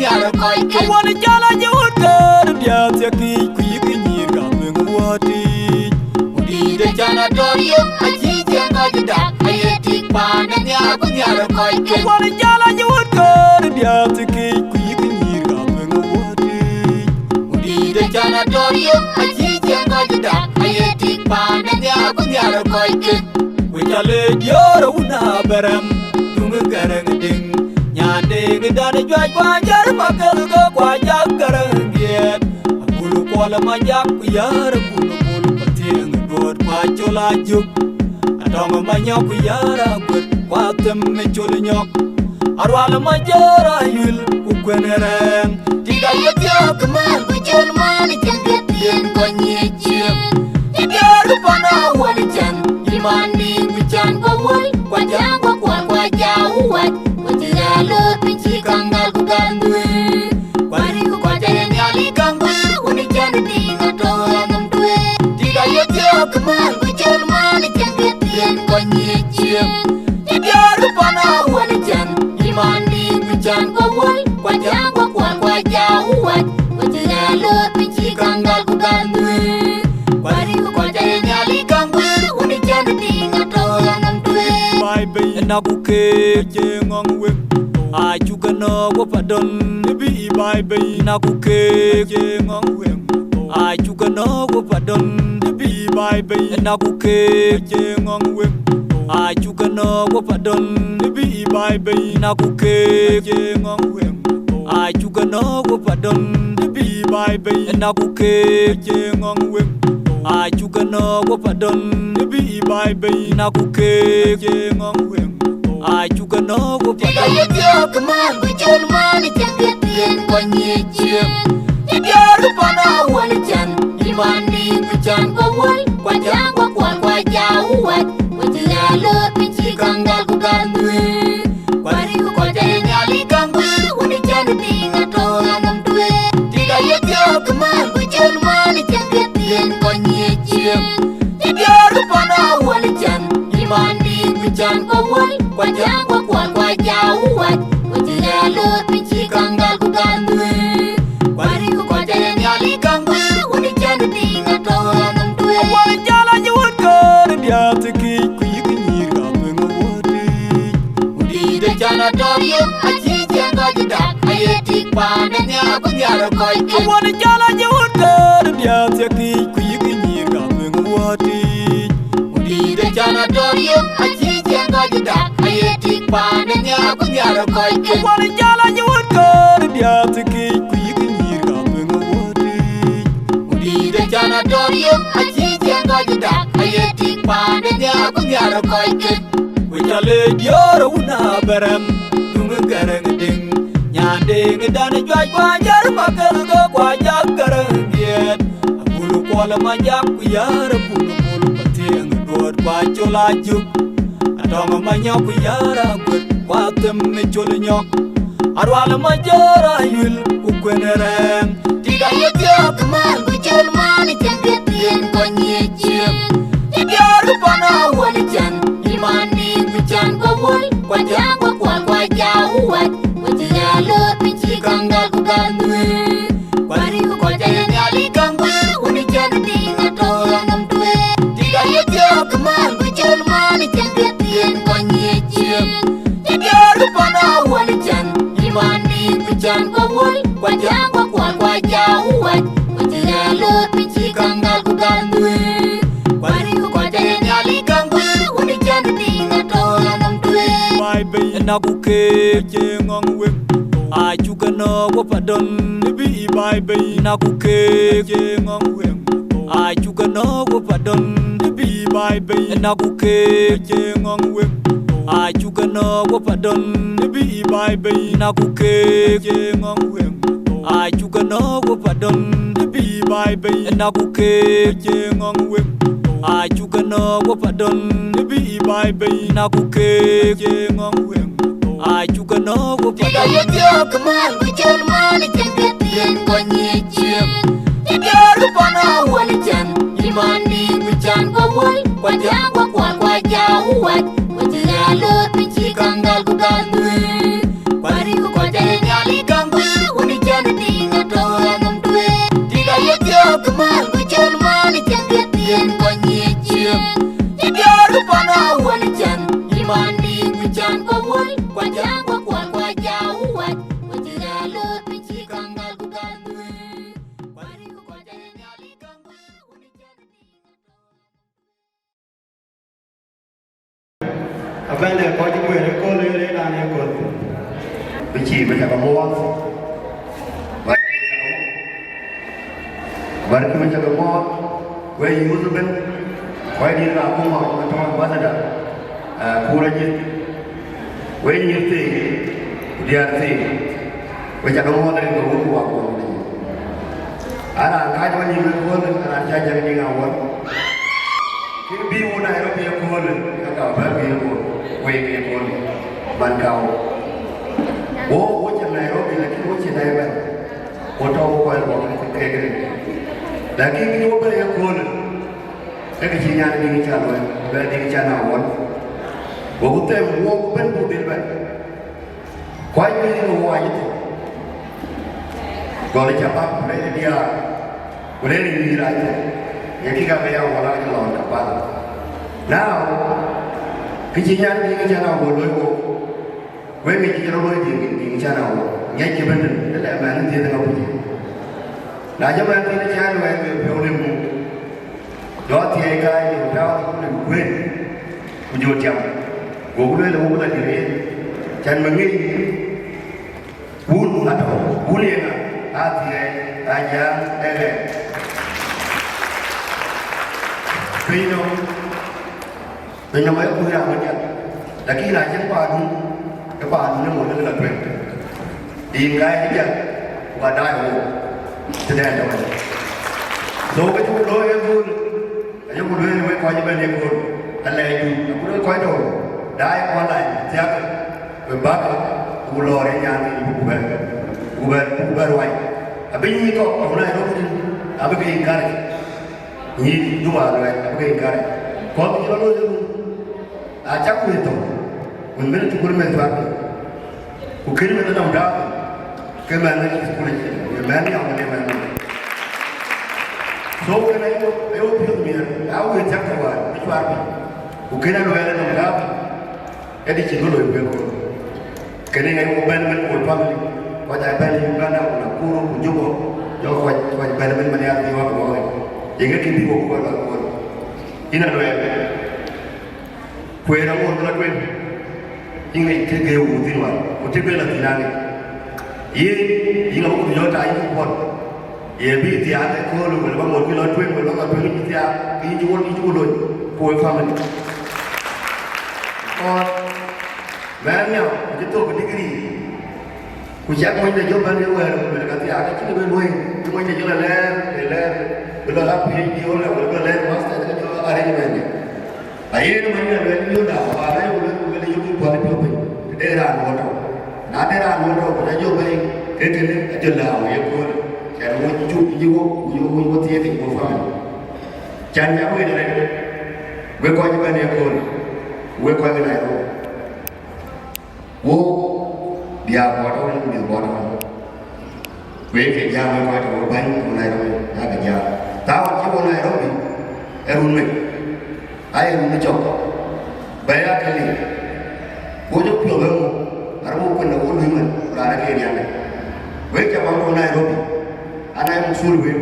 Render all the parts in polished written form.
nyara koi ke wani jala nyut ke dia tiaki kuyi nyir ga mengwati udi de jana dorio aji jenga jida ayeti pana nyara koi ke wani jala nyut ke dia tiaki kuyi nyir ga mengwati udi de jana dorio aji jenga jida ayeti pana nyara koi ke wejale diora una beram tunga garang ding nyande ngidane jwaj kwajar makel go kwajak garang giet akulu kola majak kuyar kulu pateng dot kwachola juk atong manyok kuyara gut kwatem mechol nyok arwala majara yul ukwenereng tiga yetya keman kuchol mani jengget yen konyechem tiga pana walijan imani kuchan bawul kwajang kwajauat Jalur pinci kangal kugandui, kwari kukwajaya nyali kangui, unijan dinga toangam tue. Tiga yetya keman kuchol mani jengget yen konyechem. Tiga rupana walijan, imani kuchan bawul, kwajang kwajauat, jalur pinci kangal kugandui, kwari kukwajaya nyali kangui, unijan dinga toangam tue. Bye bye na kuke jengong wek Achukana wopadon bi bye bye na kuke jengong wek Achukana wopadon bi bye bye na kuke jengong wek Achukana wopadon bi bye bye na kuke jengong wek Achukana wopadon bi bye bye na kuke jengong wek Achukana wopadon bi bye bye na kuke jengong wek Achukana wopadon tiga yetya keman kuchol mani jengget yen konyechem. Tiga rupana walijan, imani kuchan bawul, kwajang kwajauat, jalur pinci kangal kugandui, kwari kukwajaya nyali kangui, unijan dinga toangam tue. Tiga yetya keman kuchol mani jengget yen konyechem. Tiga rupana walijan, imani kuchan bawul, kwajang kwajauat, jalur pinci kangal kugandui, kwari kukwajaya nyali kangui, unijan dinga toangam tue. wani jala nyut ke dia tiaki kuyi nyir ga mengwati Udi de jana dorio aji jenga jida ayeti pana nyara koi ke wani jala nyut ke dia tiaki kuyi nyir ga mengwati Udi de jana dorio aji jenga jida ayeti pana nyara koi ke wani jala nyut ke dia tiaki kuyi nyir ga mengwati Udi de jana dorio aji jenga jida ayeti pana nyara koi ke wejale diora una beram tunga garang ding nyande ngidane jwaj kwajar makel go kwajak garang giet akulu kola majak kuyar kulu pateng dot kwachola juk atong manyok kuyara gut kwatem mechol nyok arwala majara yul ukwenereng tiga yetya keman kuchol mani jengget yen konyechem. Tiga rupana walijan, imani kuchan bawul, kwajang kwajauat, jalur pinci kangal kugandui, kwari kukwajaya nyali kangui, unijan dinga toangam tue. Tiga yetya keman kuchol mani jengget yen konyechem. Tiga rupana walijan, imani kuchan bawul, kwajang kwajauat, jalur pinci kangal kugandui, kwari kukwajaya nyali kangui, unijan dinga toangam tue. bye bye na kuke jengong wek Achukana wopadon bi bye bye na kuke jengong wek Achukana wopadon bi bye bye na kuke jengong wek Achukana wopadon bi bye bye na kuke jengong wek Achukana wopadon bi bye bye na kuke jengong wek Achukana wopadon bi bye bye na kuke jengong wek Achukana Tiga wopadon yetya keman kuchol mani jengget yen konyechem. Tiga rupana walijan, imani kuchan bawul, kwajang kwajauat, jalur pinci kangal kugandui, kwari kukwajaya nyali kangui, bên này có những người đấy cô lấy đấy là này cô bị chỉ với cả mua và khi mình chọn mua về yếu tố bên quay đi làm công học mà trong quá trình khu ra chứ về nhiều thì đi ăn thì về chọn mua thì có một cuộc cuộc là cái cho nhiều người hơn là chơi chơi như nào hơn cái biu này nó biu hơn cái cậu bé biu quay biu hơn ban cầu bố chuyện này nó bị là cái bố chuyện này vậy bố trâu quay bỏ cái là cái bố bây giờ hơn cái chuyện nhà đi chơi rồi về đi chơi nào hơn bố cũng thêm bố cũng bên bố tiền vậy quay như thế ngoài như thế gọi là chả bắt đấy đi à boleh đi ra thế những cái cà phê ông gọi là cái lon cà phê nào cái chuyện nhà đi cái cha nào gọi lối bộ với mình chỉ cho lối thì cha nào nhảy chỉ bên đấy là mà nó tiền đâu vậy đã cho bạn thì cha rồi em biểu điểm đó thì cái điều đó thì cũng đừng quên nhiều chậm của lối là cũng là gì đấy chân mình nghĩ buồn là đâu buồn liền à thì aja đây vì nó mới vui ra một nhận là khi là chẳng qua đúng cái bạn nó một cái là tuyệt tìm cái nhận và đại hồ cho nên cho mình số cái chút đôi em vui nhưng một đôi mới coi như bên em vui anh này cũng đôi coi rồi đại qua lại chắc rồi bác u lo đấy nhà thì u về rồi abin ni ko ona ro ni abe ke ingare ni dua ro abe ke ingare ko ni ro lo a chak ni to un mel tu kur men twa ku kin men na da ke man ni ku ni man ya ni man so ke na yo pyo mi a u chak ta wa ni twa ku kin na lo ya na da e di chi lo yo ko ke ni ngai ko ben men ko family có tại bên chúng ta đâu là cua của chúng tôi cho quay bên bên mình ăn thì hoa của mọi chỉ cái kim bộ của mọi người ý là rồi quê nó muốn là quên nhưng ngày cái kêu của thiên hoàng của thiên bên là thiên nam này ý nó cũng nhớ trái những con ý bị thiệt cái cô luôn là một cái lo quên một lo quên cái thiệt cái chú rồi quê pha mình còn mẹ nhau cái tôi cái gì Kucak mo na job ani wa na kati aga chini be moy mo na jola le bela api di ola bela le master ka jo arrangement aye no mani na le yo da ala yo le yo ko pare ko be de ra no to na de ra no to ko jo be ke ke le ajala o ye ko cha mo chu yo tie ti ko fa chan ya we na we ko ni be ne ko we ko ni na wo dia bỏ đâu điều bỏ đâu về cái nhà mới coi đồ bánh hôm nay rồi ra cái nhà tao chỉ hôm nay rồi em mình ai em nó chọc bé cái gì bố chụp nhiều hơn ở một cái đầu mình là cái nhà này với cái bóng hôm nay rồi anh em một xui về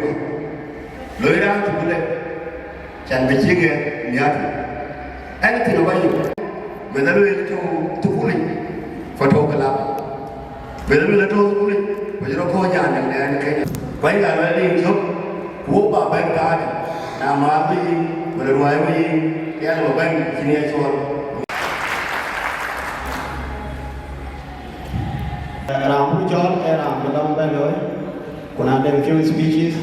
lưỡi ra thì cái này chẳng phải chia nghe nhà anh thì nó bao nhiêu người ta đưa cho tôi phụ linh phải thâu cái làm về là tôi cũng đi bây giờ nó coi nhà này cái vậy là nó đi giúp của bà bên cả làm mà đi và rồi ngoài đi cái là bên chỉ nghe cho làm cho làm cái đông bên rồi còn anh đem few speeches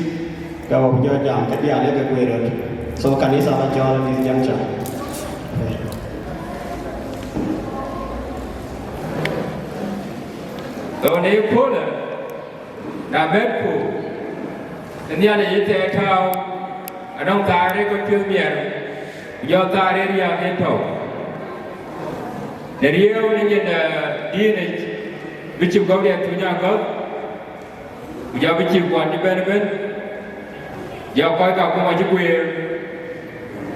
cái bộ giờ làm cái gì này cái quê rồi so cái này sao cho đi giang chợตัวนี้พูดเลยนาเบ็ดพูดแต่เนี่ยในยี่เตะเท้าน้องตาได้ก็เชื่อเมียยอตาได้เรียกเห็นเท่าในเรียวนี่ยันดีในวิจิตรเขาเรียนทุนยาเขายาวิจิตรก่อนที่เป็นยาคอยกับคนมาช่วย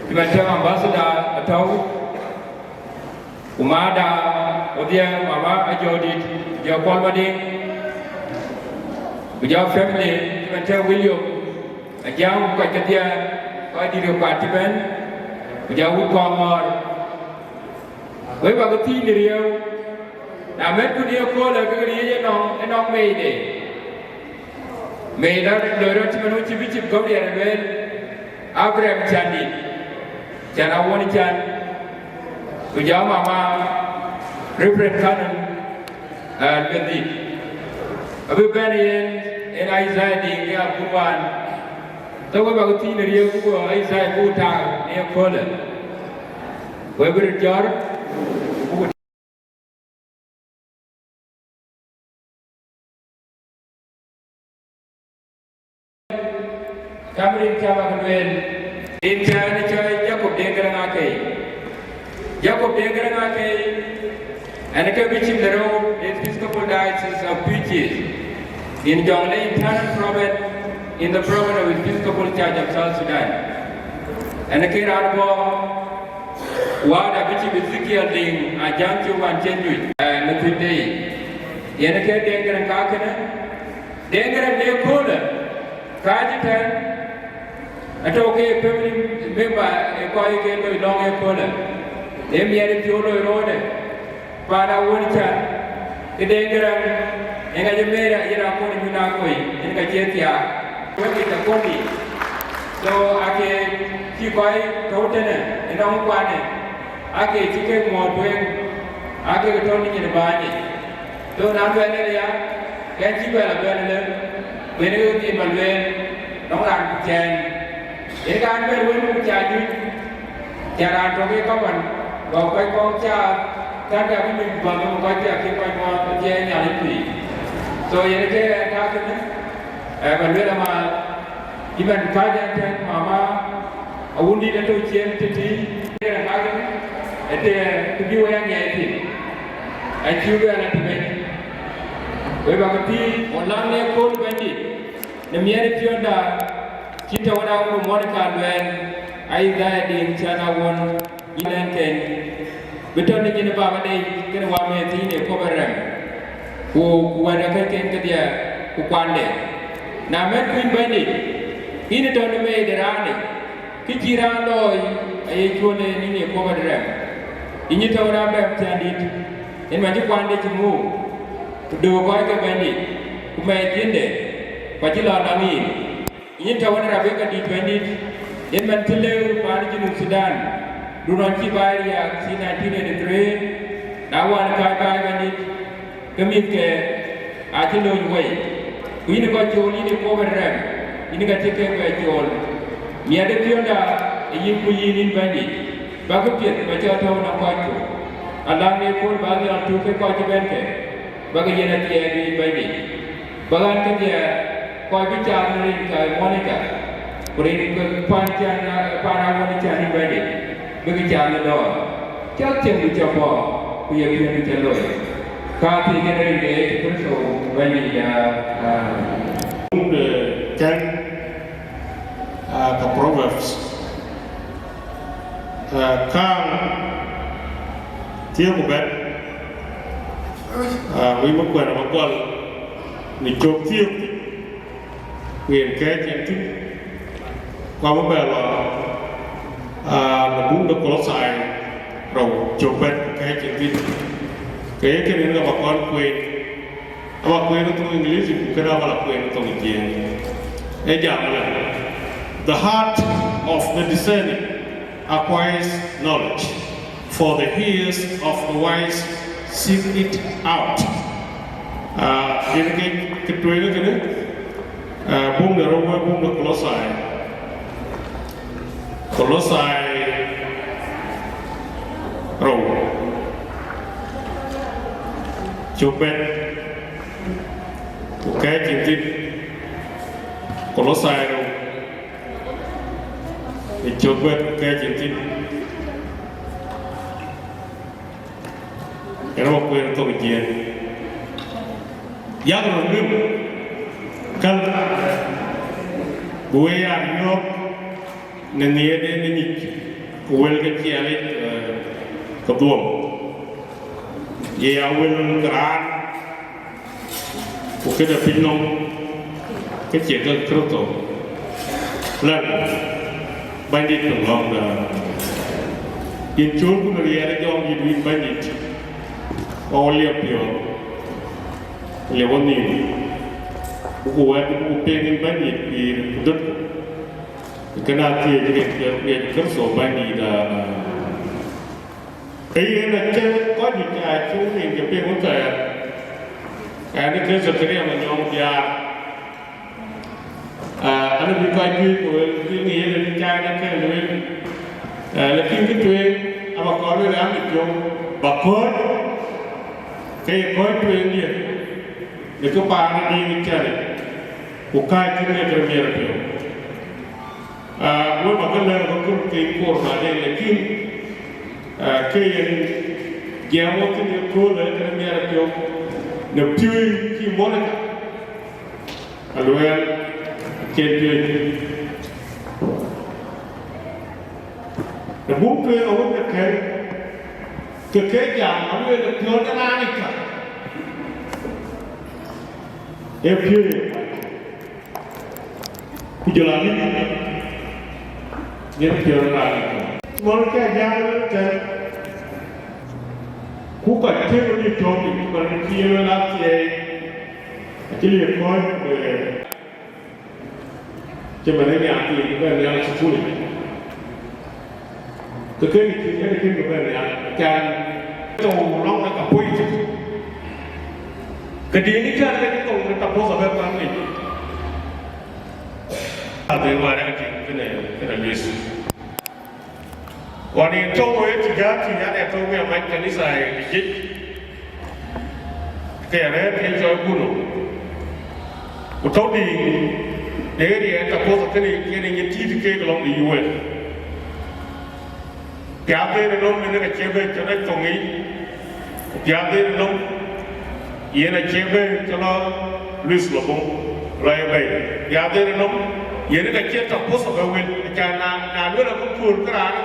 ที่มันเชื่อมบาสดาเท่าอุมาดาโอเดียมาว่าอายุดียาคนมาดียาแฟมิลี่ที่มันเชื่อวิลเลียมยาอุกกัดเดียก็ดีเรื่องการที่เป็นยาอุกองอร์ với bà cái thi điều là mấy cái điều cô là cái điều nó mê để mê đó đời đó chỉ mà nói chỉ biết chụp gấu điện bên Abraham Chandi Chan Awani Chan bây giờ mà reference canon bên đi ở bên bên en Isaiah Diing cái Mawan tôi có bảo tin điều của Isaiah của thằng em cô là với bên đó Kamarin Chama Kanwen in China Chai Jacob Dengarangake Jacob Dengarangake and a Kabichim the road Episcopal Diocese of Peaches in Jonglei Internal Province in the province of Episcopal Church of South Sudan and a Kiradbo Wada Bichim Ezekiel Ding Ajang Chuan Chenju and the Tuday Yenaka Dengarangakana Dengarang Nekola Kajitan Atoke family member Akoi Gieu long Akol. Them yet Yirol road. Panaruu chan. The Dengarang and I made a Irakon Munakoi in Agutyar. What is the Kondi? So Akech Kikoi Totana and Ongwane. Akech chicken more doing Akech Tony in the body. Don't have any area. Can't you well abandon when you give a way? Don't have to change. Để các anh bên quân cha như cha đàn trong cái các bạn và quay con cha các cái mình và một quay cha khi quay qua cha nhà lên thủy rồi những cái các cái bạn biết là mà khi mình khai ra trên mà ông đi đến tôi chiến thì cái là các cái cái view anh nghe thì anh chưa biết là mình với bà cái thi online này code bên đi nếu như anh chưa đã Kita wana ko Monica Aluel Isaiah Diing Chana won Ilan Ken betul ni jenis apa ni kena wame tini ko barang ku wada ken ke dia ku kwande na met kuin bani ini don me derane ki jira loy ay jone ni ne ko barang ini tawra ba tandit en ma ji kwande ji mu do ko ke bani ku me tinde pa ji lo na ni ini tawana Rebecca di 20 in Mantilu Panaruu Sudan duran ki bayar ya si 1983 dawan kai bai bani kemit ke ajilo yuai ini ko joli ni ko berem ini ka tike ke jol mi ada pionda yin ku yin bani bagupiet baca tahu na ko tu alang ne ko bagi an tu ke ko jiben ke bagi yana tie di bani bagan ke dia koi bicara dengan kai Monica, beri panjang Panaruu cari balik, berbicara doa, jangan bicara punya bicara doa. Kati generasi ini terus balik ya. Kan ke Proverbs, kan tiap bukan, lima bukan apa kal, ni jok tiap. Quyền cái chuyện chút qua một bài là mình muốn được có xài rồi chụp bên cái chuyện gì cái này là bà con quyền nó tôi English thì cái đó là quyền tôi người chuyện cái dạng là the heart of the discerning acquires knowledge for the ears of the wise seek it out cái tuổi đó cái đấy Buông được Roma, buông được Colossae Roma chụp bên một cái chuyện tin Colossae Roma thì chụp bên một cái chuyện tin cái đó quên tôi chuyện giác là nước kan gue Ayual nenia ni kuel kecil kebuang ye Aluel keran bukan ada pinong kecil ke kerutu lan bandit tolong dah in Chol Community ada jom di duit banyak, awalnya pion, lewat ni, buku pengen banyak di Duot, kena dia kerja banyak dah. Ini nak kau ni cakap Chol ni dia pengen saya, ini kerja kerja menyong dia. Anh bị coi như của tiếng nghĩa là đi trai đang kêu lên là khi cái chuyện mà có đôi đám được dùng bà khối cái khối chuyện gì để các bạn đi đi chơi của cái chuyện này trong nhà được với mà cái lời của công ty của họ đây là khi cái nhà một cái điều cô lấy trong nhà được nhập chơi khi muốn là Aluel trên truyền để muốn cười ở vấn đề thực tế giảm nó lên được thiếu cái nào đi cả em chơi bây giờ là đi nhưng giờ là muốn cái giảm cái cú phải thêm nó đi trốn thì còn kia là cái liệt thôi cho mình thấy nhà thì cái này là sụp lún thực tế thì cái của mình là càng trâu long nó cả bụi chứ cái gì cái cái trâu nó tập vô sở bên này thì ngoài ra cái này lịch sử còn đi trâu ấy thì giá này trâu cái mạnh cái này xài cái cái này thì cho cuốn một trâu đi để đi tập vô cái này những chi thì cái lòng đi Wieu cái bên nó mình cái chế bên cho nó trồng ý cái bên nó ये ना चेबे चलो Louis लोगों लाये भाई याद है ना ये ना कच्चे टप्पोस अगर वे चाइना नालू ना कुछ पूर कराने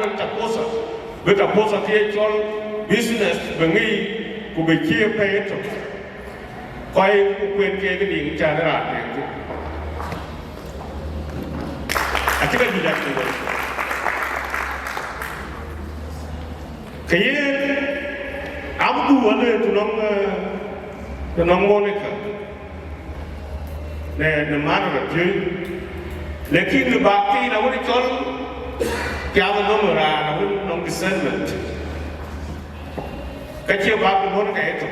वे टप्पोस थी चल business बंगी कुबेची पे तो कोई कुपेन के डिंग चाइना आते हैं अच्छा kan tidak itu kaya abu ada tunang Monica ne mana kerja lekin le bakti na wani chol kya wa nomora na wani nom discernment kacye bak mon ka eto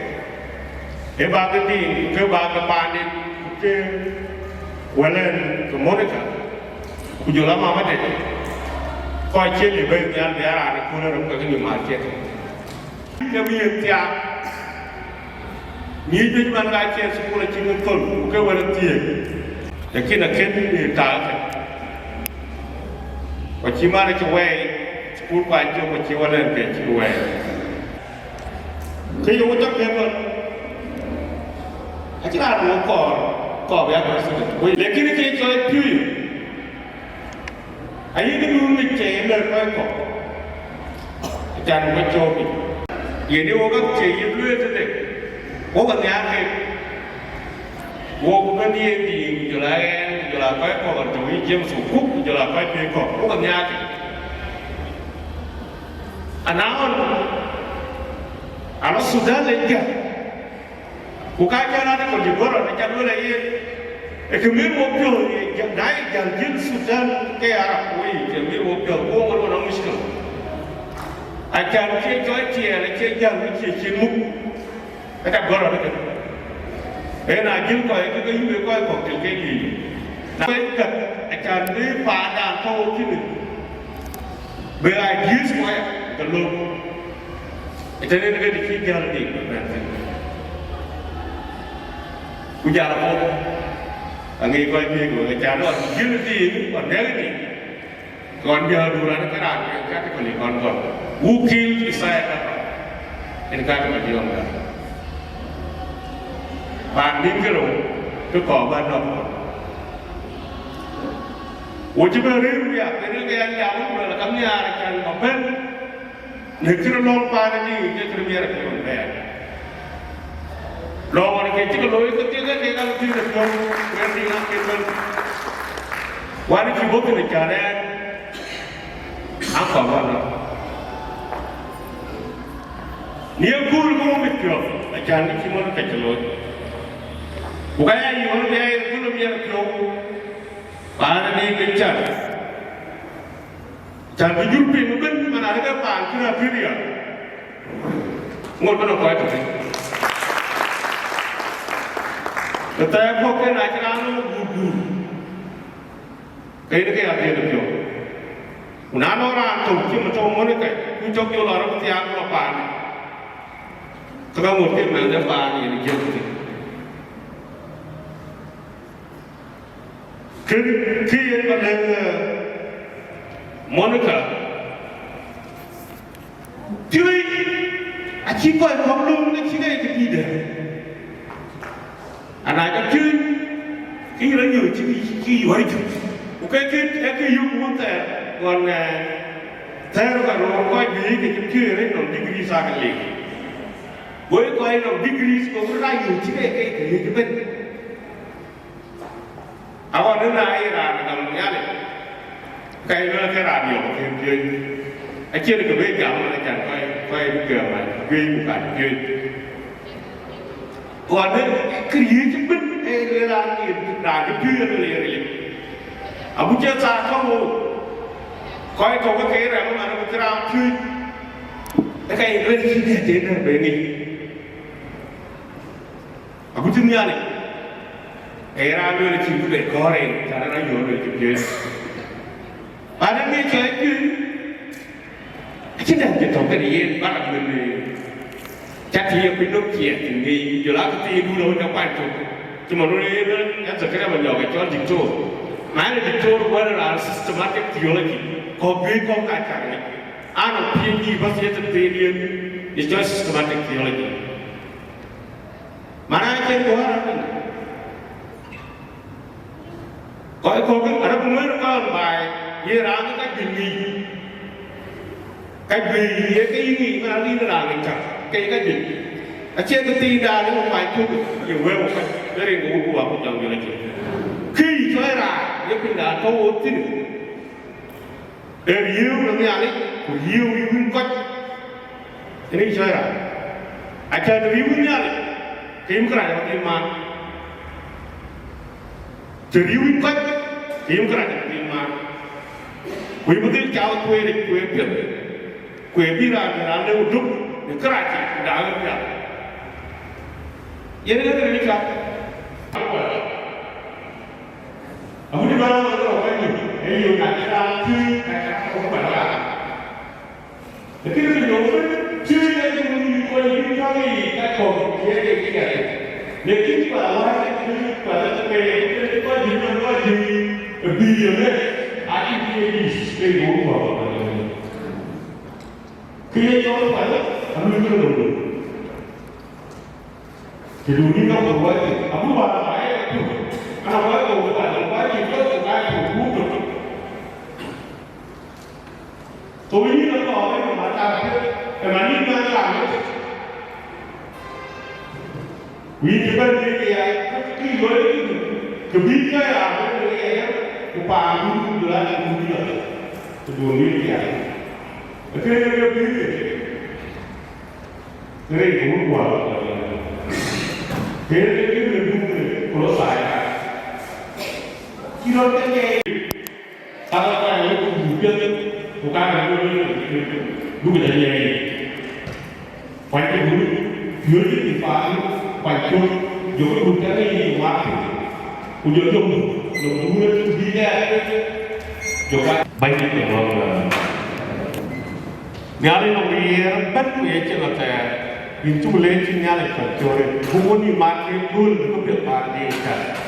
e bak di ke bak pani ke walen ke Monica kujula mama de koi che le be ya ra ni kuna rum ka ni market ke bi tia ni de man ga che su ko chi ngon tol ke wa tie de kin na ken ni ta ko chi ma ne che we ku kwa jo ko chi wa len ke chi we ke yo ta ke ba a chi ra ro ko ba ko su we le kin ke cho e piu ai cái luôn lịch chế lời coi cổ chẳng có cho mình vậy nếu có chế như luyện thế này có cần nhá thì vô cũng có đi thì giờ là coi cổ còn chú ý chiếm số phúc giờ là coi tiền cổ có cần nhá thì anh nào anh Sudan lên kìa của cái ra nó còn gì có rồi nó chăn nuôi này cái miếng một kiểu thì nãy giờ dân Sudan cái Arab quỷ cái miếng một kiểu của nó nó mới được anh chàng chơi chơi chè là chơi dân cái chè chè múc cái tập gọi là cái thế là dân coi cái miếng coi còn cái gì cái cật anh chàng đi phá đàn thô chứ bây ai giết ngoài cái luôn cho nên cái gì kia là gì bây giờ là một nghe coi như của người cha nó dữ gì còn nhớ gì còn giờ đủ là cái đàn các cái con này còn vũ khí thì sai nên các cái điều này bạn đến cái rồi tôi có ban đầu của chúng tôi đến bây giờ cái anh giáo cũng là cắm nhà để cần học bên nếu chúng nó long qua cái gì cái thứ là cái vấn đề lo mà cái chỉ có lối cái tiếng cái làm gì được không cái gì làm cái bên quan chỉ bố cái trả đen áo còn vào đó Nia guru kamu mikir, acan ni cuma kecelot. Bukannya Yirol dia guru dia mikir, pada ni kecar. Jangan jumpa mungkin mana ada pan kena dia. Ngol mana kau itu? Tetapi kau kena acara guru. Kaya ni ada mikir. Unan orang tu cuma mana kaya, kucok jual orang tiang lapan. Sekarang mungkin mana pan ini jadi. Kaya pada Monica, Twic, achieve a problem that she got to be there. And I got Twic, he let you to be white. Okay, you want that one. There are quite big computer on degrees. I can work quite on degrees over you to make it. I want to know. Cái đó cái radio thêm chuyên, anh chưa được cái bếp gạo mà chẳng quay cái cửa mà chuyên bản chuyên. Còn đấy cái gì chứ biết hay là gì là cái chuyên là gì? À bữa trước sao không? Coi có cái này mà nó cái nào chuyên. Cái lên cái trên này về nghỉ. À bữa trước nha này, cái radio là chỉ để có này, cho nên nó nhiều người chụp chuyên. Ada ni cakap kita tahu kan dia barang benda jadi yang pindah kiat ini jelas kita dulu dapat tu cuma dulu yang sekarang menjawab Chol diktor mana diktor adalah systematic theology kau kacang ni anak PhD bahasa Italian itu systematic theology mana yang kau harapkan kau ada pemain kau baik ये राग का जिंदगी cái gì cái ý nghĩ mà đi là mình chẳng cái gì trên cái tin ra nó không phải chung nhiều về một cái cái này cũng của một chồng như là chuyện khi cho ra những cái đã có ổn tin để yêu là nhà đấy yêu vinh quanh thế này cho ra à chơi được yêu nhà đấy kiếm cái này là mà chơi yêu vinh quanh kiếm cái này là mà Wieu betul jauh kue ni kue biar, kue biar ada uduk, keraji, dah biar. Ini kan ni kan. Aku di mana mana orang ni, you nak kita cuci, aku mana? Jadi ni orang cuci yang ni kau ni kami kau dia dia. Jadi kita orang ni pada sampai kita jadi orang jadi biar ni. Aji dia di sekolah apa? Kita jauh pada, kami itu dulu. Jadi ni kau buat, aku buat apa itu? Anak buat apa itu sudah cukup. So ini kita apa yang macam ni macam ni. Ini berarti dia kita itu kebijakan apa dia? Upah bulan kemudian kedua miliar. Akhirnya dia beli. Jadi kemudian dia beli kalau saya kira dia kalau saya itu bukan bukan dia ini. Pada dulu dia di Panaruu, pada juga bukan ini waktu ujung Dulu tu dia juga banyak orang. Nyari orang betul je kita. Itu boleh nyari kerja. Bukan market dulu tu berpandai kan.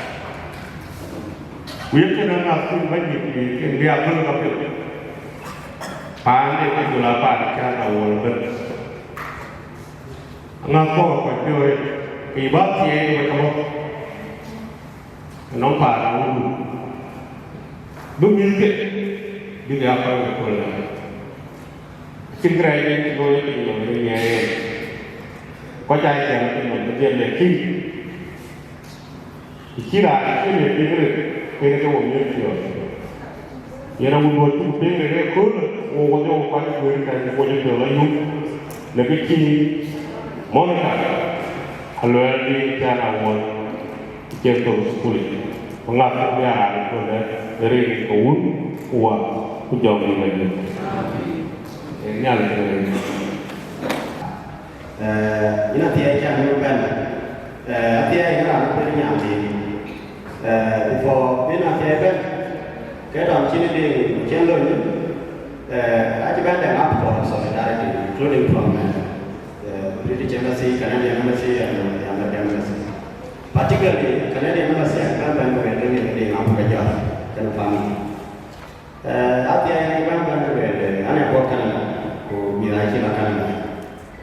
Wieu kena nak banyak dia perlu kapit. Pandai tu lapan kan awal ber. Ngapo kerja ibarat dia macam non Panaruu, bumilke, dia apa yang kau lakukan? Cingkrai ini kau ini kau cai jangan tu dia leki. Kira ini dia kau ni dia. Yang orang buat tu dia kau, orang tu orang kau kan kau jadi jual layu, lebih kini Monica, Aluel di Tiana Won, Jento School, Pengat Biara itu dari Kaun, Uang, Kujau di Medan. Ini adalah ini tiada yang bukan, tiada yang ada punya di, before ini tiada, kita orang sini di channel ini, ada banyak yang apa solidarity, including from British Embassy, Canadian Embassy, and American Embassy. Particularly, Canadian Embassy akan bantu di Akoi Gieu dan family. Ada yang bantu di, anak buat kan, bila silakan.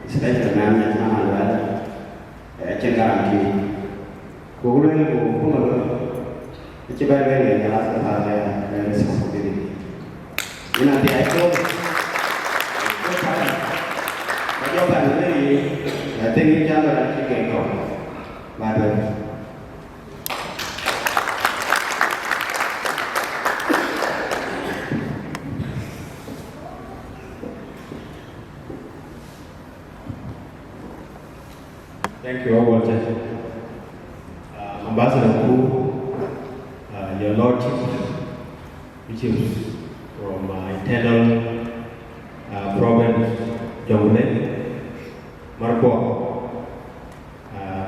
Sedang dengan nama Aluel, cenderung kiri. Kemudian pengeluh, coba beri jelas kepada semua diri. Ini nanti itu, jawapan dari tinggi jalan kita itu, baru. Thank you, Agutyar. Ambassador Ku, Your Lordship, which is from internal province, Jamune, Makuach,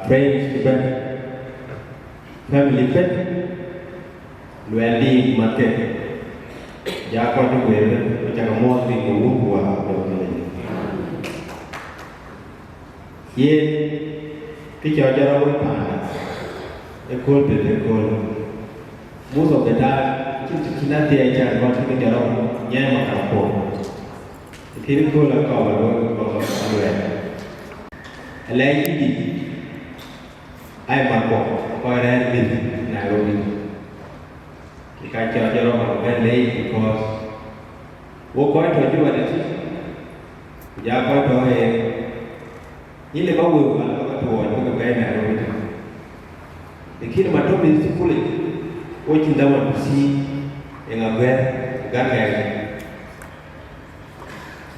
friends, family friend, Luendi, Mate, Jakon, which are more than who are here. Kita jalan berpan, ekor berekor. Most of the time, kita tiada jalan kita jalan nyai makan pun. Kita tu lah kau baru Aluel. Lagi di, ayam makan, kau ada di Nairobi. Kita jalan makan lagi because, kau tu juga ada sih. Jangan kau tu ini kau buat. Tuan juga bayar Nairobi. Dekir macam ni sepuluh, orang cinta bersih, yang agar gaya.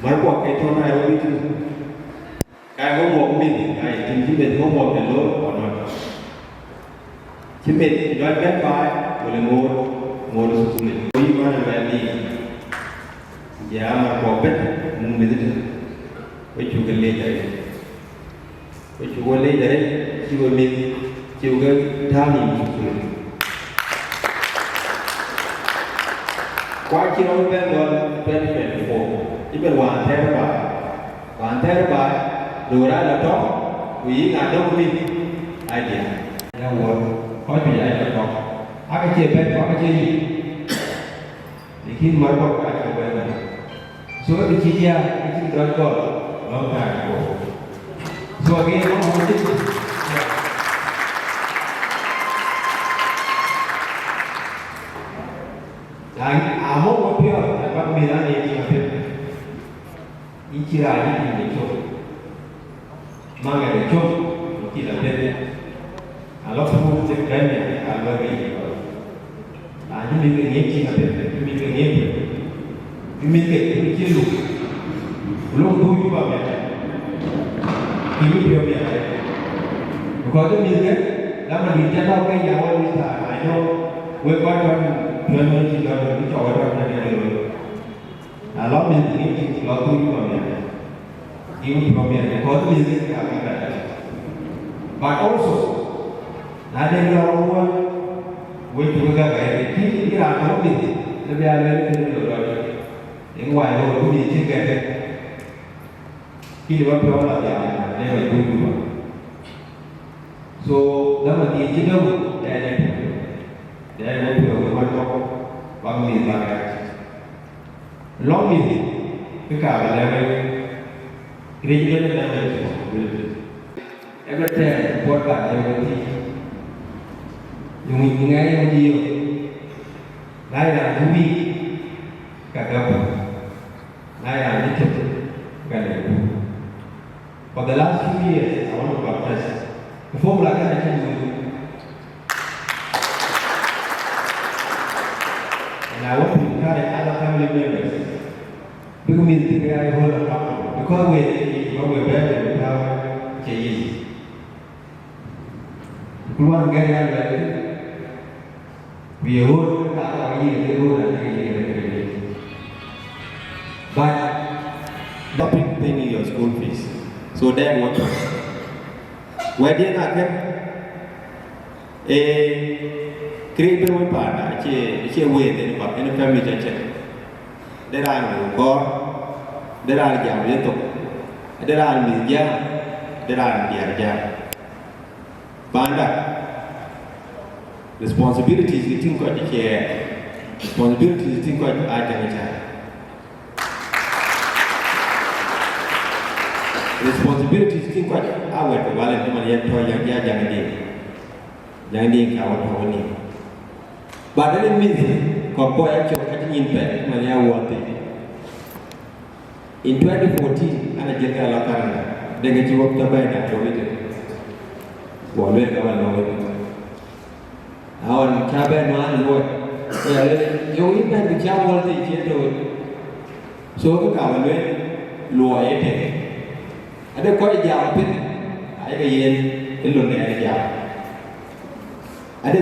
Makuach itu Nairobi tu, kaya ngomong ni, kaya tinggi betul ngomong telur, orang. Cipet jual berapa, boleh ngor sepuluh. Kau mana beli? Ya Makuach bet, mungkin itu, kau juga lelaki. Juga lelaki, juga min, juga thani sepuluh. Kau kira orang berbuat 2024, ibu wan terba, dua laptop, wih ngadu min, idea. Yang kau punya laptop, Akech bet, Akech ni, ikin marwak Akech bet. So dia, ikin Dergel, long time ago. So again, I'm going to do Ayual Mapior, dapat bilang ini Mapior. Ichira ini Chol. Manga de Chol, kita lihat. Kalau semua cekanya, kalau ini, ini mungkin Mapior, mungkin kilu, belum tujuh apa. Ini dia biar. Kalau tu mungkin, lama dia tahu ke yang awal ni tak. I know, we got one memberที่เราที่จอดรถนั่นเองเรามีสิ่งที่เราต้องอยู่แบบนี้ยิ่งที่เราเนี่ยเขาต้องมีสิ่งที่เราต้องการ but also นั่นเองเราว่าวิธีการที่เราต้องมีเราอยากเรียนรู้เราอย่างว่าเราต้องมีสิ่งที่ที่เราเพื่อเราอยากเรียนรู้ so แล้วมันที่ที่เราได้Dia nak buat macam bangli bagai, long ni, kita ada kerja ni ada everything buat kat everything, yang ingai yang dia, naya bumi, kagak, naya ni tu, kagak. For the last few years, I want to confess, before belajar macam I want to encourage other family members because we think I hold a couple because we very easy. Keluarga yang lain, Wieu kata Wieu dan but not paying your school fees. So then what? Where dia nak kan? Create one part. Aje way ni bab ini family macam. Dia dah kor, dia dah jam dia tu, dia dah media, dia dah dia. Banda responsibilities kita tinggal di care, responsibilities kita tinggal ada macam. Responsibilities tinggal awal tu balik tu mana yang tu yang dia jangan dia kawan ni. Badai ni kau boleh cakap macam impact mana yang awal tu. In 2014, anak jaga lakukan dengan jawab terbaik nak jawab itu. Boleh kawan lawan. Awan cabai mana buat? Yang impact berjauh awal tu dia tu. So kawan luar itu. Ada kau jauh pun, ada yang elok ni ada jauh. Ada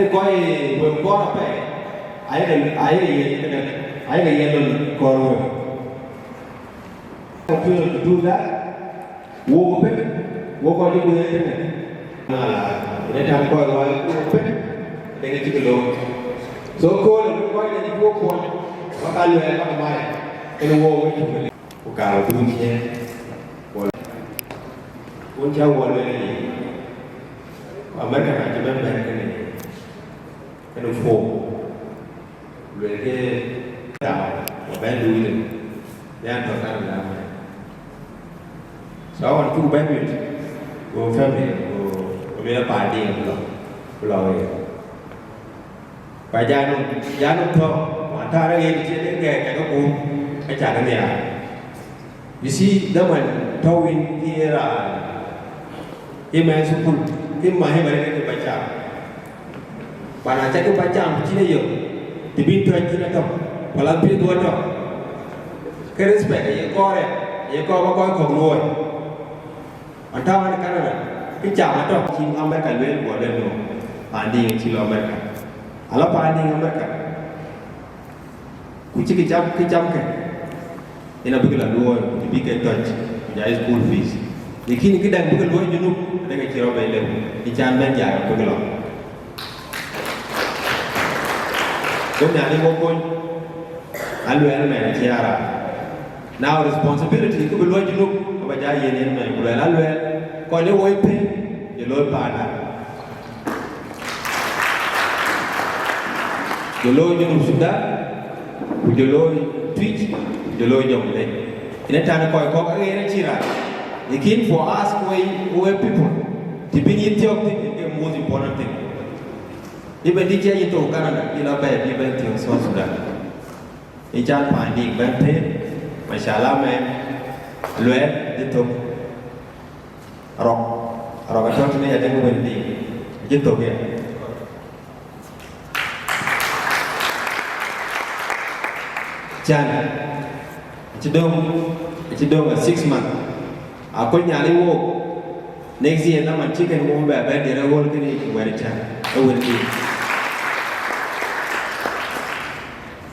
kau berbuat apa? Ada yang elok kau. Kau tu dah, wo pun, wo kau tu boleh ni. Ini dah kau lawan wo pun, dengan cikgu. So kau ni wo kau, bakal luar apa mana? Kalau wo itu. Kalau dunia, pun jauh walau ini, Amerika macam mana ni? Kalau form, mereka tahu, bantu itu, yang terkait dengan. So orang tu bantu, go family, go bila party pulau, jangan tu, antara ini jadi kayak aku, macam ni. You see, the man towing here, he may support him. My head to baca. Pada cakap baca, macam ni yo. Tibi tu aja nak tahu. Kalau pilih dua tu, kerespek ye kau apa kau luar. Antara mana kan ada, pijak atau cing Amerika luar boleh no. Pandi yang cilo Amerika. Alah pandi Amerika. Kucing kejam kan. Ina bigla luar, dibikin touch, jadi school fees. Ikini kita bigla luar jenuh, dengan kira bayar, ikan menjar bigla. Kau ni mau pun, Aluel mana tiara. Now responsibility itu luar jenuh, apa jadi ini mana bulan Aluel, kau ni woi pay, jeluar pada. Jeluar jenuh sudah, jeluar Twic. Jelo jom le. Ini tanah kau agak ni cira. Again for us we people. Tipe ni tiok ni most important thing. Ibu dia itu kan ila baik ibu tiok South Sudan. Ijan pandi bante, masalah luar itu rok itu ni ada yang itu dia. Jangan. It's dong 6 months. Akoi nyari wo. Next year nama chicken wo bebe dia wo kini wari chan. Wari ni.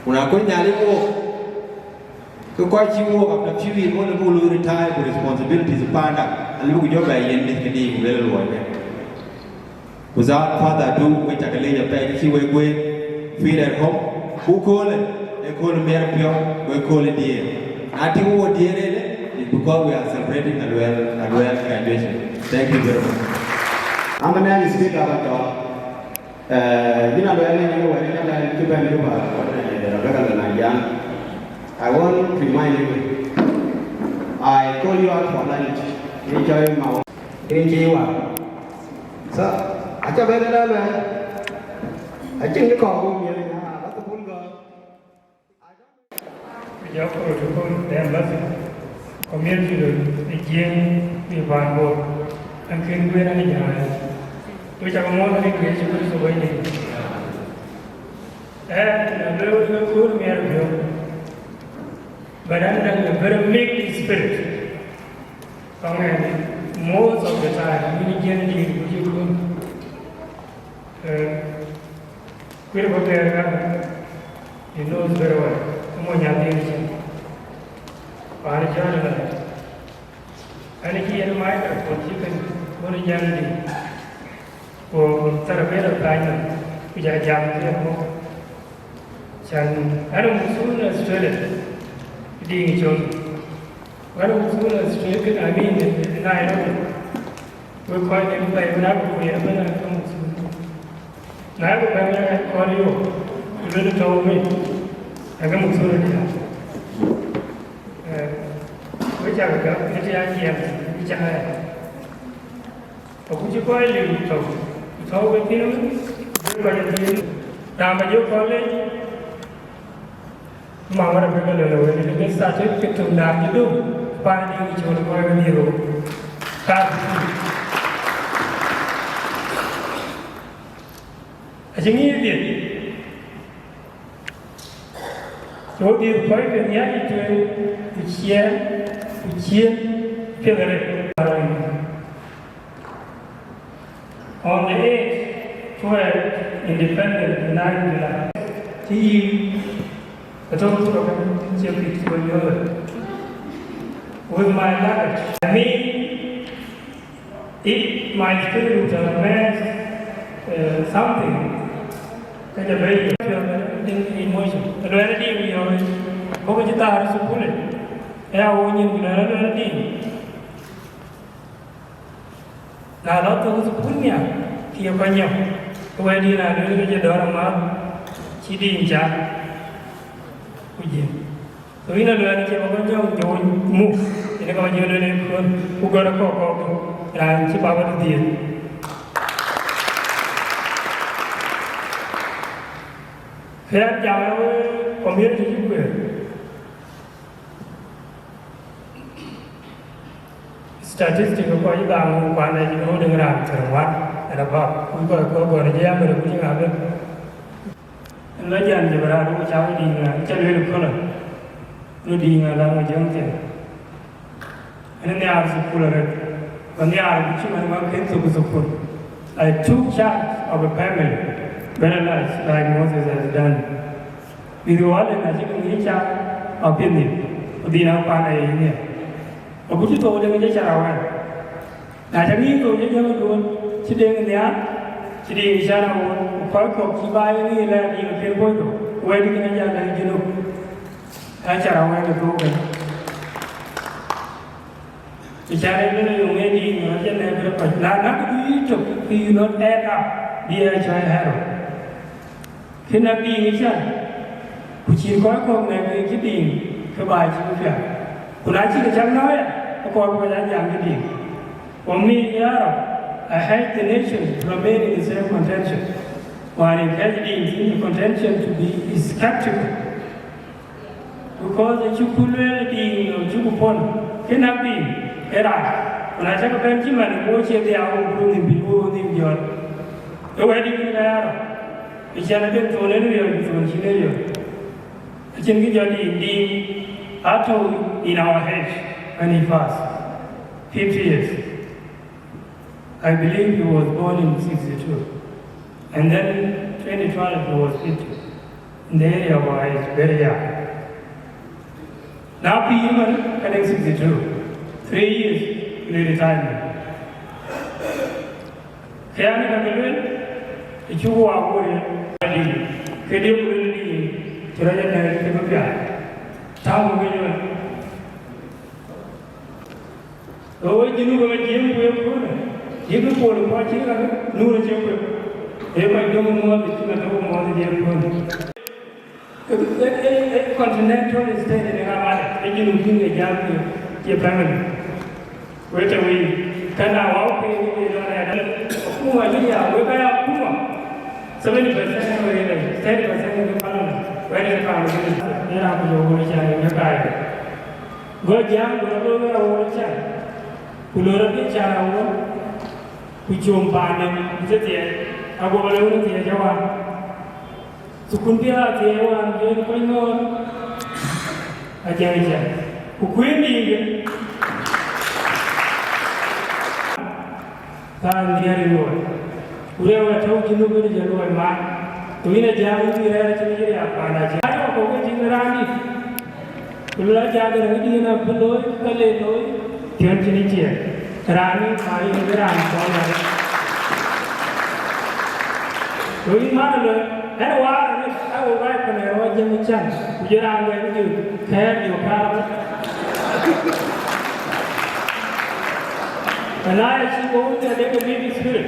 Una akoi nyari wo. Kau cium wo kapna cium wo le bulu retire with responsibilities pada. Alu kujo bayi ni kini boleh luar kan. Without further ado, we take a little bit. We feel at home. Who call it? They call it Mapior. We call it Diing. I think what dear is because we are celebrating Aluel graduation. Thank you very much. I'm a man who speaks about you know, I want to remind you, I call you out for lunch. Enjoy Mawan. Enjoy. So, I just better than I think the call will be Agaar Community Dances, community Diing, Mawan, and Kongor Songs, which are more than gracious to winning. And Aduldul cool Mapior, but under a very meek spirit. most of the time, we get it he knows very well. And he admired what you can go to Yandy for Sarabella Diamond, which I jammed him. I don't soon as straight, Diing Chol. I don't soon as straight, I mean, I don't. We're quite in play when I go here, but I come soon. Now I call you. You really told me. I come soon. Which I got, which I am, which I have. But would you call you? You told with him, you got it. Now, you call it. Mawan people when they started to learn to do finding each other for a hero. I think he did. So the point in the attitude which here, feel on the 8th, 12, independent, 9 July, team. I don't know with my luggage. I mean, if my spirit demands something, kind of very emotion. The reality we always go to the house to pull it. I want you to learn anything. Now, not to pull me up. Here, when you where did I do the door of my cheating job? So we know that you move in a community who got a cock and keep our deal. Here, community statistics of Akoi Gieu, one is holding around and above. We got a Kuocgoor Community. And legend of Panaruu, Chol, Diing language young thing. And then they are supported. When they are came to support, I took charge of a family, very nice, like Moses has done. With all the magic each opinion, the Nampana in here. A good told them in the shower. Now, I mean, go to the sitting in the art, sitting in shadow, Park of Kibai, and where do you know? I shall away the program. The challenge you may be not to you not add up the child. Cannot be each other. Which is quite common and keeping to buy Chica. When I see the Jamnoya, a corporate and young Diing. For me, I hate the nation remain in the same contention. While in the contention to be is skeptical. Because the Chukulati or Chukupon cannot be era. When I take a Benjamin and watch it, they are all blooming before the yard. The wedding there, the Janatan to Lenny from Chilean. The Chingi Diing Atom in our heads when he passed 50 years. I believe he was born in 62. And then 2012 he was 50. In the area where he's very young. Now people getting 62, 3 years in retirement. Here I am the Chuo Awerjok, Kedio Community, Chirajan, Town Wieu. Oh, you know what you will you can put a party, no, they might do more than the continental state in Havana, making a young family. Wait a week, can I walk in Puma? We buy up Puma. 70% of the state of the parliament. Where is the parliament? They are the Owerjok in the guide. Go young, go to the Owerjok. Kulurati Charawa, which you find in the Agutyar, the Jawan. Sukuntia, the one going on. Again, who queen kan dia riuh. Udah tahu jenuh ni jenuh emak. Tu ini jangan kira ciri apa aja. Ayo kau jingrani. Ulah jaga ni na beloi kale loi. Kian ciri cia. Rani mai rani kau nak. Tu ini mana le? Wah ni aku baik pernah jam macam. Ujarang ni kaya diokar. Alaya si ko unta de ko bibi spirit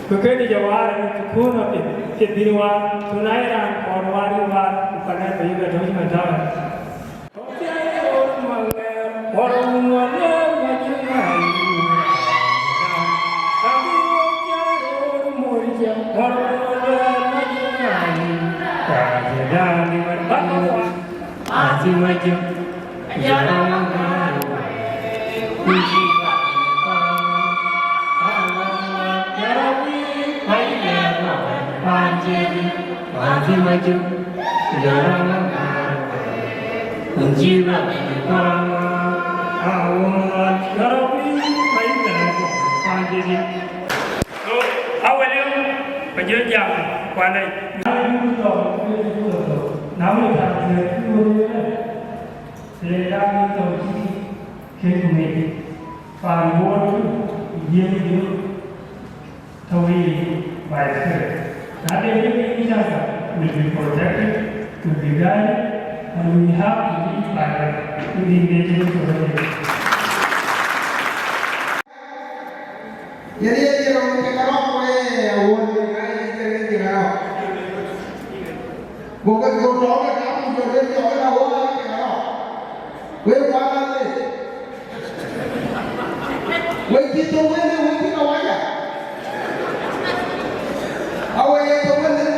ko kedi jawar ni ko na ke dinwa tunai ran korwari war kana bayi ga doji ma dawa maju jarang menjiwa awal karawi baiklah panjiri so awalnya penjajah pandai namun tak sedang itu kini panbon yang tawi baik nanti ini jasa will be protected, will be guided, and we have to be guided in the indigenous community. Jadi orang kita orang awal ni kita tinggal. Bukan orang kamu jadi orang awal kita. Bukan ni. Bukan kita awal ya. Awal itu mana?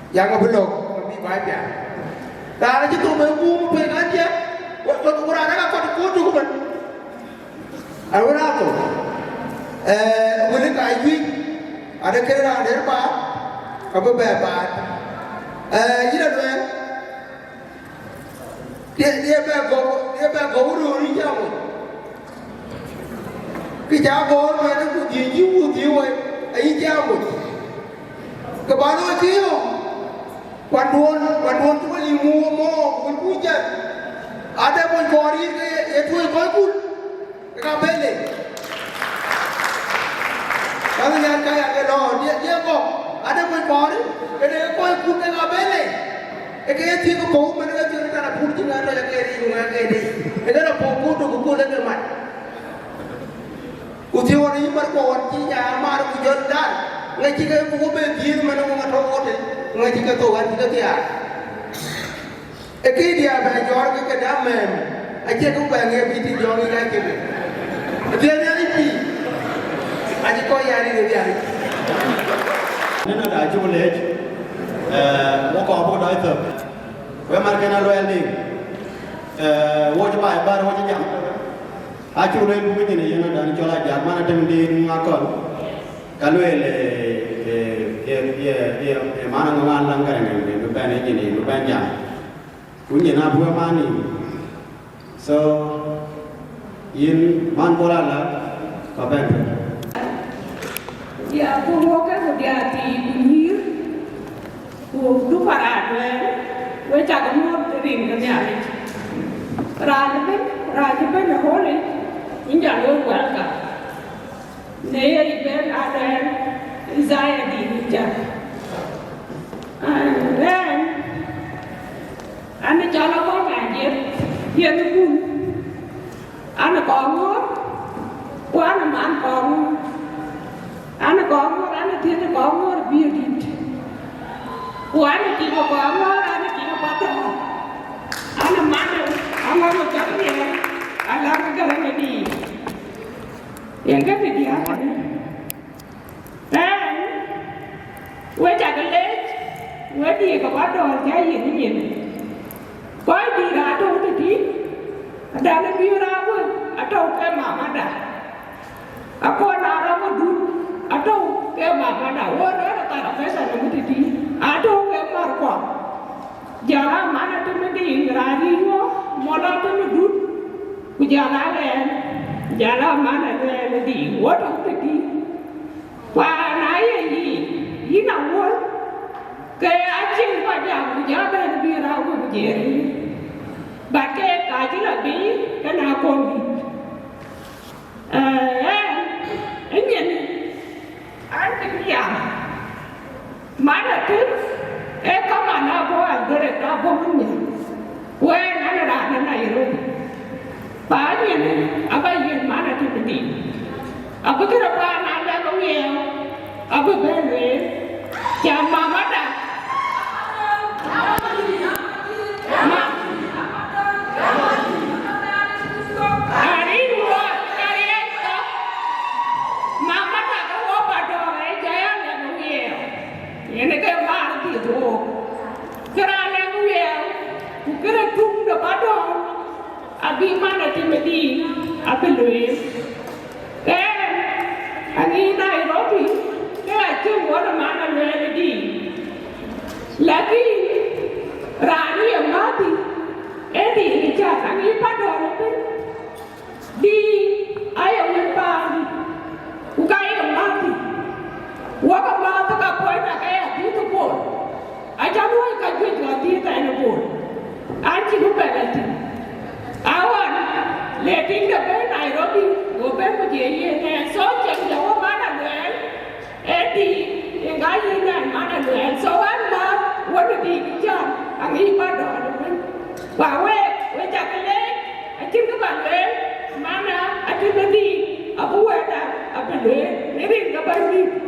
Yang belum lebih banyak. Kalau itu memang pengaja, waktu kurang apa di kudu kan? Alwanato. When I drink, I don't care about their part. I'm a bad part. You know, they're back over to reach out. Cái cháu bố mà nó cũng thiếu ấy ấy cháu một cái bà nói thiếu quan buôn chúng ta đi mua con cú chân ở đây mình có đi cái thuê coi cú cái cà phê này các anh cái đó đi có ở đây mình có đi cái này coi cú cái cà phê này cái thi có bố mà nó chưa nó là phun chứ nó là cái gì mà cái đi cái đó là bố đồ cú lên cái mặt Kuciwa ni berkawan cinya maru kujondan ngai jika buku begini mana mengat rokote ngai jika Tuhan jika dia dia belajar ke kedamaian aja tu bangga biti jongi lagi dia ni pi aja kau yang ni dia nên là đại chúng lễ có một đại thực với mặt cái nào rồi đi vô cho bài ba vô cho nhậm Acu lain bukit ini yang ada di Chol aja, mana tem di Akol, kalau mana ngan langgar ni, bukan ini, bukan jam, punya na buat mani, so in man bola lah, apa yang? Ya, aku mau kan dia di Wieu, aku tu parat we cakap mau ring kan ya, raja pun holy. Inja lo welcome. Naya iben ada Isaiah di Inja. And then, ane cakap kau ngajar, dia tu pun, ane Kongor, ku ane man Kongor, ane Kongor, ane tiada Kongor biadit. Ku ane tiada Kongor, ane tiada patah, ane mana, ane macam ni. Alam kerana ni, yang kata dia kan, dan, wajah kelet, wajah kepada jaya ni, kau dirado tadi, ada lebih rawan, atau ke mama dah, aku nara madu, atau ke mama dah, orang tak ada pesan lebih tadi, atau ke marko, jalan mana tu mesti rariwo, mola tu madu. Jalan mana le di, waduh pergi. Wah naya ini nawar. Kayak acing pada jalan birawu berjeri. Bagai kaji lebih kena kondi. Ini antik dia. Mana tu? Kau mana buat mereka buatnya? Wah nana nana Nairobi. Banyak apa yang mana tu tadi? Apa kerana anda Wieu, apa beri? Jam mama dah. Hari dua kali itu, mama dah kau apa dong? Jaya dan Wieu. Ini kemana tu? Kerana Wieu, kerana tung dapat dong. Abi mana timedi, abi Lueu. Ani Nairobi, cuma orang mana Lueu di. Lagi rani yang mati, di ijat ani pada orang di ayam yang pagi, ukai yang mati. Waka mati kapoi nak ayat itu pun. Aja mulai kaji lagi tak pun. Anci bukan nanti. Awan, letting the bed Nairobi, go back to Jay and so check the woman again. Eddie, and I and Manaluel, so I'm not what to be John, and he but on. Well, we take a leg, I think about them, Mana, I think the D, a Buga, a Bede, living the baby.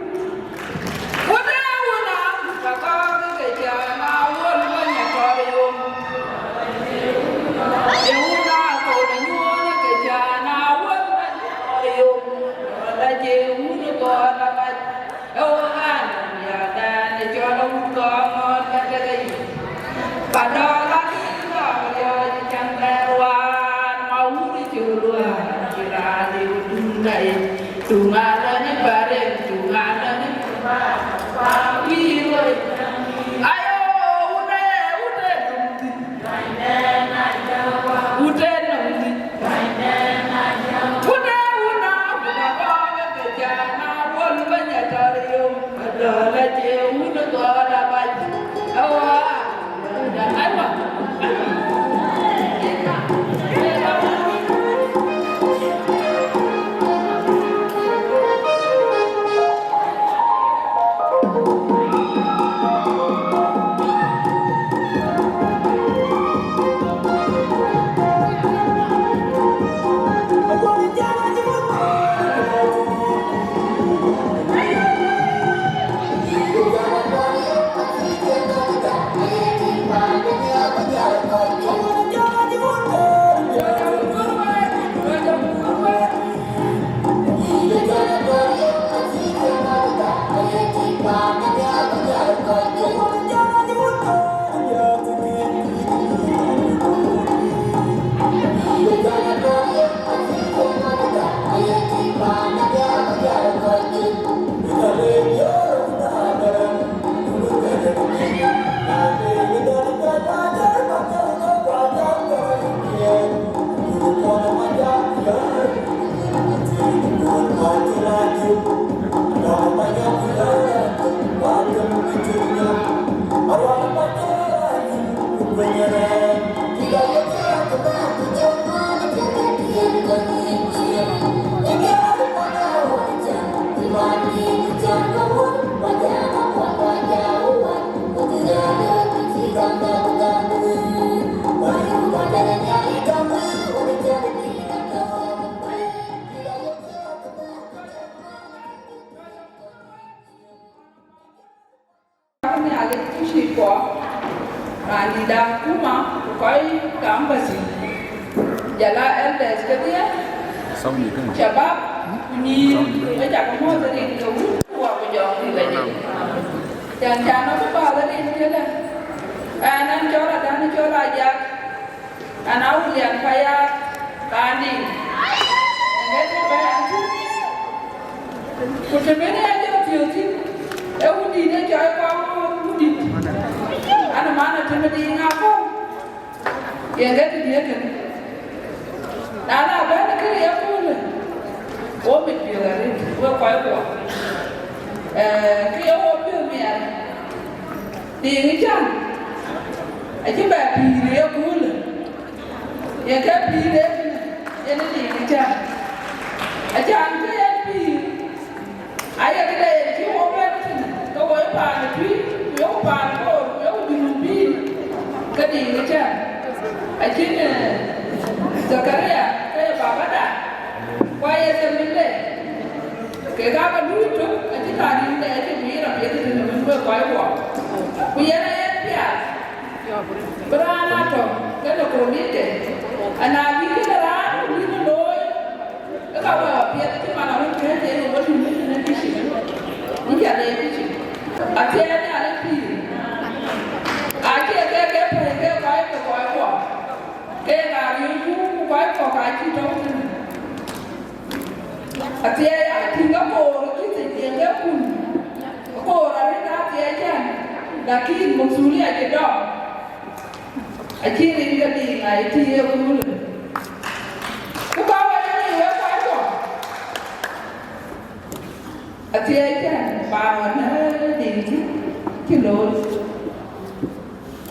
What the hell now? The car is a one when you call you. Padahal Tungalani bareng, tungalani Wieu. Ayo, udah nunggu. Udah nunggu. Udah bawa kejana, pun banyak carium. Adalah jauh negara baju. Awak, ayo. Jala elders kedia. Sebab ni macam mana tadi tu buat berjauh ni lagi. Jangan apa lagi ni lah. Anan corak dan corak jak. Anak ulian payah tani. Enggak tu payah tu. Macam mana aja tu? Udi ni cakap kau udi. Anak mana tu Diing aku? Yang tu dia kan. Nana bana kiri ya pula. O Mapior ni, o Akoi Gieu. Kiri o Mapior mian. Diing jam. Aje ba piri ya pula. Ya ka piri ni Diing jam. Aje ante ya piri. Aya kita ya ki o ba ni. Ko o pa ni Twic, yo pa ko, yo bi ka Diing jam. Aje ne Zakaria, kaya bapa dah. Kaya semile. Kaya apa dulu tu? Aje tadi ni aje mira dia tu ni buat kaya buat. Punya ni dia. Berana tu, kalau komite. Anak kita dah ni loy. Kalau dia tu mana orang kaya dia buat ni ni sih. Ni ada ni sih. Aje ni ada pi. Aje kaya buat. Kaya lagi Akoi Gieu cái chi đâu thì ai thì nó cổ cái gì nó cùn cổ là cái ta thì ai là khi một số liệu cái đó ai chỉ đến cái gì này thì cũng cái bao nhiêu người Akoi Gieu thì ai bao nó đi cái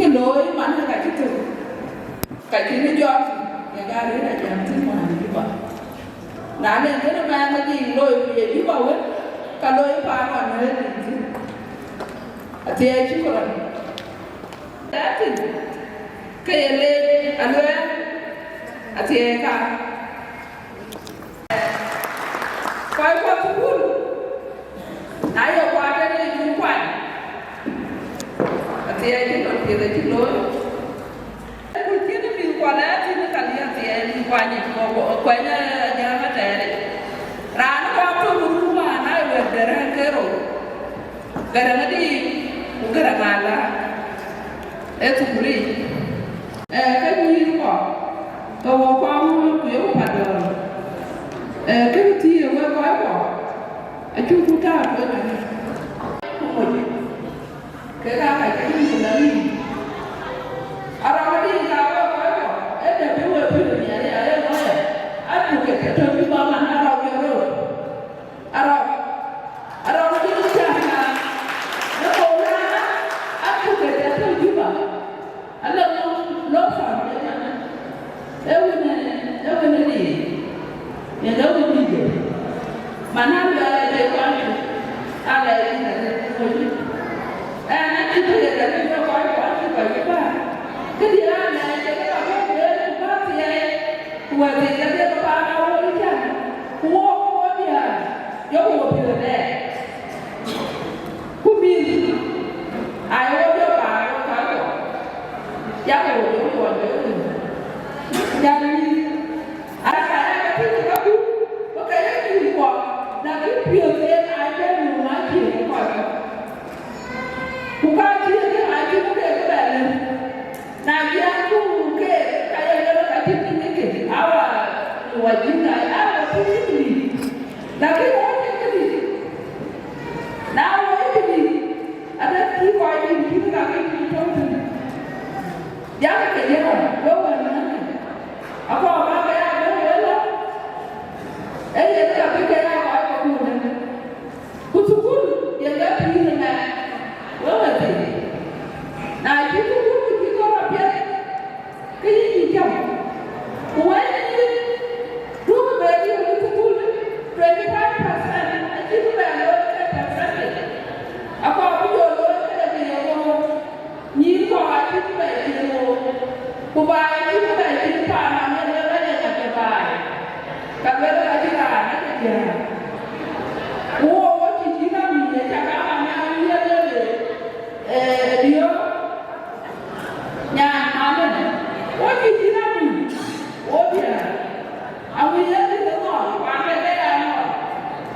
lối mà nó cái nó do Agaar ni dah jam tu mana juga. Nah ni kita mana di loy punya juga kan? Kalau yang paman ni, Atem juga. Atem, kaya le Aluel, Atem kan. Kau buat pun, naya buat ni jumpan. Atem juga kita juga. Kuala tu ni kalian tiada kuanya kuanya jangan macam ni. Rana waktu rumah na berderang kero, gerang di gerang ala, itu buli. Kan ni rumah, kau kamu Wieu pada, kan tiada kuat kuat. achu kuta ko na ko mo ke ga ka ti ni la ni ara ma di ga ko ko e de bi wo bi ni ale ale mo ya a tu ke to bi ba ma na ra yo ro ara ma di cha na no ko na a tu ke to bi ba ala lo fa ya na ewe ne ni ya da wo ni ge mana ya de kwa ni ala ni na ko ni na ti de da ni ko kwa ti ba ni ba ke di ana je ka ba de ba ti ya wa de ya de ba na wo ni ja wo ni ya yo wo bi de ku mi ai wo yo ba yo ka ko ya ko yo ko de ya ni ara ka ti ko ku ko ka ya ni ko na ki pio de ai ke ni ma ki ko ku ka ti de ai ki ko de ba le na ya ku ke ka ya lo ka ti ni ke awa wa jinga awa ti ni na ki ko ti ni na wa ti ni ada ti ko ni ki ka ki ti to ya ke ye ba wo wa na ako ba ka ya wo lo e ye ka bi ka ya wa ko ku na ku tu ku ye ga bi na wo wa ti na ji ku ku ki ko ra pye ke ni ja ku wa ni ku ba ni ku ku 25% a ji ku ba lo 10% ako bu yo lo ke bi yo ko ni ko a ji ku ba ji lo ku ba ji ku ba ji pa na kabela katika anaje huo wote jina mwenye chaka anaambia lele ndio nyama wote jina mwenye wote awile ndio kwa mbele ya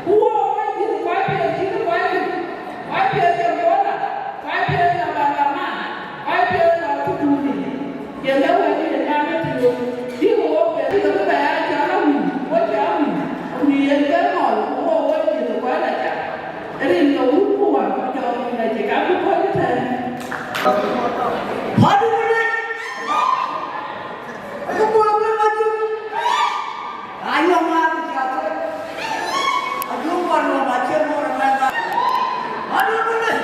huo wote kwa pia jina kwa pia ya bora kwa pia ya mama kwa pia ya kutuni yelewa ile ndio ndio wote ndio kwa ya ni el que no hubo hoy ni lo cual allá eres lo único que yo me llegaba por el Madure aku mau maju ayo maju jatuh aku mau maju mau mana aduh boleh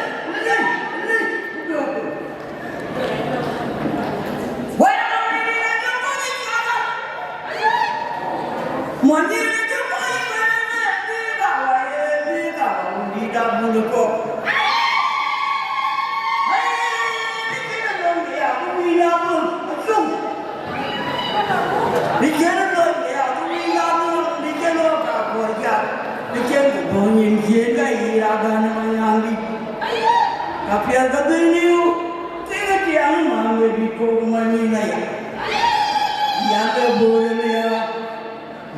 money Luko. Ni kena dong dia, aku bilang pun, langsung. Ni kena dong dia, aku bilang pun, ni kena apa kerja, ni kena bongin kena iragan menyangi. Tapi ada beliau, tidak yang mahu dikau menilai. Yang kebolehnya,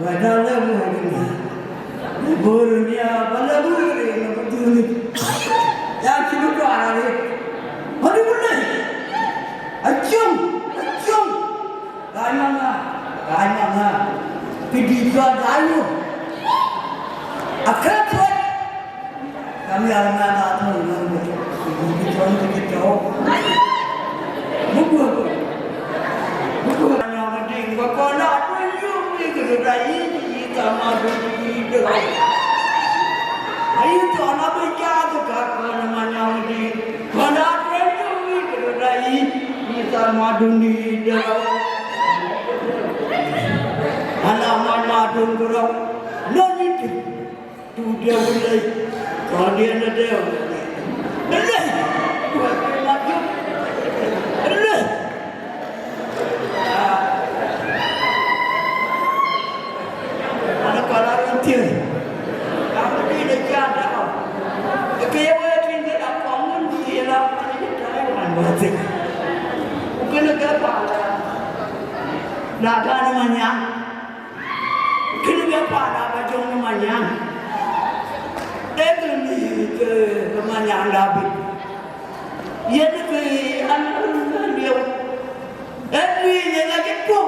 wadahlah bolehnya, bolehnya, pada boleh. Yang kita tu ada ni, hari bulan, acung, kaya pergi ke dayu, akrab tuan, kami anak tu pergi tuan pergi jauh, buku, yang penting berkonak pun you kerja ini sama dengan ayu tu anak berjaya kakak namanya ni, mana kerja ni kerja ini sama dunia. Anak mana tu kerja, nanti tu dia boleh, kalau dia ada boleh, buat maju, boleh. Anak kalau nanti. Kaya mo yung hindi na pangon, hindi na tayo manbatik. Kung nagpapala, naga naman yan. Kung nagpapala ka dyan naman yan. Ito ni naman yan labit. Yan kay ano niyo. Ito niya lagi po.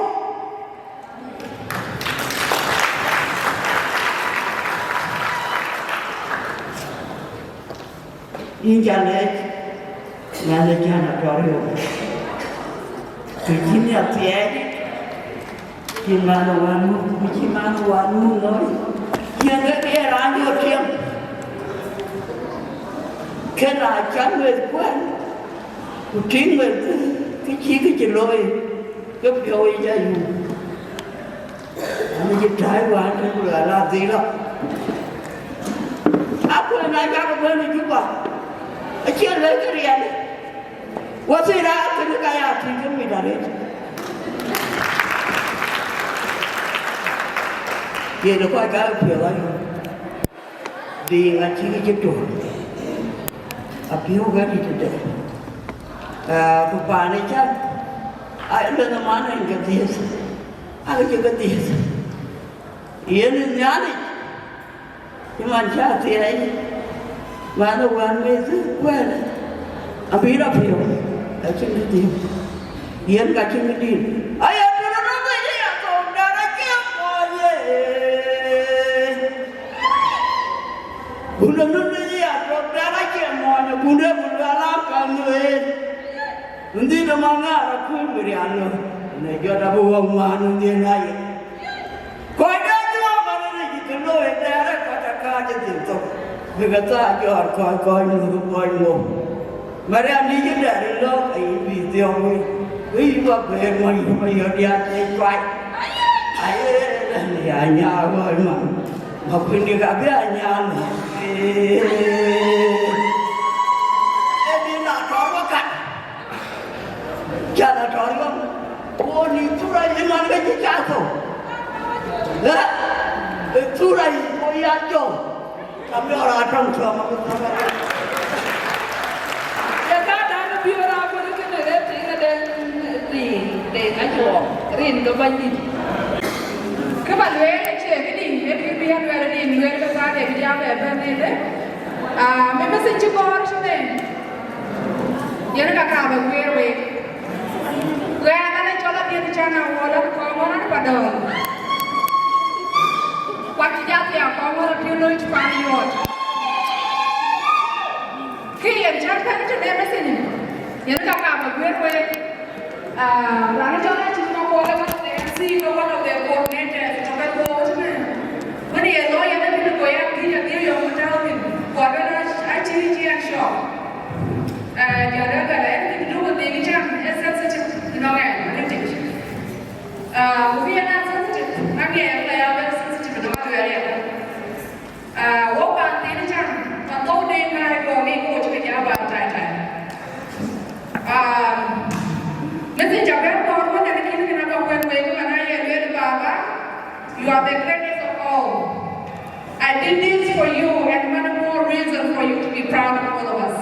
Injalet, Nalajana Torio. Virginia Tieri, Kimano Wanu, Younger on your team. Can I chat with Gwen? Who came with the Chikiloy, the Pioya. And you Taiwan and Lazila. After I got a very good one, I can't let it in. What's it after the guy out to me that it? Yeah, the quite out here like Diing a Chikitor. A few ready today. Kupanicha, I don't know man and get this. I get this. Ian is Yanni. You want chat here? Mother one with well. A bit of you. I can get him. Ian got him with him. I have another year that I can't for you. Buddha Buddha come with. Indeed, among our Kumiriano, and they got a woman in the night. Quite a job, but you can know it there, but I can't get it. We got that yard going to the point more. Maria needed that in love, I be the only. We were very much for your dad, they cried. I know, how can you have a Janatorium, only Tura in my Vegicato. The Tura is Boyajo. Come here, I come from. The Gata Pura for the Ayual, Rin the Bandit. Come on, where it's everything, every beer ready in where the Gata Java Bandit. Members in Chibor today. Yanaka, where we. Where I told you the channel, Kongor and Padon. What did you say? Kongor, you know it's Panaruu. Key and Japan to never seen him. You know, a great way. Valentine is not one of them. See, one of their coordinators. When he is lawyer, then the boy up here, you tell him what I change and shop. Dergel, anything to do with the jam is sensitive. No, we are not sensitive. Again, we are very sensitive to the area. Walk on the jam, but no name I go to the Valentine. Message of everyone and the king of when we and I are Baba. You are the greatest of all. I did this for you and one more reason for you to be proud of all of us.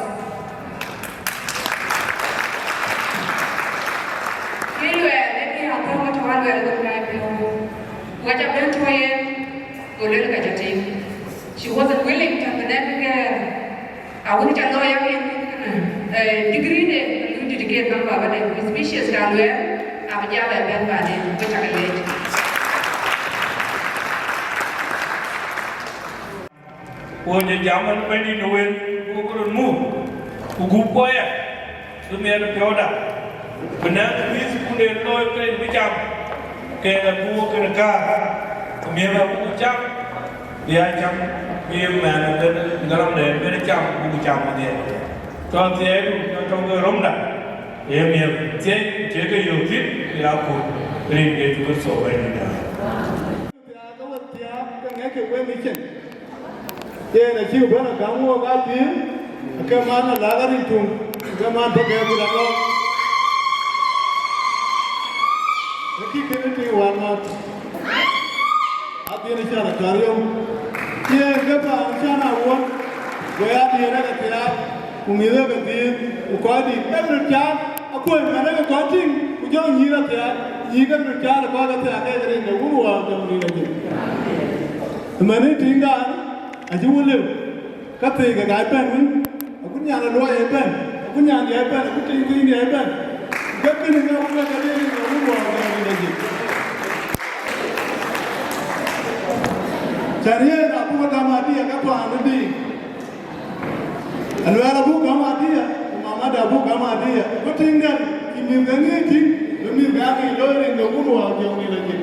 She wasn't willing to have I wouldn't tell lawyer degree to get number of species Aluel, Agutyar and Valentine, which I relate. When the German went in the wind, who couldn't move, who go quiet, to me the Pioda. When that is put in lawyer play with jump, get a book in a car, to me a jump, the I jump, be a man, and then very jump, who jump again. So the end of the Romna, Emil, take a youth, the output, bring it to the soul. Then a few better come over out here, a come on a lagging to come on to get with a lot. The key community one month. I'll be in a sanitarium. Here, get on China one, where the other whom you live in, who called it every child, a point, another touching, who don't need a child, you can retire about the other in the womb of the community. The money thing done. As you will live, cut the guy pen, I couldn't have a lawyer pen, I couldn't have the pen, I couldn't clean the pen. Get me in the room of the Chariot, I put a Mati, a couple of the and where a book mà đi à có tin rằng thì mình cái nghe chứ mình cái gì đó nên nó cũng vào trong này là gì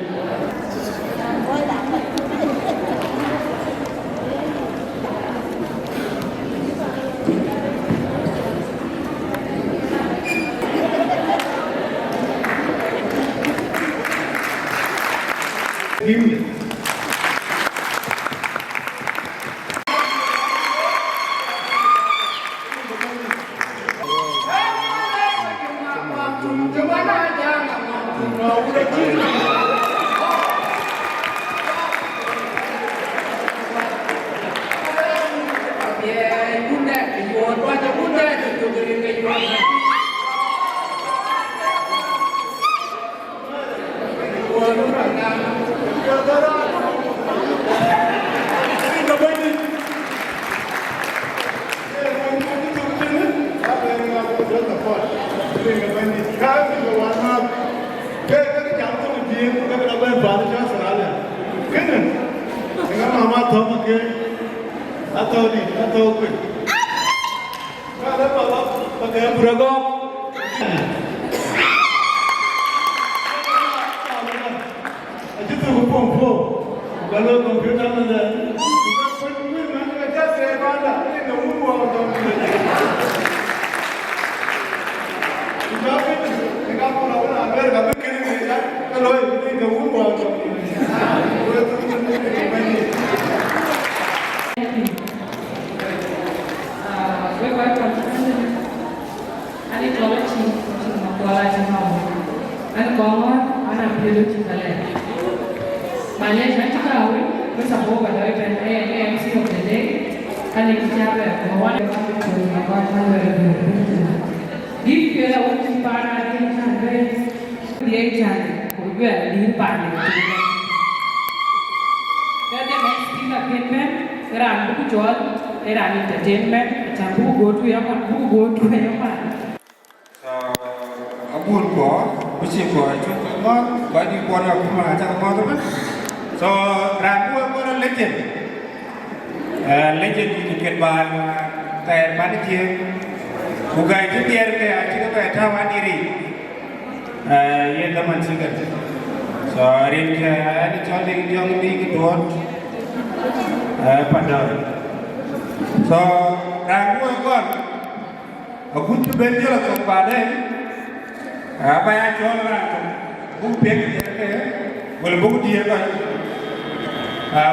Chol, Dinka Entertainments and Productions. Abul ko, usi ko, cuma bagi kuara kuma aja kuma tu kan. So ragu aku orang legend, legend di dekat bar, kayak mana dia, buka itu biar kayak kita kayak tahu diri, ia teman segar. So hari ni ada cari yang ni Duot Panaruu. So ragu aku, aku tu benda lah kepada apa yang Chol lah, buku pek dia ke, boleh buku dia kan,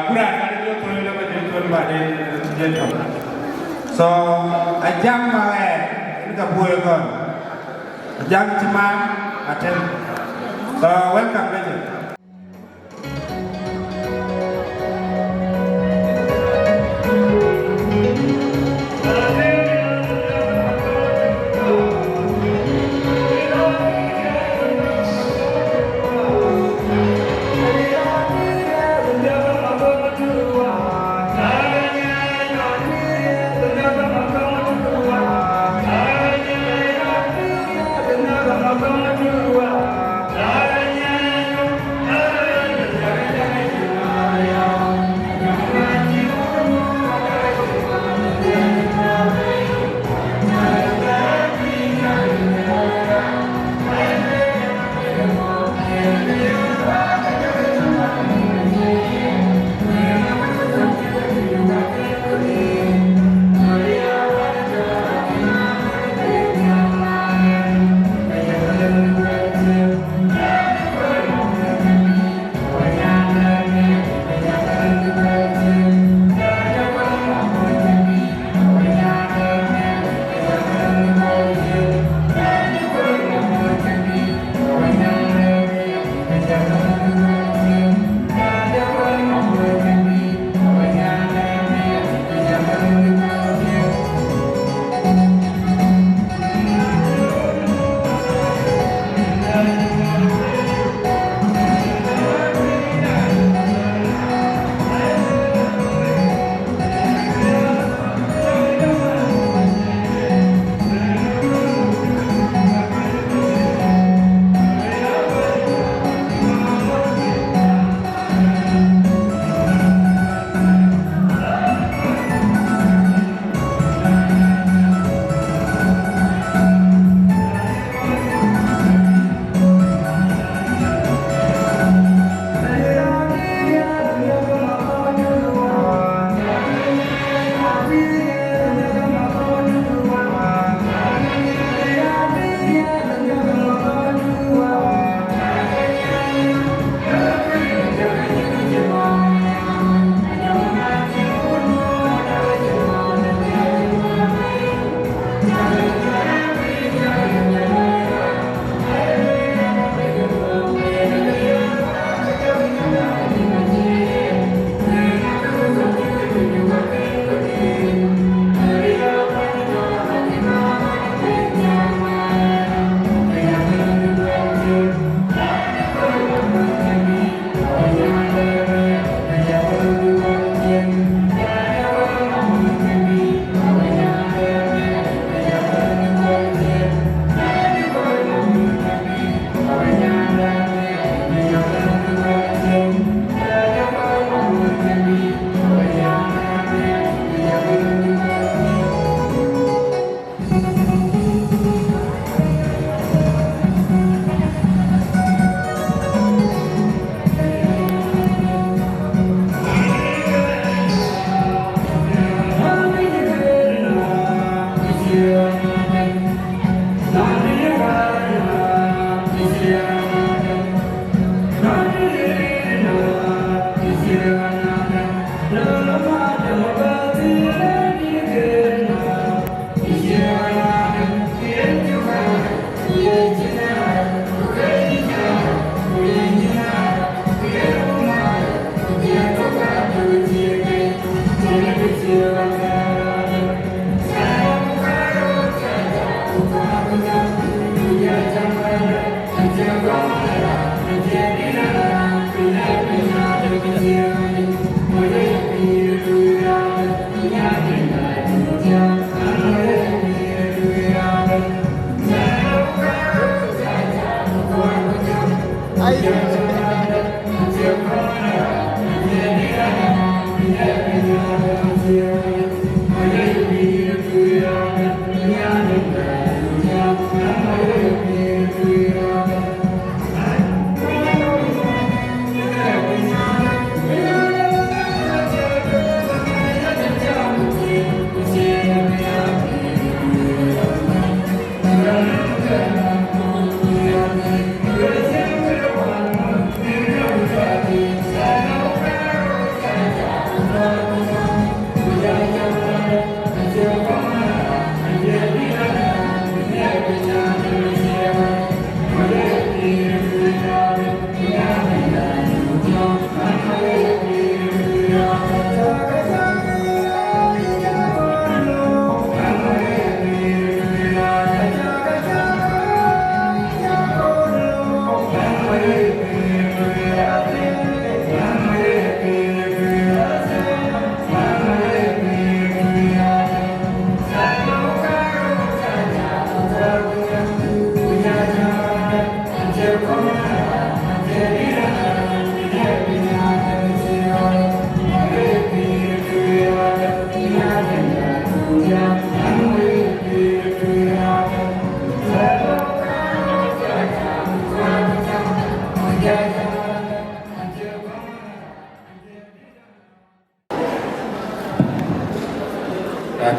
kurang ada tu tulis apa dia tulis pada dia. So ajang malah ini tak boleh kan, ajang cuma Atem. So welcome aja.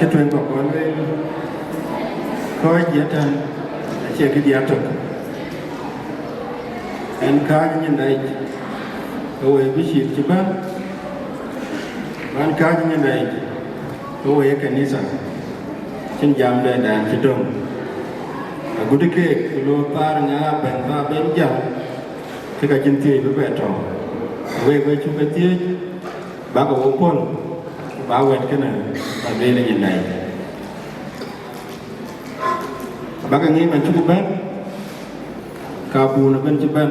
cái truyền của con với coi diễn thành chia cái diễn thực anh cá như này tôi với chị chứ bác anh cá như này tôi cái này sao trên jam đây đàn chỉ đông aku dike kalau parnya benta benjam kita jinti bebeto we chupe tie ba ko opon ba wet kana ba be le yin dai ba ka ngi man chupe ban ka bu na ben chuban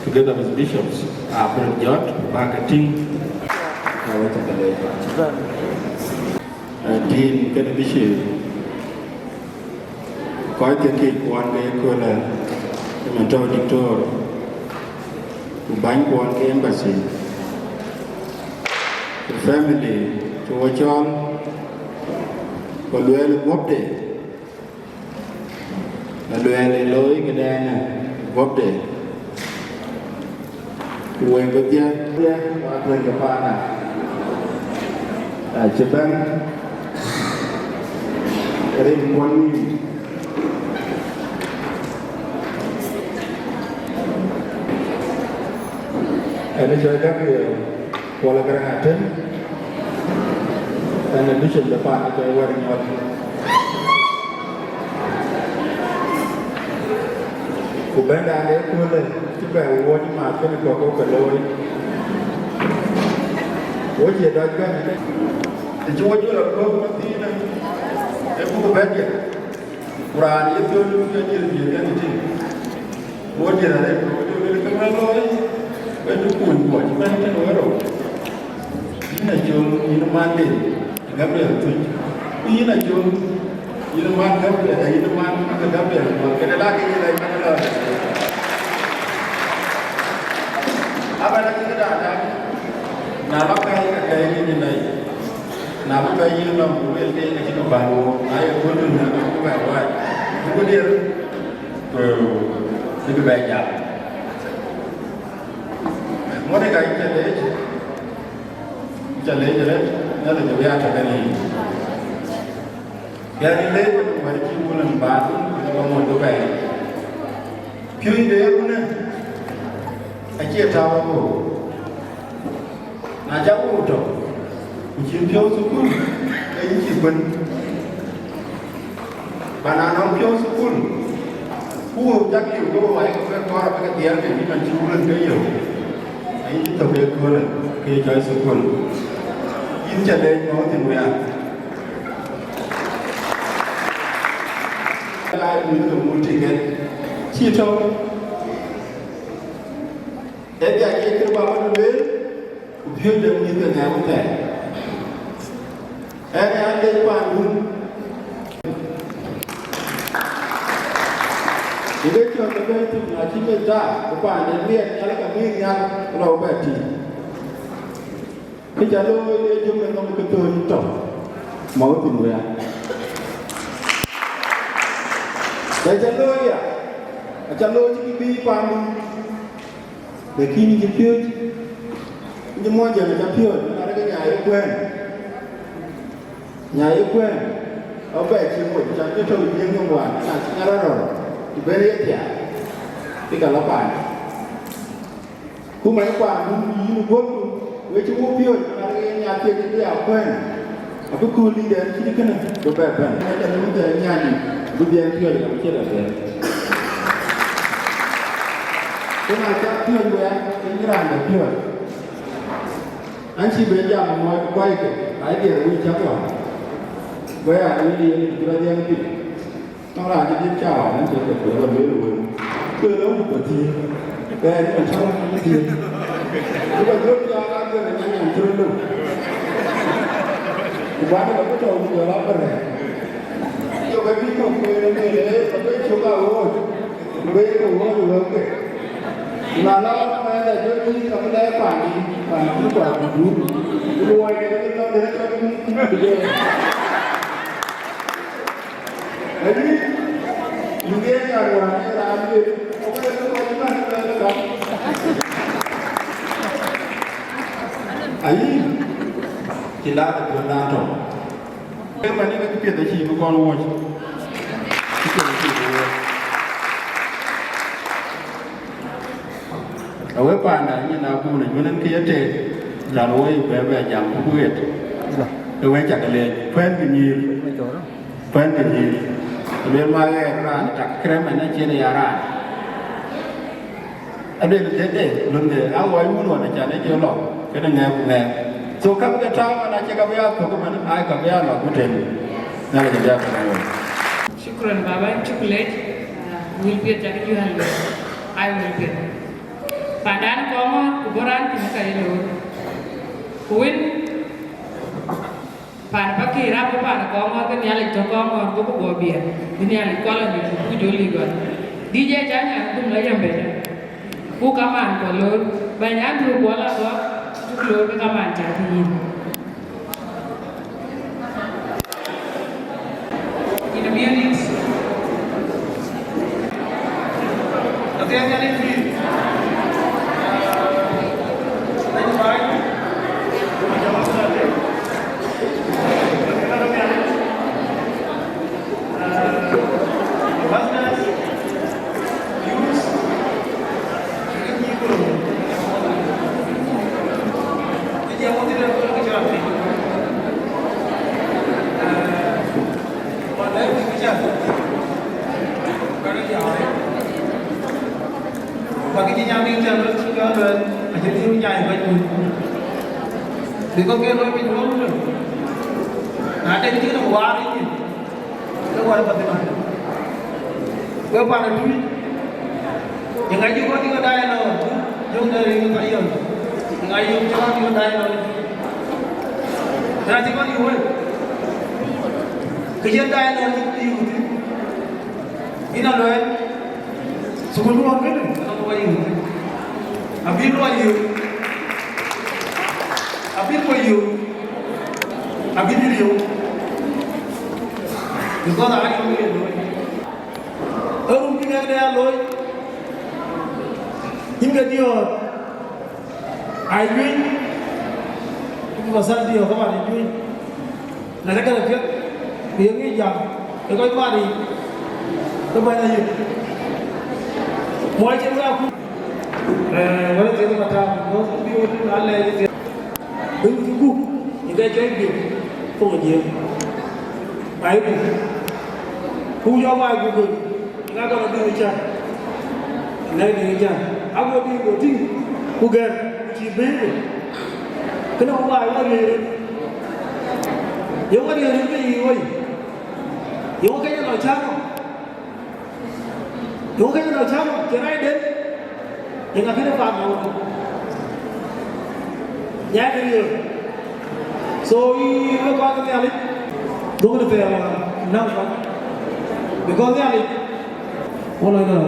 together with bishops Awerjok ba ka ting ka wet ka le din cái bishop coi tiền kỳ quan cái cô là mình cho dictor bánh quan cái embassy the family cho Chol Aluel góp để Aluel lối cái đai nè góp để quên cái kia qua thời cái pha nè chụp băng cái đây mình quan niệm ada jaga kuala Atem dan addition depan ada warna kubenda ada kuala cuba wajib makan kau keloi wajib daga ni cuba jual kau mati nak aku kubenda Quran itu dia ni wajib ada kau keloi bên nước cuồn của chúng ta đã nói rồi, ý là trường Inoman đi gấp về Twic, ý là trường Inoman gấp về đây Inoman nó gấp về mà cái đó cái gì đây nó là, apa lagi kita ada, nama cái như này, nama cái như là một cái chỉ có bao, ai cũng được là cũng phải vậy, không có điều, rồi cái bài nhạc Mode kai chale na da jawiya ta gani ya ni le ko wari ki bulan ba ko mo do bai pyu de una a che ta ko na ja ko to ki pyu su ku ai ki ban bana no pyu su ku ku ja ki ko wai ko ko ra ka tiar ke ni man chu bulan ke yo ini tu dia kau lah, kerja sekolah. Ini jadi mau tunggu ya. Lain itu multi kan, cito. Dia kerja kerja apa dulu? Dia dah mungkin kerja apa? anh đây quan đúng thì cái trường cái bên thường là chính mình ra cái quan đến miền nhà là cả miền nhà lâu bè thì cái trả lời để chúng mình không có từ tổng máu tình người cái trả lời à trả lời chỉ bi quan để khi những cái phiêu nhưng mọi giờ người ta phiêu là cái nhà yêu quên ở bể chỉ một chẳng cái thôi riêng trong quản là nhà đó rồi thì bên đấy thì cái cả lão bản khu máy quản cũng như quốc với chúng quốc phiêu là cái nhà kia cái đảo quên ở cái khu đi đến khi cái này rồi bể bể hay là những cái nhà gì bây giờ phiêu là cái là thế cái này chắc phiêu của em cái đàn để phiêu anh chỉ bây giờ mà nói quay cái ai để uy chắc rồi với anh đi chúng ta đi ăn thịt nó là cái điên chảo nó chỉ được được gần với rồi cứ lâu một tí về nó còn trong cái gì chúng ta giúp cho các người là nhanh chơi luôn quá nó có trâu nhiều lắm rồi nhiều cái ví dụ người đấy có cái chỗ nào rồi bây giờ cũng có nhiều cái là nó bây giờ chơi đi trong cái khoản cái khoản đúng đuôi cái nó đến cho cái đấy những cái nhà của anh làm gì không biết nó có những cái đó ấy thì là được đang trồng cái mà những cái chuyện đấy chỉ có con luôn cái chuyện gì ở cái bàn này như nào cũng là những cái kia trên là lối về giảm không biết tôi mới chặt lên quen cái gì bên mai ra chặt cái này nó trên nhà ra anh đây là thế luôn để áo quay muốn luôn là chả để chưa lọt cái này nghe số các cái trang mà chỉ có bây giờ của mình ai có bây giờ là cũng trên này là cái gì Shukran Baba, chocolate will be at you and I will be. Pandan Kongor, Kuboran, Timakailo. Win Pan Pakira, Pan Kongor, the Yali Tokong, or Kuocgoor beer, the Yali Colony, Kujoligo. DJ Janya, Kumlayam, who come on for load, by Andrew Walla, to load the command chatting. In the music, okay, I'm getting free. Thì có kia nói mình không được. Đây chứ nó quá đấy nhỉ. Nó quá là vật này. Cái bạn này Twic. Những ai cũng có tiếng đây nào. Dùng đây những ai dùng. Những ai dùng cho tiếng đây nào. Ra chỉ có nhiều thôi. Cái chuyện đây nào cũng nhiều. Đi nào rồi. Số lượng không biết được. Không có nhiều. Biết bao nhiêu. Biết bao nhiêu, biết nhiều, đừng có ai không biết rồi. Ở vùng kinh tế này rồi, những cái điều ai biết, những cái sản điều các bạn biết, là cái là chuyện tiếng nghĩ rằng cái coi qua thì các bạn là gì, mọi chuyện ra không, với cái gì mà ta có điều là gì. Đứng cái cục những cái chơi việc không có nhiều ấy khu do bài của mình nga còn đi chơi này đi chơi áo quần đi của Diing của Agaar chỉ biết cái nó không bài là gì giống cái điều cái gì vậy giống cái nói chắc không giống cái nói chắc không cái này đến nhưng mà cái nó phạm rồi nhá cái gì rồi với con cái này Don't want to fail now, because they are all I know.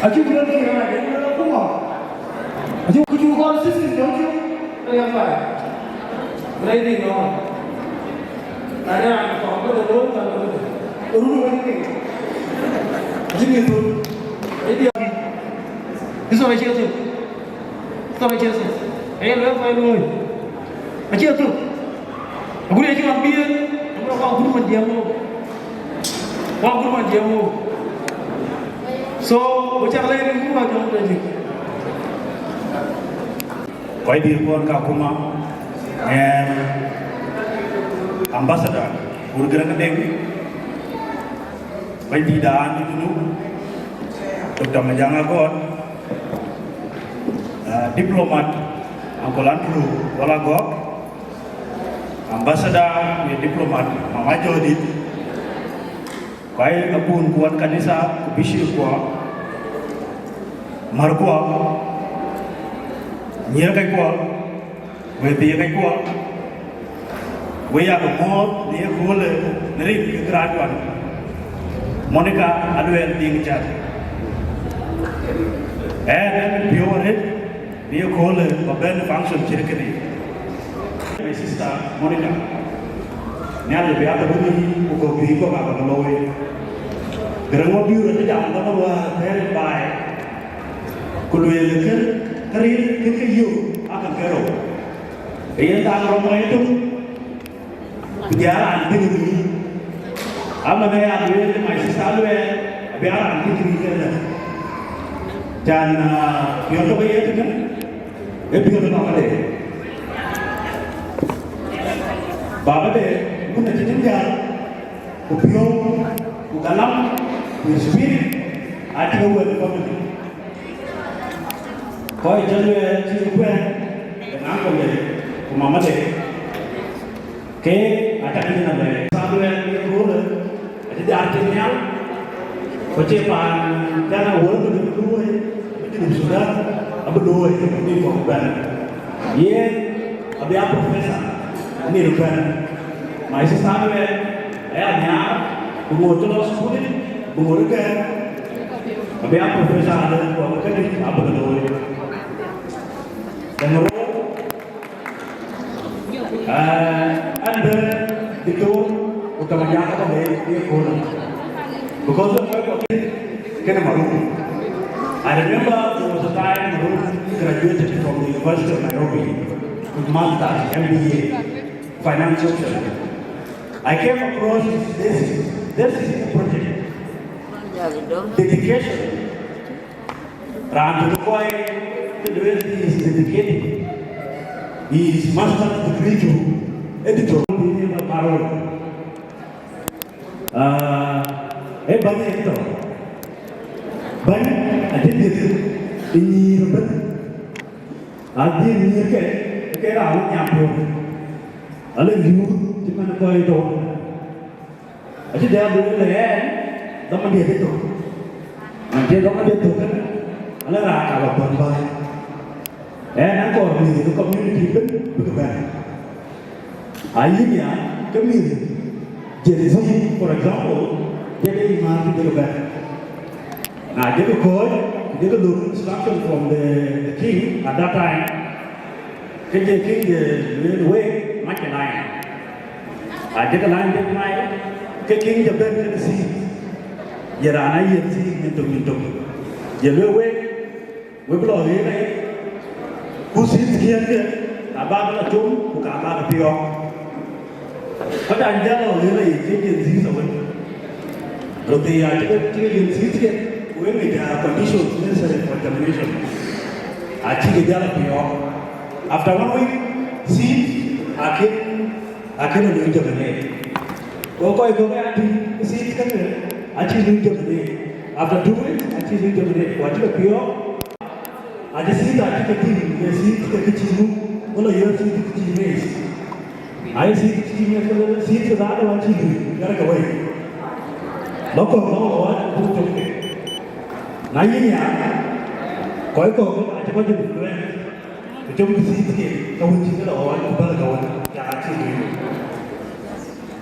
I keep looking at it, come on. You could you call assistant, don't you? I am fine. But I didn't know. I am from the road and the room anything. Jimmy, this is what I hear too. This is what I hear too. Hey, look, I know. I hear too. I'm going to get a beer. I'm going to walk through my demo. Walk through my demo. So, which are letting you out of the Koi Dirpon Kakuma and Ambassador Urgana Devi, Koi Dida Dunu, Dr. Majanga God, Diplomat Uncle Andrew Walagok, Ambassador Diplomat Mama Jodit, Koi Apun Kuan Kanisa Bishop Markwa Near Kaikwal, with the Kaikwal, we have more near Kule, Rik Gradwan, Monica Aluel Diing Chat. And pure head near Kule, for Ben function Chirikini. My sister Monica, near the Beata Budi, who go Bigo Abaloe. The remote view of the down, headed by Kulu. Kari Dinka Wrestlings akan kero. Ia tak ramai itu biaran Dinka ini. Ama saya Aduel masih selalu biaran Dinka ini ada. Dan yang tu bayar tu kan? Biar apa deh? Bapa deh, pun ada jenjang. Biar, dalam, spirit, ada orang community. Koi Gieu chi quen dengan công nghệ của mama đấy cái akan ini namanya sambil yang guru jadi artinya kecepan karena work itu dua itu sudah apa dua ini bukan ye abis profesor ini bukan masih sambil ayahnya bungo terus kulit bungo kan abis profesor ada bukan apa dua dan anda itu utamanya apa dia kolam because of what kena malu I remember there was a time Maru graduated from the University of Nairobi with Master's MBA Financial Studies. I came across this project dedication Ram Koi is dedicated his master's degree to editor in Panaruu. Banyak itu, banyak ada ini rumah, ada ini ke orang nyampur, ada view di mana kau itu, ada dia dulu leh, dalam dia itu, nanti dalam dia itu kan, ada rakyat apa pun. Nanti orang itu community pun berkembang. Akhirnya community jadi for example jadi imam itu berkembang. Nah jadi dia look instruction from the king at that time. Jadi king the way macam lain. Jadi lain dia lain. Ke king dia berkembang si. Jadi anak dia si mintuk. Jadi we belum ini. Kusit kian ke, abang la jom, bukan abang Mapior. Kau dah jalan oleh ini jenis apa? Roti aja tu jenis kian, we ni ada condition necessary for termination. Aji kita jalan Mapior. After 1 week, see, akhir ada jam ni. Kau aji see kan? Aji jam ni. After 2 weeks, aji jam ni. Wajib Mapior. Ada sih tak kita sih kita kecil kalau ya sih kecil ni, ayah sih kecil ni kalau sih kita ada wajib cara kawai, lokal awak bukan, nanya kau ada wajib bukan, macam sih kita kau cakap awak bukan kawan cara sih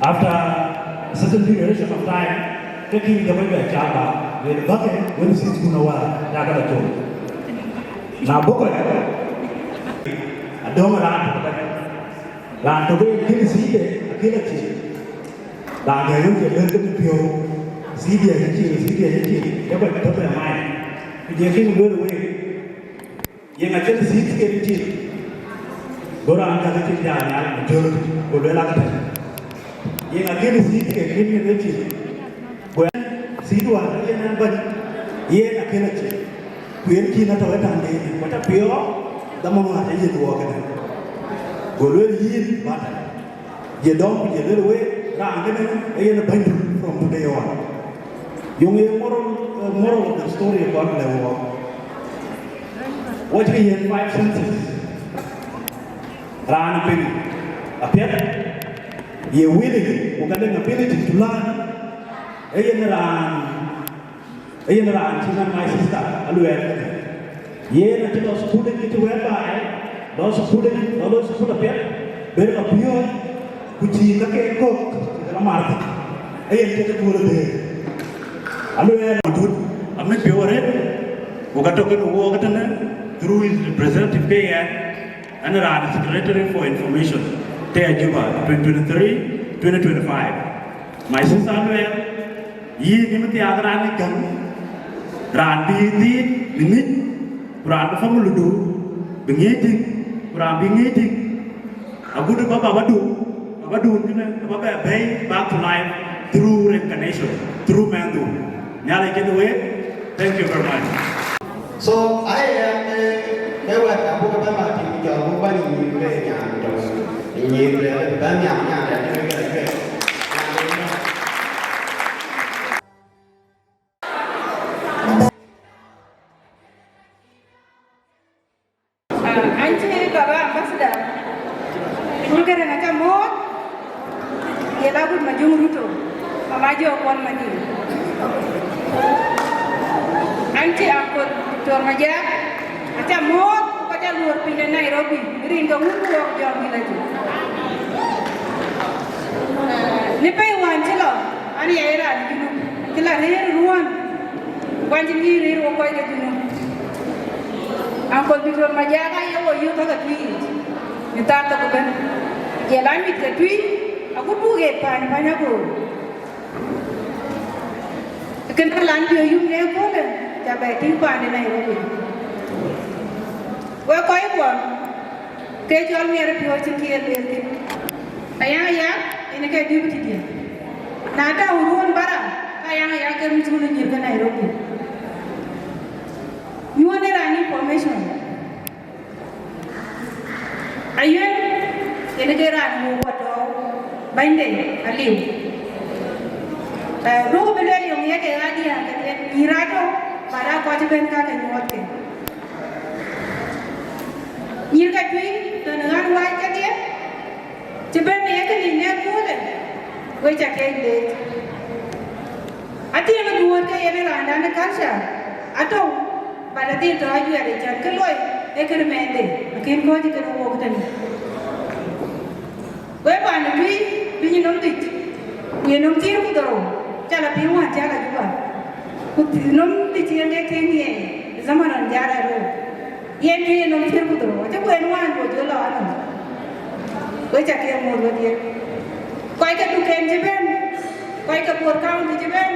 After a certain duration of time, the king the baby chaba, the bucket when sits kunawa, Daga Chol. Now Boka, a dome around Land to be kill seed, a killer chief. Daga you get the pure, seed and chief, never top of mind. The king will away. Young a chill seeds get chief. Go down to the chief down and Joe, go to the Yang akhirnya sih kini nanti, bukan sih tu ada yang nampak, yang akhirnya sih, kuyen kini tahu yang tanda, macam pio, dah mau ada yang dua kan, golol yin bata, jedong jedol we, rang kan, yang banyak from today on. Yung moral of the story about the war. What we have 5 senses, rang pin, appear. Ye willing, bukan dengan ability to learn. Ayan ran, cina my sister, Aluel. Ye nanti los student itu whereby, los student appear, berappear, kuci kakek kok dalam market. Ayan kita dulu deh. Aluel madud, amne pure, bukan token uang katanya, through his representative KN, and ran secretary for information. Juba 2023-2025. My sister Aluel, ye nimati agarani kan, ran di minit, ran famuludu, bengeting, ran bengeting. Abu du baba badu, baba bay back to life through reincarnation, through mandu. Nyala get away. Thank you very much. So I am the one Abu Baba to your body. Nhiều là bán nhạc nhạc để cho cái này anh chị baba ambassador chúng cái này là một dia lagu maju itu maju kon maju anh chị Akol tuan maja macam một pada luar pindah Nairobi rindu Kuocgoor Community ni pay wan chilo ani era dinu kila reer ruan wan jingi reer wo koy dinu Akol bi tuan maja ga yo yo ka Twic ni ta ko ben ye la mi ke Twic aku buge pan ko ken lan yo yum ne ko le ja ba tin pan ni Nairobi wa koy ko ke jol mi re pio ci kiel le aya ini kayak dia begitu. Nada urun barang, kayak ke muncul di Nairobi. You want any information? Ayual, ini keran mau buat binding, aliu. Ruh beliau yang dia keran dia, kira tu pada kewajiban kaki muat ke. Nyirka Twic, dengan wajah dia. Cepat ni kan ini aku le, gue cakap le. Ati yang buat ke yang randa nak kerja, atau pada dia tu aja ada jangan keloi, ekor mende, mungkin kau jika nak buat ni. Gue pandai bini nomtit, bini nomtir aku dorong, cakap piuan cakap juga. Nomtit yang dia tinggi, zaman jara tu, yang bini nomtir aku dorong, cakap gue nuan gue jual anu. Gue cakap mau buat dia. Kau ikat duken jeben, kau ikat buat kaum jeben.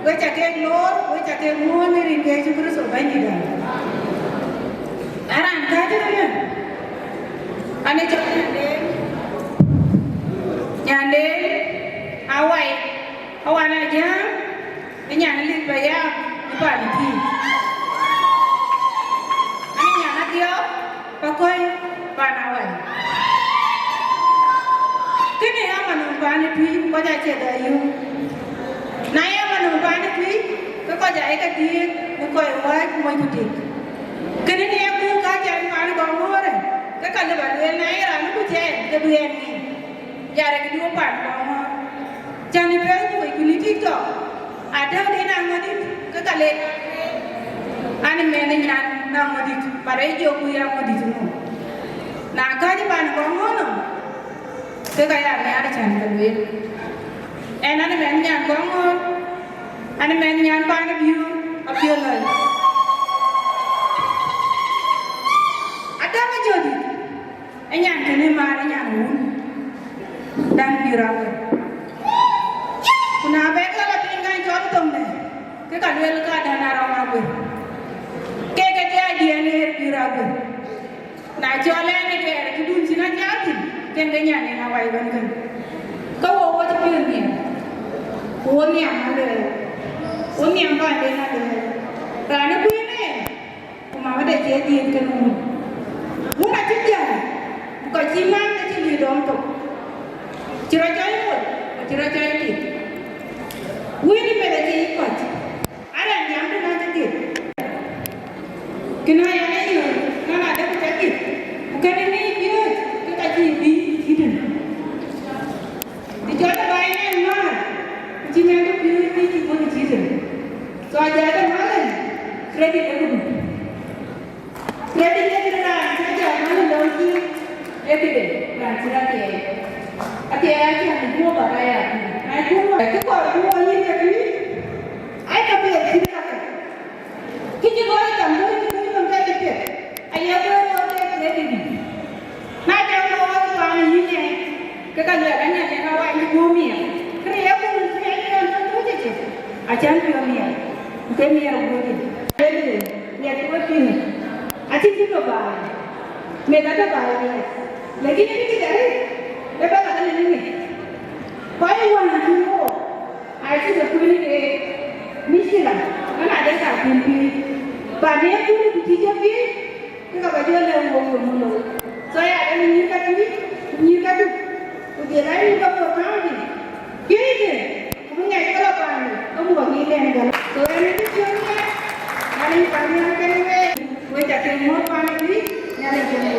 Gue cakap lor, gue cakap mau ni ringkai juga terus banyak dah. Aran kau tu kan? Ane cakap nyande, awan aja, nyande bayar dibanti. Ane nyanda dia, pakai panawai. Kini yang menumpangi Twic, kau jadi dayu. Naya menumpangi Twic, kau jadi ketik, kau buat kau ikut. Kini ni aku kau jadi mana Kongor, kau kalau balik naya ranu kau jadi kedua ni, jadi kedua Kongor. Jangan lupa kau ikut TikTok. Ada di nama di, kau kalau ane mana nama di, pada hijau kau yang mau di semua. Nak kau di mana Kongor? cái này ada chan belwe en ane men nyan Kongor ane men nyan Panaruu Mapior ada ma jodi enyan kene mara nyan un dan birawe kuna beka la pingan jodi tomne ke kalwel ka dana rawa be ke dia ne birawe na jole ne ke kidun sina jati ken ganya ne na wai ban kan ko wo ta pin ni wo ni am de wo ni am ba de na de ra ne ku ne ko ma de je di kan mu na ti ja ko chi ma ne ti di dom to chira chai mo chira chai ti wi ni me de ti ko ara nyam de na ti kina ya ne yo na na de ku ti kan ni biu ka ti bi hidden di jada bai ne ma ji ne ko biu ni ti ko ti hidden so aja ada malan credit aku credit ni kita saja malan doki everyday kan sira ti ati ati ni ko baraya ai ko ni ke ni ai ka pe ti ka kiji ko ai kam ni ko ka ti pe ai ya ko credit ni na ja ko pa ni ni ke ka ya kan ya ka wa ni ko mi kre ya ko ni ya ni ko ti ti a chan pi mi ke mi ya ko ti ni ya ko ti a ti ti ko ba me da ba ni lagi ni ti dari le ba ka ni ni pa ai wa ni ko ai ti ko ni ke mi sila ana da ka pi ba ni ko ni ti ja pi ke ka ba jo le wo mo saya ada menyikat ini, menyikat itu, dia lain juga berkah ni. Kiri je, kamu nyai kalau pan, kamu bagi dia ni. Saya ni tu cuma, hari kami akan we jadi mau pan ini, nyari jadi.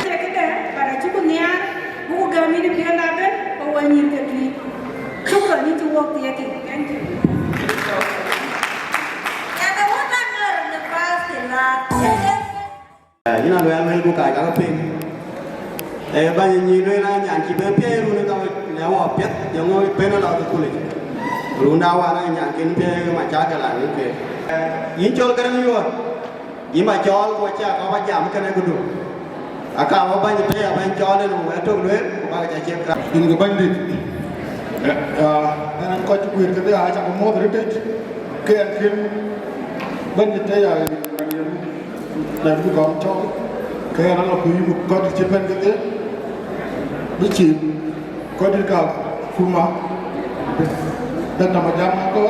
Kita pada cukup ni, buku kami ni biar ada, bawa nyikat ni. Cukup ni cukup dia kita. Ada orang yang lepas lah. Như là người em cũng cài các phim, bây giờ nhìn đây là nhà chỉ bên phía luôn tao nếu mà biết giống như bên nó là từ lịch, luôn đào vào đây nhà kiến phía mà cha cái lại như thế, yến cho cái này luôn, yến mà cho qua cha có bao giảm cái này cũng được, cả mà bao nhiêu thế bên cho nên một cái trộn luyện, bao cái chết cả, in cái bên đi, anh coi chụp quyền cái đấy chắc có một cái đấy, cái anh phim bên đi thế là làm cái con cho cái nó là quý một con trên bên cái đấy biết chìm có đi cả phun máu dan nama jam có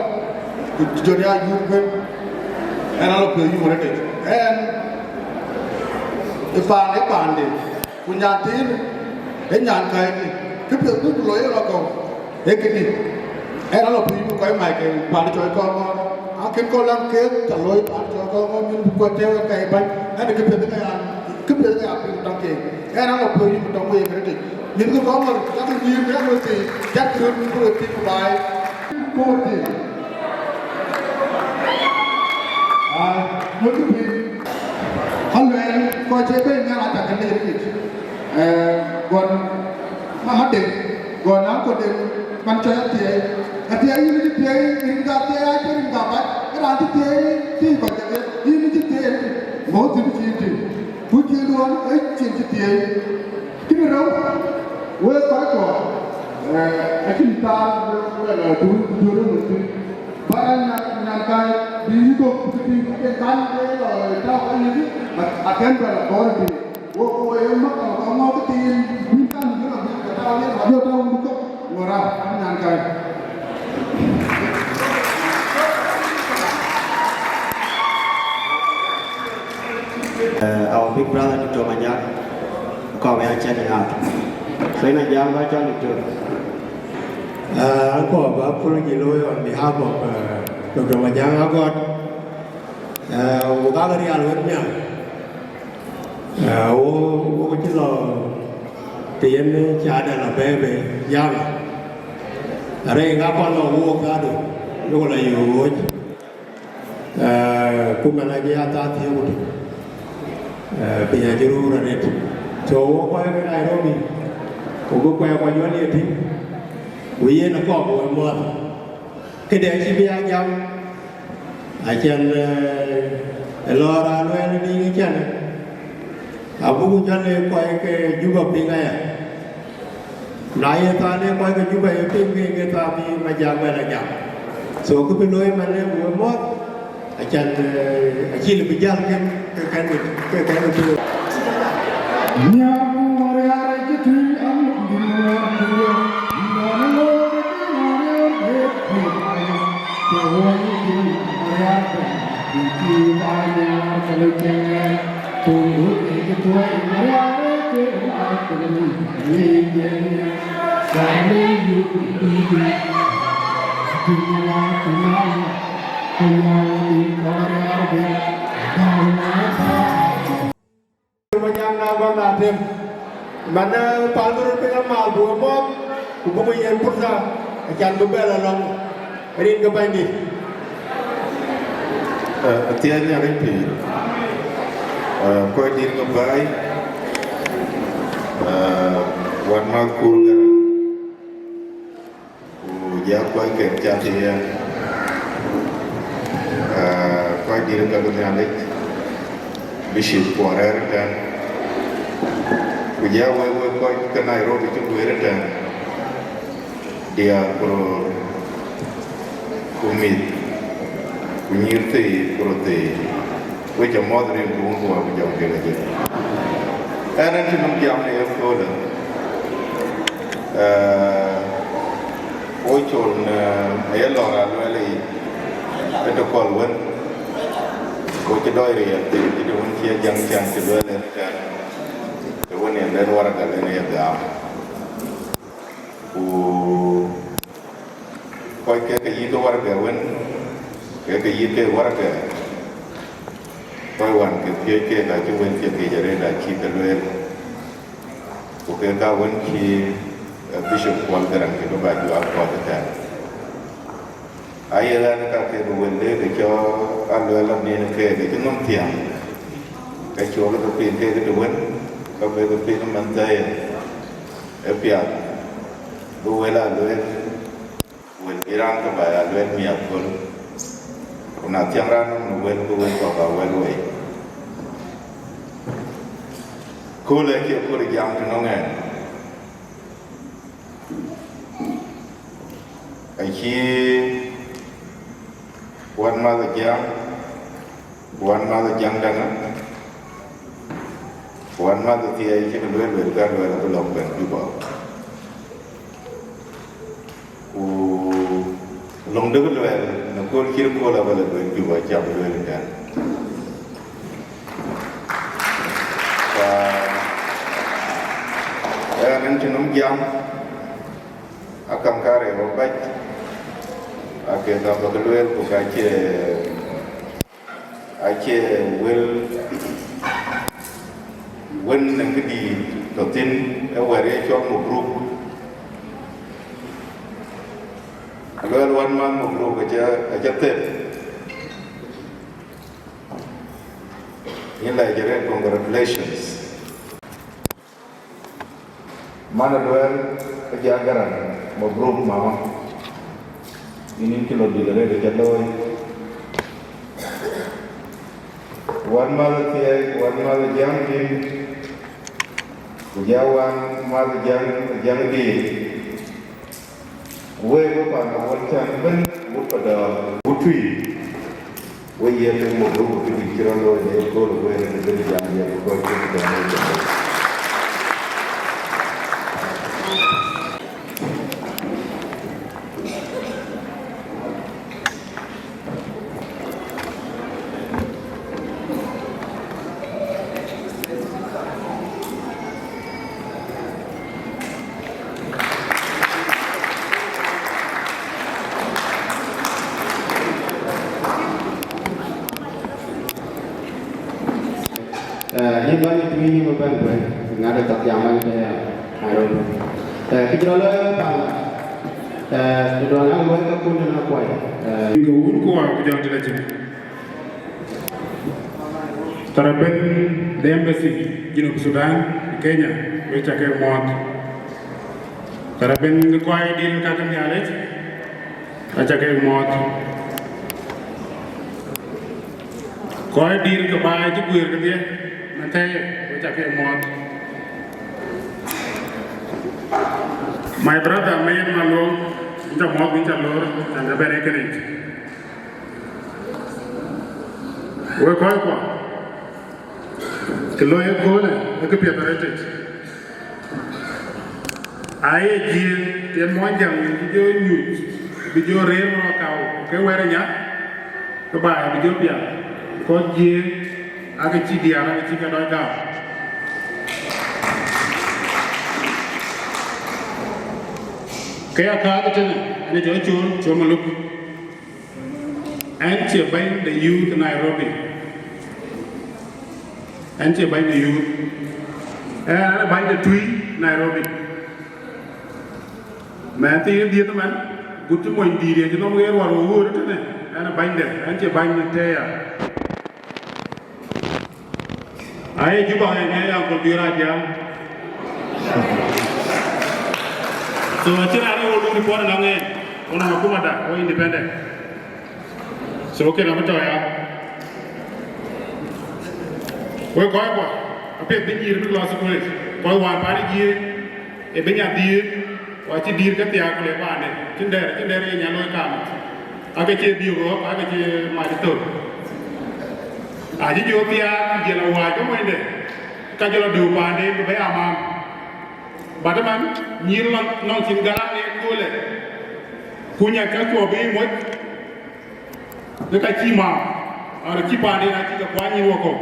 jadi ayu bên nó là quý một đấy cái pha lấy bàn để punya tin cái nhà cái việc cứ lối là còn cái gì nó là quý một cái mày cái bàn cho con akhir kau langkah caloi parjo kau min buat cewek kayak baik ada kebetulan apa yang tangke orang apa yang tangke berarti jadi kau mau jangan diri dia mesti jatuh berarti baik kodi mungkin Aluel kau cewek yang ada kena ini gon mahadin gon aku deh pancaya dia ini dia hingga dia aja hingga apa nanti dia baca dia ini dia mau jadi puji luar jadi dia kini rau we kau kita dulu mesti barang yang kai di itu kita kan dia tahu ini akan berlaku di wo yang mak mau ketin bintang juga tahu dia tahu untuk orang yang kai our big brother to Tomanya, Akoi checking out. So in a young version to Akoi Gieu on behalf of Dr. Manyang Agot, Buga Da Angau, Wo Chilo, Tien Chada La Bebe, Yang, Ray Gapon or Wo Gado, Yola Yu, Kumanagata Theory. Bây giờ chưa ra đẹp chỗ quay cái này thôi mình cũng có quay qua dưới địa thì quý yên nó có buổi mưa cái để chỉ biết anh nhau ai chân lo ra nuôi nó đi cái chân à bố cũng chân lên quay cái du học đi ngay à nãy ta lên quay cái du học đi cái ta đi mà giang về là giang số cái bên nuôi mà lên buổi mưa ai chân chỉ là bây giờ cái này Atem, mana Panaruu dengan mal dua mob, kubu yang pursa, akan berbela long, ini kepada ini. Tiada yang lain, kau di kebai, wan mal kurang, ujak kau kerja dia, kau di kebai yang lain, bisip kuarer dan Wieu koi ke Nairobi tu buat dan dia pro kumit kunyirti prote Wieu modern buku apa jauh dia lagi. Anak tu mungkin ni Akol, Chol Ayual Aluel itu Wieu kau cedoi dia, jadi mungkin jangan cedoi dan When you learn what I learn here, koi ke itu warga when ke itu warga koi wan ke dah cuman ke jadi dah kita luar bukan kawan ki bishop warga orang kita baju apa kita ayah kan kakek bukan dia ke Aluel ni ke nom tiang ke Chol ke pin ke tuan kau berpikir mantai, epiat, buela Aluel, buel Irang kepada Aluel miat pun, nak tiang ran buel kau buel. Kau lagi yang tenongan, aji, wan malah jang dengan. Wan ma tu tiada je Aluel tu lakukan juga. Long dulu Aluel, nak kira lah Aluel juga jam Aluel kan. Nanti jam akan kare bapak, akan tambah Aluel bukan aje well when nang di totin aware cho một group Aluel one man một group aja tep ini lah jadi congratulations mana Aluel aja agaran một group mama ini kilo di dalam dekat loy one mother tiai one mother jangkin Jawan mal jang di, Wieu pada wancan ben pada Twic, Wieu yang mulu pikiran lo ni kalau Wieu yang jadi jangan kau jadi Ini banyak ini beban ada tak yang mana Harun. Kita lalu apa? Doa orang buat kepun dan Akoi. Kuocgoor Community Dances. Taraben the embassy South Sudan Kenya which are ke mot kara ben koi din ka kan yale acha ke mot koi din ka bai ji kuir ka dia mate which are ke mot my brother mayan malo inja mot inja lor and the bene kenet we koi kwa ke loye kole ke pia barete ai ji te monjang bi jo nyu bi jo re mo kaw ke were nya ke ba bi jo pia ko ji aga ci dia aga ci ka do ga ke aka ga tene ne jo chun chomuluk and che bain the youth Nairobi and che bain the youth and bain the Twic Nairobi man ti dia teman gutu mo indi dia no mo yer waro wuro tene and bain de and che bain te ya ai juba ne ya ko dira ja so tira ne wo ni ko na nge ona makuma da o independent so okay na mto ya we ko ko ape bi yir bi lo so ko ko wa pa ni e be nya di wa ci dir ka tiya ko le ba ne ci ndere nya loy kam aga ci bi go aga ci ma di to aji jo tiya je la wa ko moy de ka jolo du ba ne be amam badaman nyir lan non ci galam ne ko le ku nya ka ko be mo de ka ci ma ara ci ba ne na ci ka kwa nyi wo ko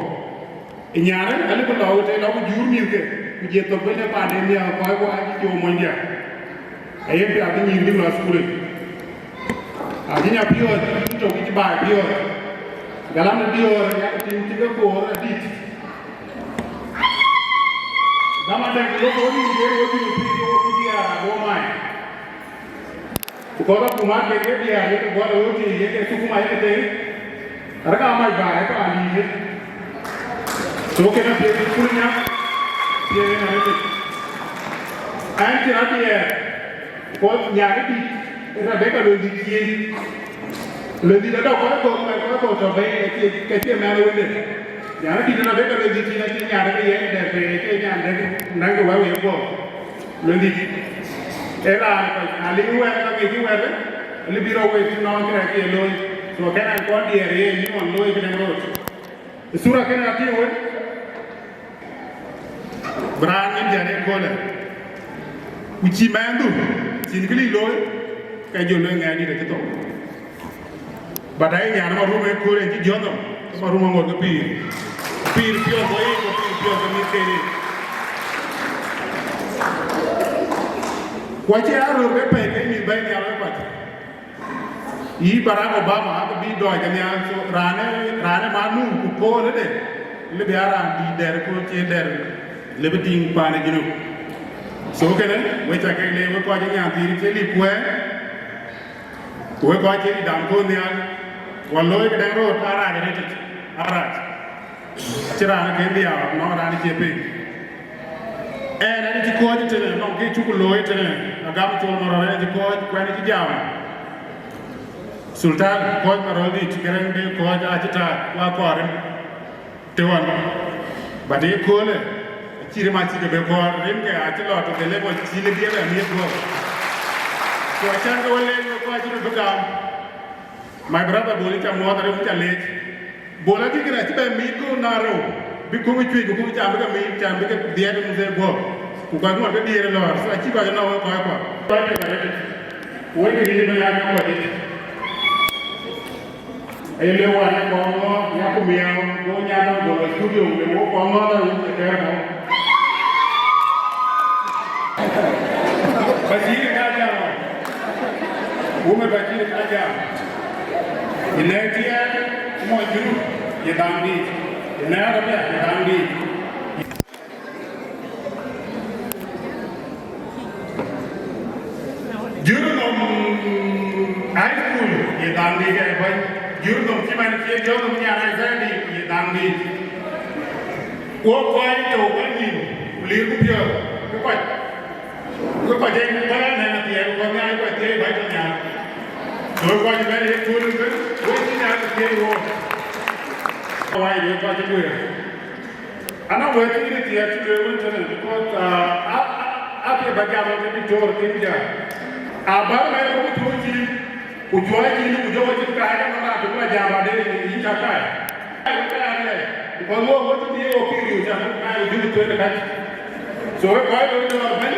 ñaare ali ko law te law jur mi ke ku je to be ne ba ne ya ko ko aji jo mo ndia ayen bi abi nyir bi la skule aji nya biyo to ki ba biyo galam ne biyo ya ti ko ko adit dama de ko ko ni de wo ti ko dia wo mai ko ba kuma ke dia ye ko ba wo ti ye ke su kuma ye te raga mai ba ko ani ye so ke na pe kunya ye na ye anti na dia ko nya ke ti ra be ka lo di ti le di da ko to be ke ma lo de ya na ti na be ka lo di ti na ti nya de ye de pe ke nya de na ko wa we ko lo di era ali we ka ke we ali biro we ti no ke ke lo so ke na ko di re ni on lo ke na ro sura ke na ti we bran ni jane ko le uchi mandu tin kili lo ka jo lo ngani de to badai nya na ru me ko re ti jo no ma ru mo ngor ko pir pio boy ko pio ko mi ke wache aro be pe ke mi be ni aro pat yi Barack Obama ko bi do ga nya so rane manu ko ne de le bi ara di der ko ti der le bi ting pa ne ginu so ke ne we ta ke le ko ja nya ti ti li kwe ko ti dam ko ne an wallo ke den ro ara ga ne ti ara tira na ke bi ara no ra ni ke pe and I need to call it to them, not get you low to them. I got to the court when it's down. Sultan, called Maroli to get in the court at the time, like Warren, to one. But they call it Chirimachi the Becor, Rinka at a lot of the level of Chile and Yirol. So I can't go away with what you become. My brother Bolita more than a late. Bolaki can actually meet go narrow. Because we tweet, because we jam, because we jam, because the other is work. We got more than the other law. So I keep on know what what did you bring out of it? I know what I call Yakumia, go down to the studio, we walk on mother with the hair now. But he got down. Woman, but he got down. In that year, more you down beat. Never be handy. During high school, you dandy guy, during the humanity, you don't get a dandy, you dandy. What point to when you lir ku pio ku pa je ku pa na ti ku nga ku ti bai to nya so ku je be ku lu ku ti na ti wo wai de pa je ku ana wo ti ni ti ya ti le won tan ko a pe ba ga mo ti jor ti ja a ba ma ko tu ji ku jo ji ni ku jo ji ka ha na ku ma ja ba de ni ka ka because what do you okay you have to do to the cut so why don't you know when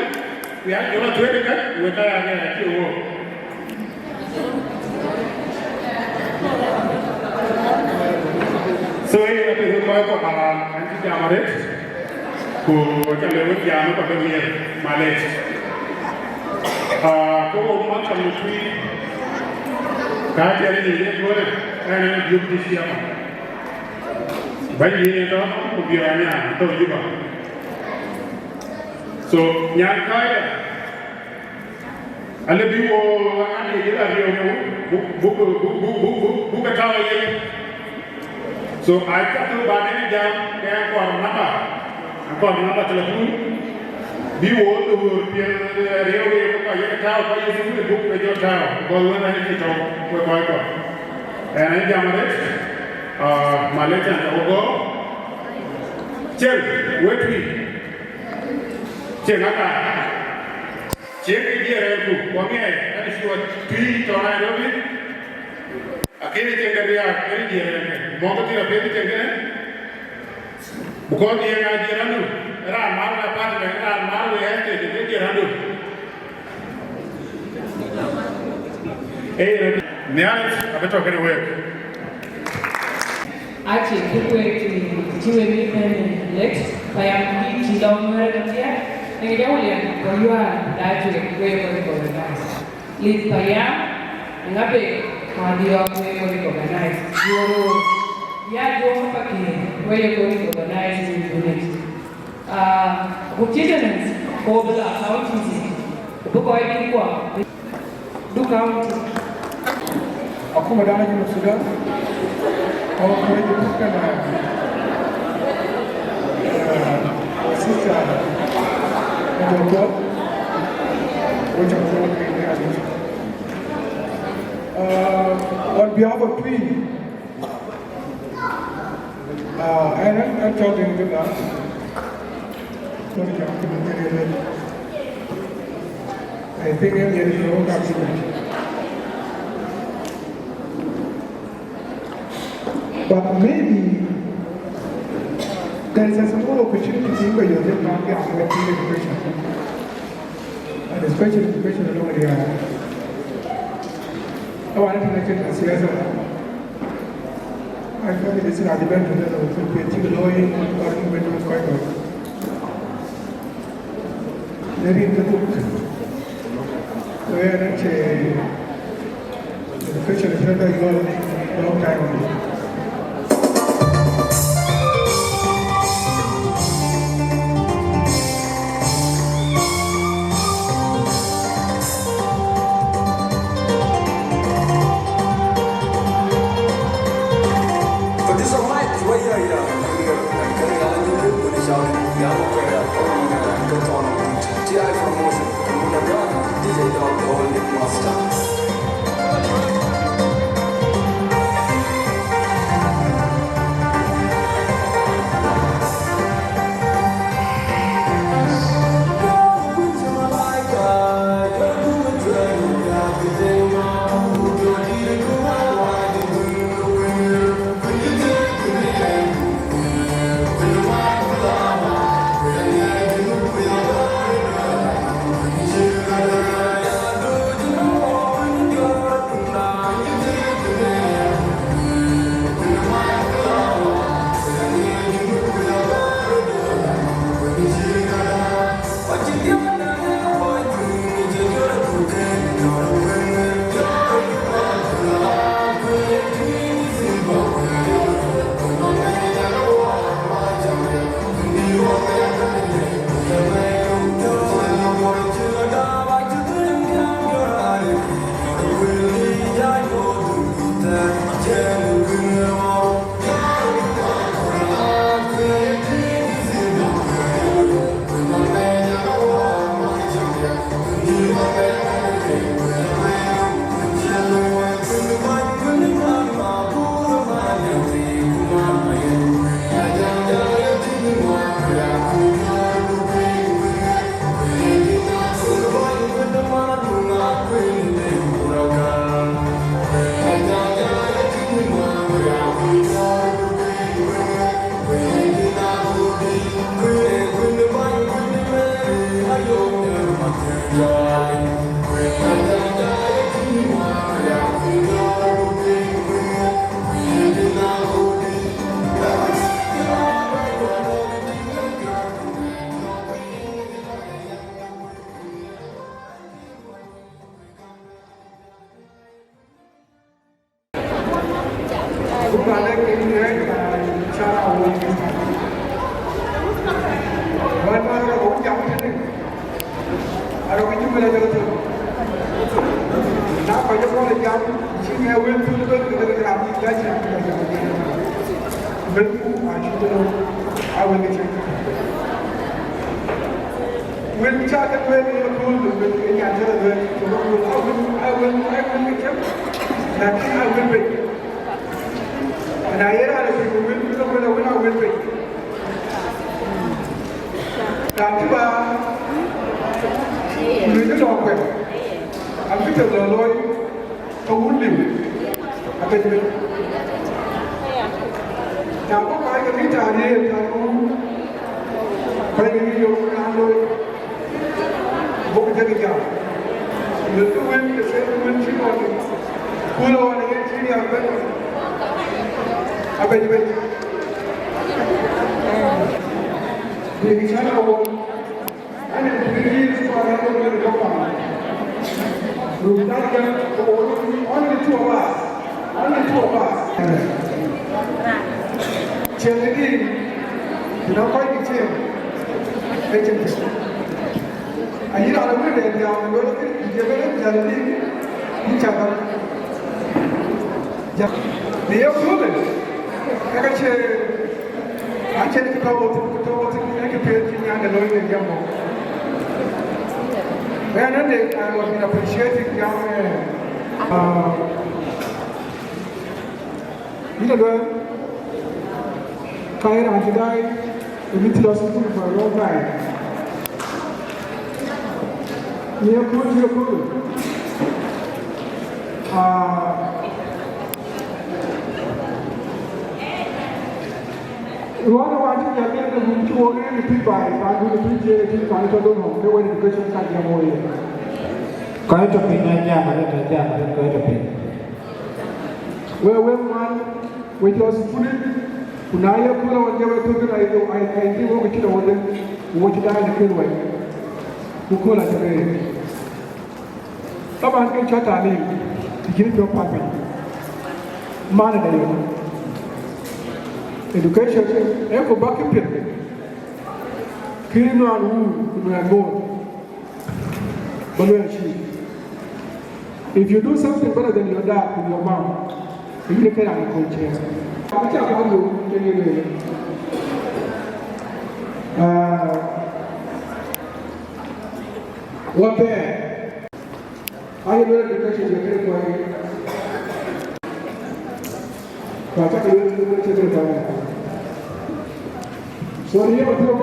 we have to do the cut we try again to work so you have to do what anti jamare ko ka lewe jamu ko be ni malej ko ma ka mu tui ka ya ni ni ko ana yu di siama bagi itu ubianya atau juga. So yang kaya, ada biwo ada juga biwo buka tahu ya. So ada tu banyak jam yang kuar nama telepon biwo tu biwo buka ya tahu kaya itu buka je tahu kalau mana ni tahu kau. Ini jam ada. Malaysia Togo Chel Wetwi Chel Naka Chel India Reku Wame Ani Suwa Tui Tona Robi Akini Chengaria Akini Dia Mokati Rapi Chengene Bukan dia ngaji randu Ran malu apa Ran malu ya Dia randu Nianis Apa tu kena work Aceh BIGBOY Mapior next bayang di Chilong mereka yang jauh lihat Ayual Dachuek Community lead bayang ngabe Adhiok Community Yirol ya jauh pakai Community unit Gumtoong Buga Da Angau Buga Da Angau Dukaun aku madana juga sudah और कोई दिक्कत का ना sister जो वो जो on behalf of Twic I'm talking to them I think I'm here to know but maybe there is a small opportunity where you get back and get education, and especially education along the area. I want to mention the CSR. I thought this is an event that was creative lawyer or event was quite good. Maybe in the book, where education is not a long time ago. don't get you with a now I just want to jump, she will to the book, the ground, that's it. But I will get you. When chat and when you're cool, when you answer the word, I will get you. Nothing I will break. And I hear other people will come when I will break. Katiba, you need to talk with. I'm going to the lawyer, I won't live. I bet you. Now, what I can be done here, I know. Bring me your landlord. Book it again. The two women, the same women, she was. Pull on again, she are better. I bet you. The China won. And in 3 years, for another government. Only two of us. Charity, you know, quite the same. And you know, the way they are developing charity, each other. They are proven. I can't go to the page and the lawyer in Jammu. When I was appreciating young you know, Kaira and Jedi, we need to lose food for a long time. You're good. We want to watch it again, the room to order the people by the PGA, by the Dono, the way the question can be more. Quite a thing, I jam, quite a thing. Well, one, which was fully, Unaya Kula, whatever took it, I think what we could order, what you die in the good way. Who call us away. Someone can shut our name, to give your puppy. Man, education, echo back in pit. Killing on who are born. If you do something better than your dad with your mom, you can have a co-chair. What there? I learned education is a great way. So here we go.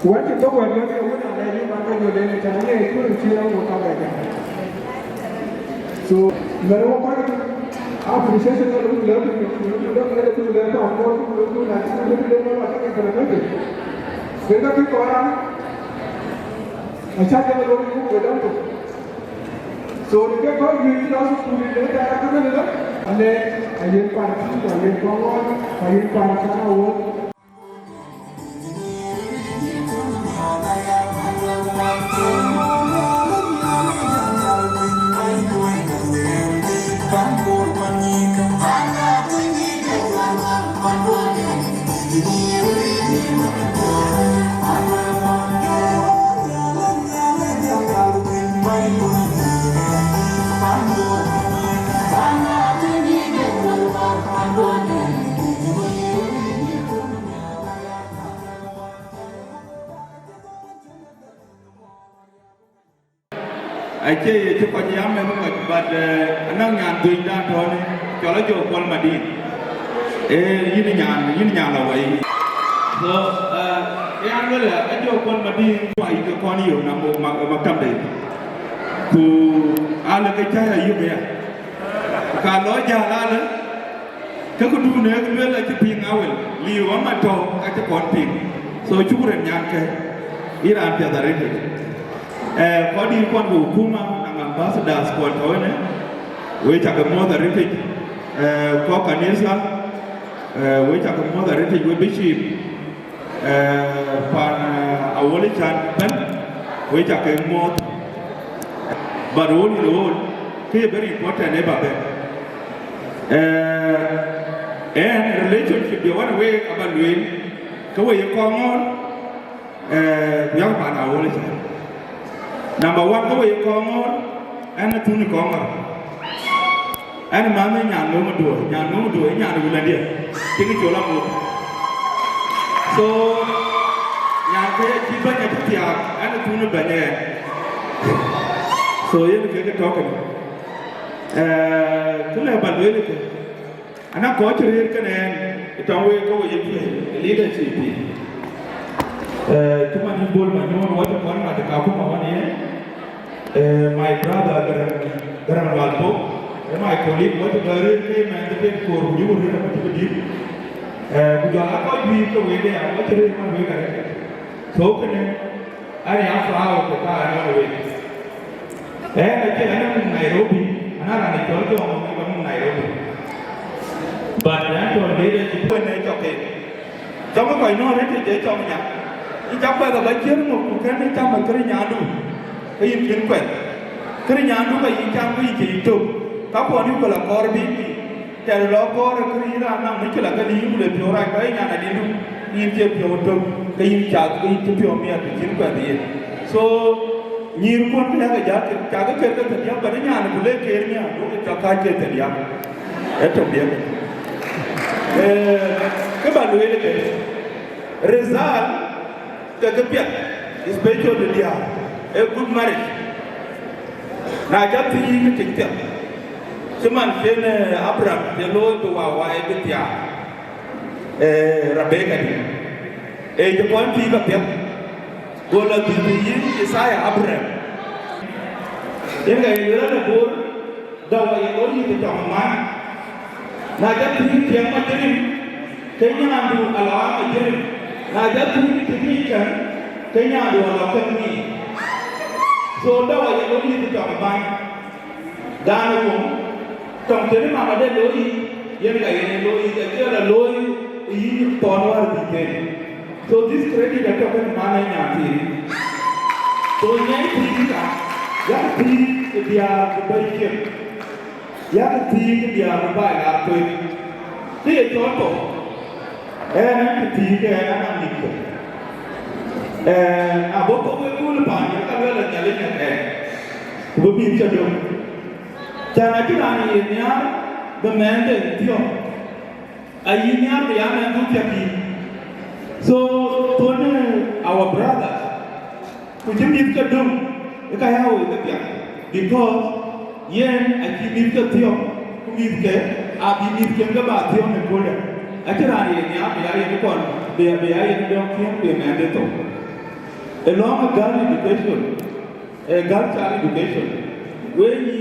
What you talk about, you so, appreciation of the learning, you don't let it to learn on what you do, and you don't know what you can do. I check the road you go down to. So, you get what you also put it later, and then I get Panaruu, I get Kongor, I get Panaruu. I tell you, to put young men, but another man doing that, Jolajo Polmadi, Yin away. So, Aduok Polmadi, why you can you number Makambe to Alakaya Yuga. Kaloja Lala, Kakudu never like a ping owl, Leo on my toe at a pond ping. So, children Yanka, Iran the other. Kodi kwa hukuma na ambassadors kwa toone wecha kama heritage kwa kanisa wecha kama heritage we bishop pan awole chan pen wecha kama but all in all is very important about and relationship the one way about doing Wieu Kongor Wieu Panaruu number 1 Wieu Kongor and Tuni Kongor and Mammy Yan do Yan will take it to Lamu. So Yan keep at the and Tuni Banya. So you get talking. And I got to hear it away go in leadership. Too many people, my own water one at the Kapuma 1 year. My brother, Grandvaldo, and my colleague, what the came and the pin for you were to give. We got Akoi Gieu away there, what the way. So can I have out the car and away. And I came in Nairobi, and I told you on Nairobi. But that's what they did when they took it. Some of I know that they told me. It's up by the Bajan of Kukani Tama Karinyadu. In Kinquet. Karinyadu by Ikambi too. Kapo Nicola Corby. Tell Loco, Karina, Nicola Kadi, the Pure Rain, and I didn't eat your Pioto, the Inchak, to Pure me at the Kinquet. So, near Pontiac, Tagaka, the Yaparina, and Lake Area, look at Takaka, the Yak. That's result is better than a good marriage. Now, just think it. Someone said, Abraham, the Lord to our wife, Rebecca. A point people go to the Isaiah Abraham. Then I learned a board that I only the man. Now that he came at Kenya and allow a dream. Now that he can Kenya and allow me. So that was a little bit of mine. Down Tom Terima, the Loi, Yenga, Loi, the other Loi, he Tonwar became. So this credit that of man. So, Yankee, they are the bacon. Young tea, they are by our twin. They total. And tea, and nickel. And a book of a cool pan, you can well and yelling at will be Chadum. Janakirani in Yan, the man that Dion. A union, the young and Agutyar. So, Tony, our brother, could you give Chadum? Look at how we get because. Yen I keep the Theo, who is there, I believe can go back Theo and Korea. Actually, they are the mandatory. Along a girl education, a girl child education, when you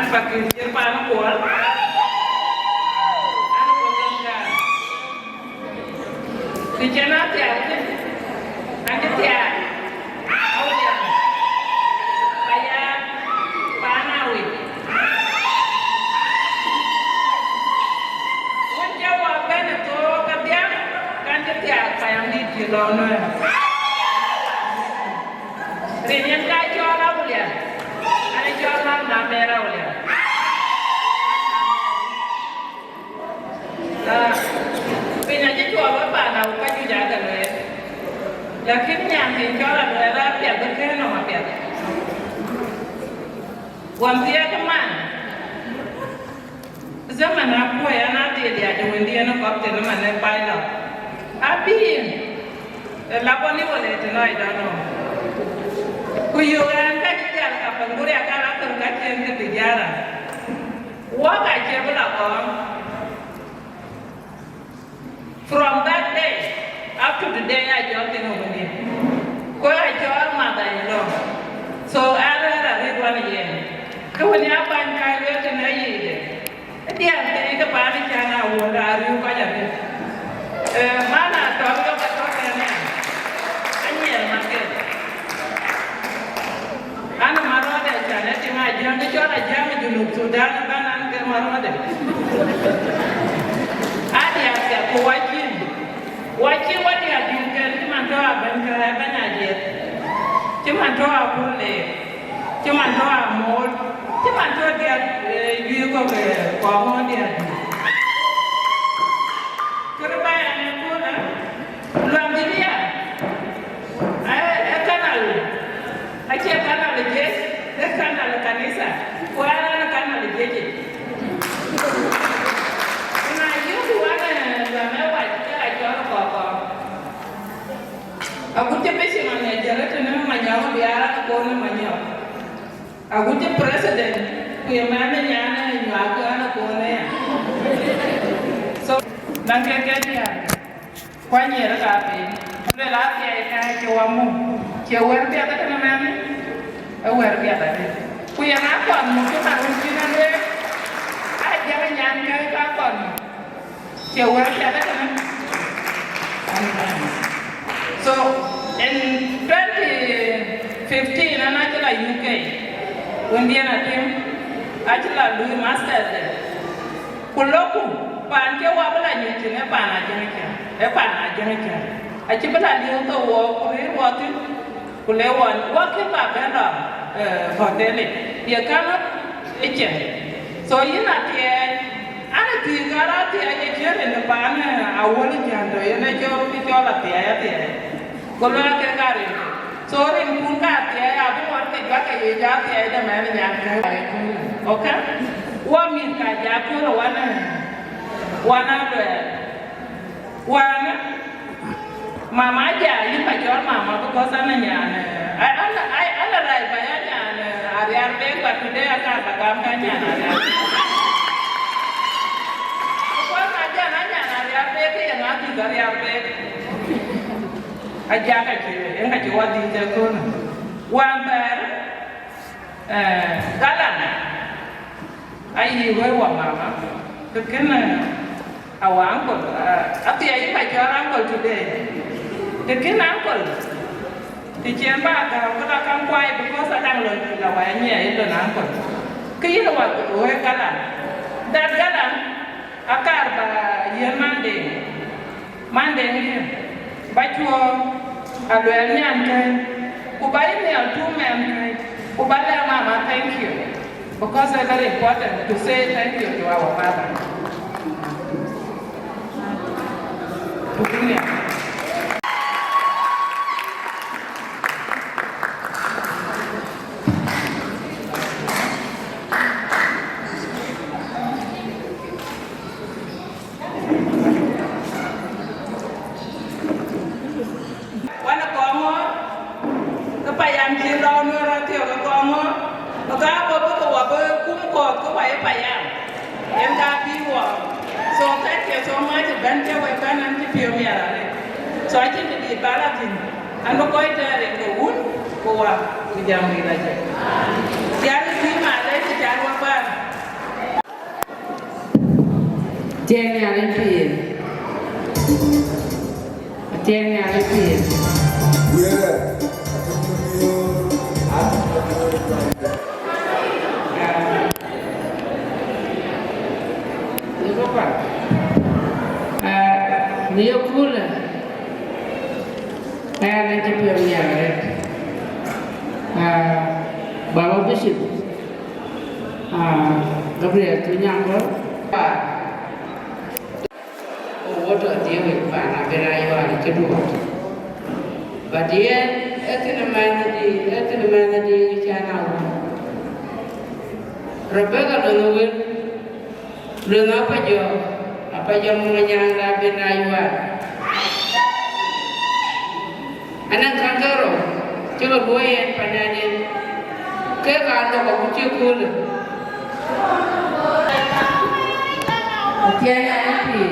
pakir jerpan kual. Di channel tiap kan, angkat tiap, Aulia, payah, Panaruu. Menjawab kan itu kerja, kan tiap payah di Yirol. Rian kacau Aulia, ada jualan namera Aulia. Penyanyi jual apa? Tahu kan juga ada loh. Lakin yang tinggal adalah pihak berkena nama pihak. Wantia kemana? Zaman aku ya nanti dia jauh dia nak kapten mana pilot. Abi, lapor ni boleh tenai dano. Wieu kan kajian kapan guru akan atur kajian ketijaran. Wah kajian berapa? From that day up to the day I joined in over here, I joined mother-in-law. So I read one year. When you find kind of a year, dia take a panic and I would argue by a bit. Mana talk about talking and yeah, my kid. And my mother, Janet, my young child, I jammed you look to that and get my mother. Watching what you have been telling my daughter, Chimantoa Pule, Chimantoa Mold, Chimantoa Vieu Community. Kurban and Pula, Lambilia, a canal, I can't canal the jet, the canal the Canisa, where I canal the jet. Agutyar besi mana jalan tu nama manyawa biara aku nama manyawa. Agutyar president, kuya mana nyana nyaka anak kone. So, nangkep dia, kuanya rakapi. Boleh latih ayah kewamu, kewer dia tak kena mana, kewer dia tak. Kuya nakon mungkin harus jiran deh. Jangan nyangka kapon, kewer dia tak kena. So in 2015, I'm actually UK. When the Atem, actually do master there. Kuloku, panke wabla nyuti ne pana jenika. Achibala liu to wo kuri wati kulewan wakin ba benda hotel. Dia kama eche. So ina tie ana tigara tie aje jere ne pana awoli jando ene jo pitola tie. Kalau kita kari, sorry pun kat ya, abu orang kita kaya jatuh ya, dah mana yang kaya, oke? Wamin kaya pun wana mama aja, ini pacar mama tu kau sana nyana, ada rai bayar nyana, hari-hari berkat tu dia akan bagam kan nyana. Kau saja nanya hari-hari berkat yang nanti hari-hari berkat. Aja kaji, yang kaji wadi jago na. Wambar, galan. Ayi wewa mama. Kekena awangkol. Ati ayi pacar angkol today. Kekena angkol. Tijian baga, kalau kamu kuai because adang lagi lawanya itu angkol. Kira waktu we galan. Dan galan akar ba yen mandeng ni. Bajuo Aluel ni angkai, kubai ni altu me angkai, kubale mama thank you, because it's very important to say thank you to our mother. Begini. So I think the Valentine, and Akoi Gieu the wood, go up with your village. There is him, I let it out of Tiang nhà lên tiền. Tiang nhà lên tiền. Nếu cool là cái chuyện nhà đấy. Bawa bishop. Gabriel tu nyang ko. Water dia bana berai wa ke dua. Badia etna di channel. Rebecca dulu belum apa jo menyang la berai wa. Anak kangaro coba boyen panane ke kalau ko kucikul. Tiada api.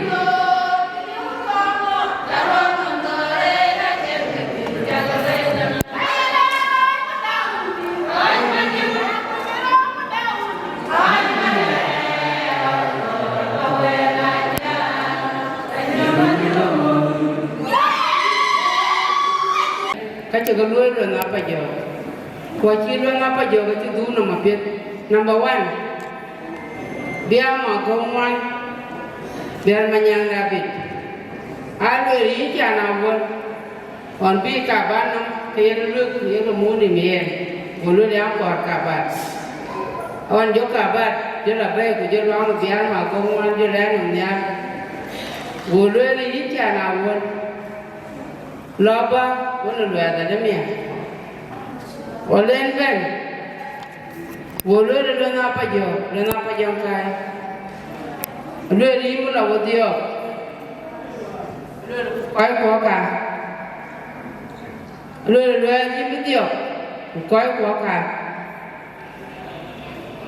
Kaca galui lo ngapa jo. Kuaci lo ngapa jo kaca du nama pet. Number 1. Biar magoman, biar menyang David. Aluel ini jangan awal. On bi kabar nam kaya lu kaya kamu ni mian. Ulu dia angkor kabar. On jo kabar, jo labai ku jo long biar magoman jo lain namnya. Ulu ini jangan awal. Loba, ulu lu ada namanya. Olen ben. Ulu lu ngapa jo kai. Ulu ini mula Adhiok. Koi kuoka. Ulu ini Adhiok. Koi kuoka.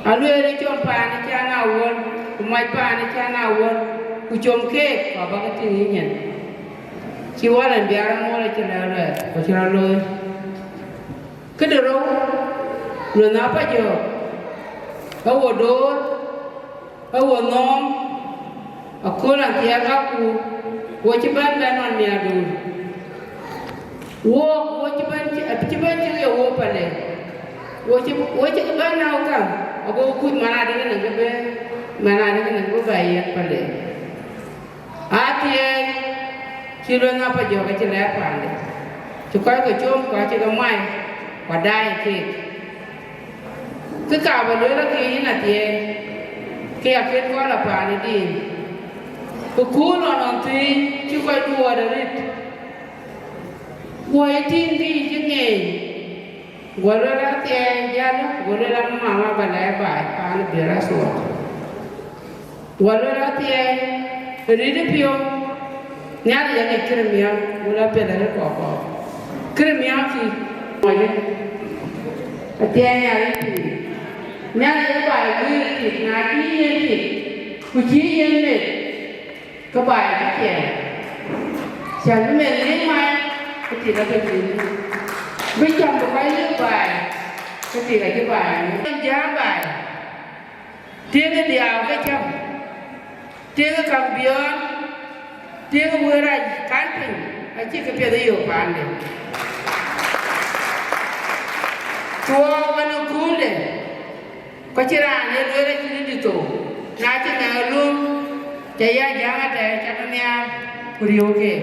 Ulu ini jompa ni cana awon. Kumai pa ni cana awon. Kucom kek. Kau bagai tingginya. Ciwalan biar mulai cerita. Kau cerita lu. Kedero. Lu ngapa jo. Kau dor. Kau nom. Aku nanti aku, wajiban benar ni adu. Wajiban juga wapale. Wajiban nak kan? Aku ikut mana dengan nengke mana dengan nengke bayar pale. Ati kilo ngapa juga cerita pale. Cukai kecom kau cerita mai, wadai kek. Kekawal lagi ini nanti. Kaya ket kau la pale di. Kukul nanti cukai dua dari. Wai tinggi jengai. Gua tiang jalan, gua mama balai pan beras suat. Gua tiang rida pion. Nyari yang kermian, gua pedal koko. Kermian ki, macam. Tiang nyari yang baik ni, nanti ni, kuci ni. Kebaik dia. Siapa melihat mai, ketika begini. Macam berbaik baik, ketika kebaik. Jangan baik. Dia macam, dia kampion, dia berai kantin. Aje kepada dia pandai. Tua mana kulit, keciran dia berai kiri itu. Nanti ngalung. Jaya jangan deh, cakapnya Wieu ke.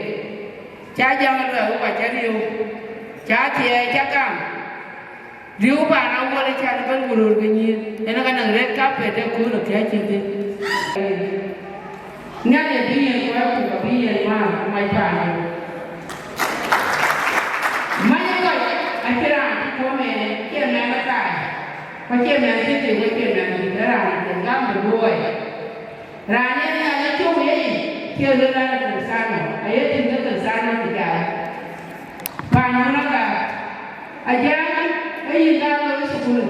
Jaya jangan deh, upah Wieu. Jaya cakap. Wieu pan awal cakap kan guru begini. Enak kan red carpet dia guru kayak gitu. Ni ada dia kau buka dia mah, mai pan. Mana kau? Akhirnya kau main, kau main apa? Kau main situ, kau main situ. Rana tengah berbuai. Rana ni ada cuma ini. Kau dah ada kesana. Ayat tinggal kesana tiga. Panjang nak? Ajar, ayat dah ada sepuluh.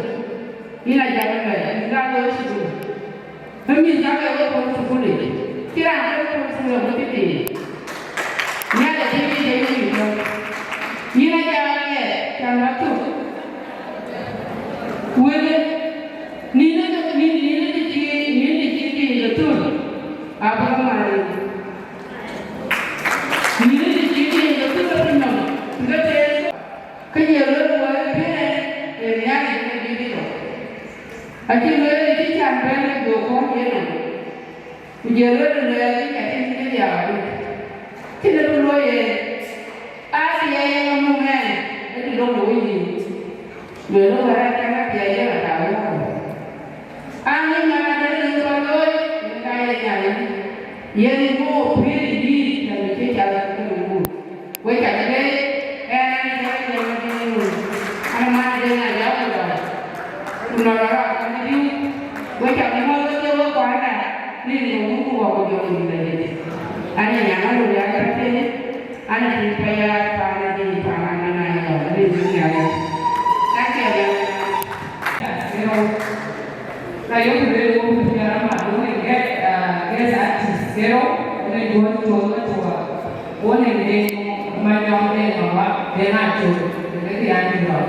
Ini ajar apa? Dah ada sepuluh. Kami dah ada sepuluh. Kira ada sepuluh betul. Ni ada TV. Ini ajar ni. Jangan tu. Ni betul. Apa Aki le ki champion go ko yeno. Kujelo le ki kati ni ya wa. Kile lo ye. Asi ye mo men. Eti lo lo yi. Le lo ra ka ka ya ya ta wa. Ani na de le ko lo ka ya ya. Ye ni mo pri di na ki ka la ko mo. We ka le ani ya ya ni. Ana ma de na ya wa. Nara ni we ka ni mo ke wo kwa na ni ni mo ku wa ko yo ni le ani ya na lu ya ka te ani ni pa ya pa na ni pa na na ya ni ni ya ka ke ya na yo ku le wo ku ya ma do ni ke sa zero ni do to to wo ni ni ma ya ni ma wa de na to ni ke ya ni ro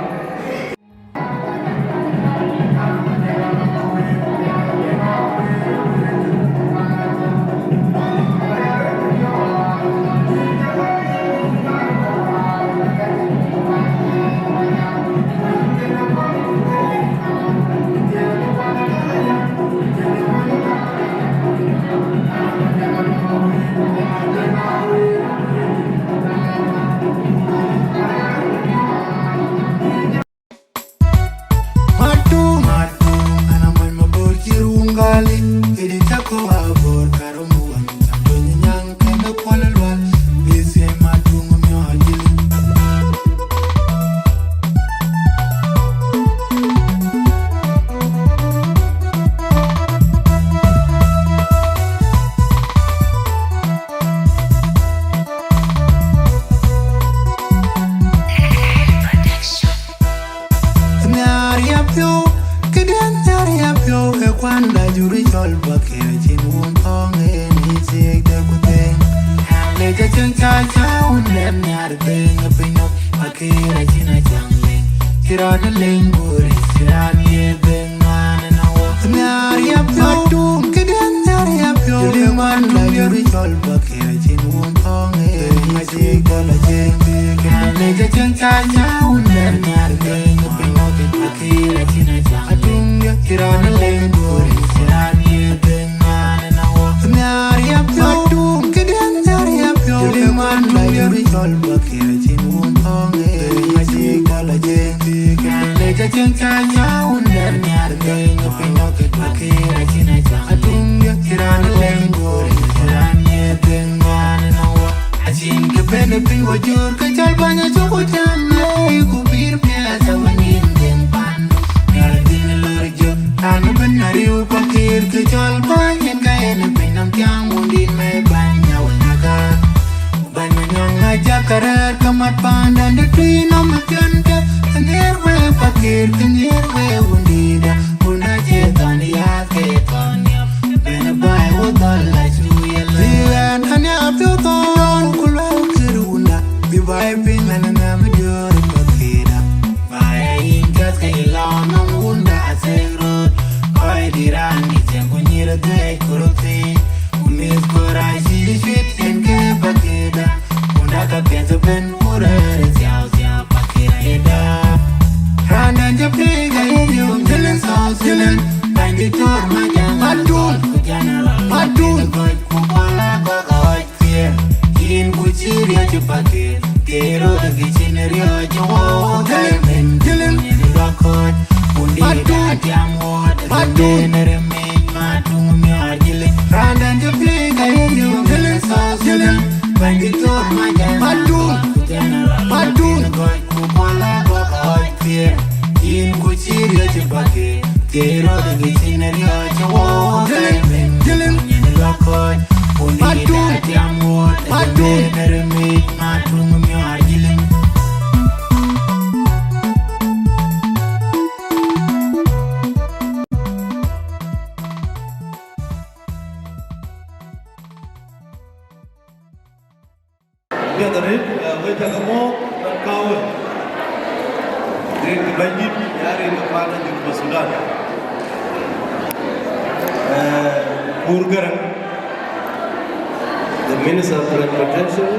The Minister of Transportation,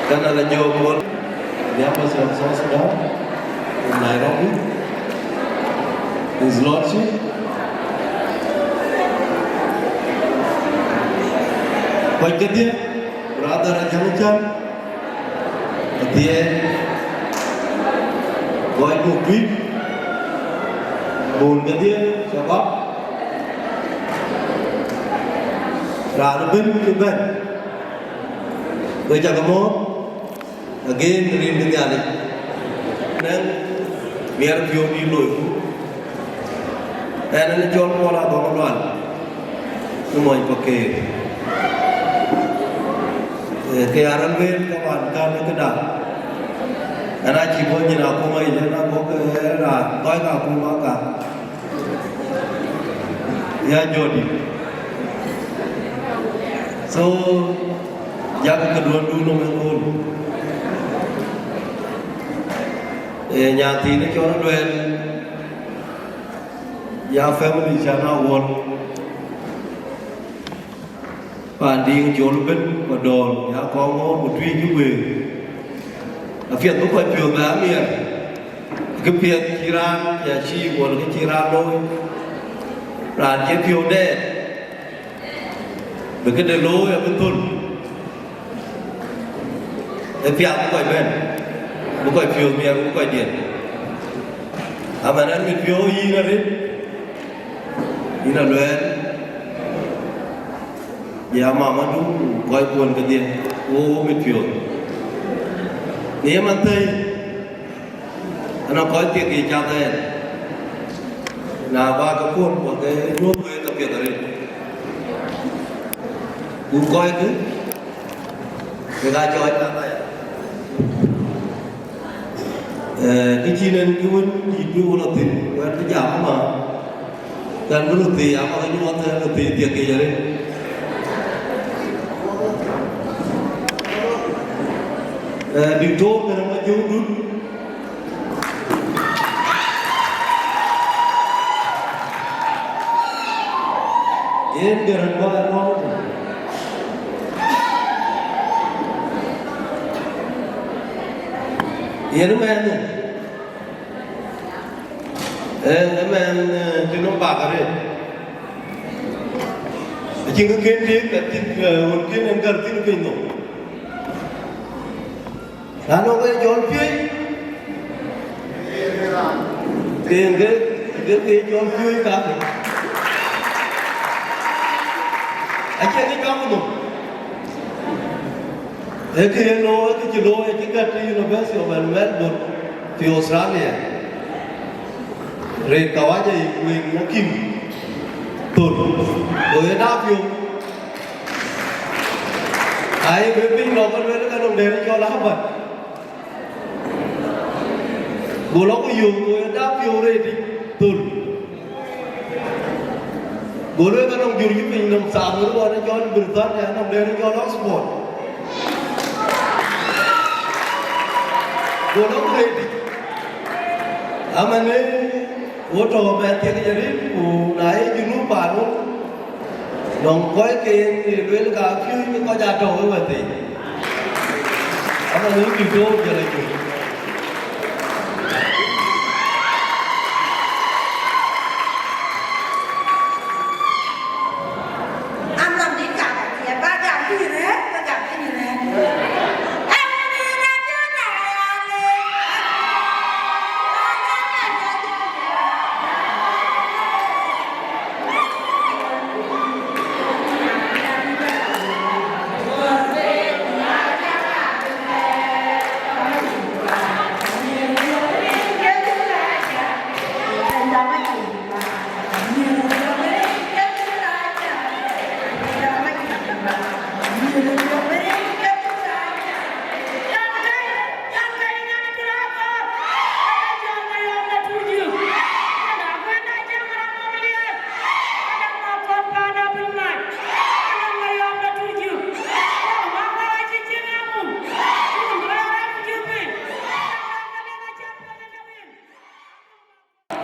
Colonel Joe the Embassy of South Sudan in Nairobi, His Lordship, Wajkadia, Brother Ajanachan, Adhiok, Twic, Kadia, Sabab, Radabin, Liban, Wajagamo, again, Rin the Galley. Then we are purely low. And then John Mola Bogan, no more pocket. They are unveiled, come on, come look it up. And I keep on in Akuma, and I walk around, going up Kumaka. Yeah, Jody. So, Jack could do no more. Nhà thì nó cho nó đuên gia family cha nó won và đi chỗ nó bên và đồn nhà con ngô một truy cái quyền là phiền cũng phải trường đá miền cái phiền chỉ ra nhà chi của cái chỉ ra đôi là cái phiếu đen với cái đèn lối ở bên thôn cái phiền cũng phải bên bukan film yang bukan dia. Amanan mit film ini narin, ini Aluel. Ya mama tu kau pun kerja, oh mit film. Ni mantai, anak kau tiap kerja kan. Nah, bawa pun pakai dua puluh tapi narin. Bukan itu, kerja join apa ya? Cái chi nên cái vấn gì như là tiền quen cái giảm mà cần có được tiền mà cái như thế là tiền tiệc gì vậy điều tốt cái nó chú đúng yên cái rừng bao lâu yên men men cho nó bạc rồi chỉ có kiến thiết là thiết hồn kiến em cần thiết nó kinh rồi là nó cái chọn phía tiền cái chọn phía cả anh chơi cái trong rồi cái lô cái chữ lô cái country university of Melbourne thì Australia rồi tàu ấy mình nó kim tụt rồi đáp vô ai bên bên nó còn bên cái đồng đề cho lá bật bố nó có dùng rồi đáp vô đây thì tụt bố nó cái đồng dùng giúp mình làm sao nữa nó cho bình thoát này đồng đề cho nó sport bố nó có đây amane woto be tiek jari ku nai junu panu nong koi ke lwel ka kyu ni ko ja to we ti amane ki do jare ku am làm đi cả thì ba cả cái gì đấy ba cả cái gì đấy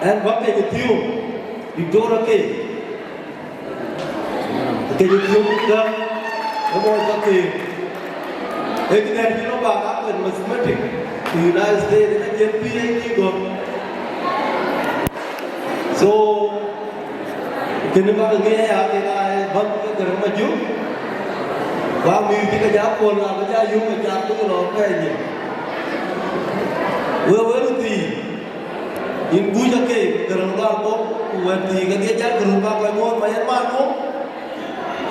and what they do, you don't okay. Cái gì cũng được, nó nói cho kì. Thế cái này nó bảo các phần mathematics, từ United States đến PhD rồi. So kini ba ngi ya kita bang ke rumah ju ba mi kita japon la ba yu ma jap tu lo pe ni we ti in bu ja ke garang la ko we ti ke dia ja guru ba ko mo ma yan ma ko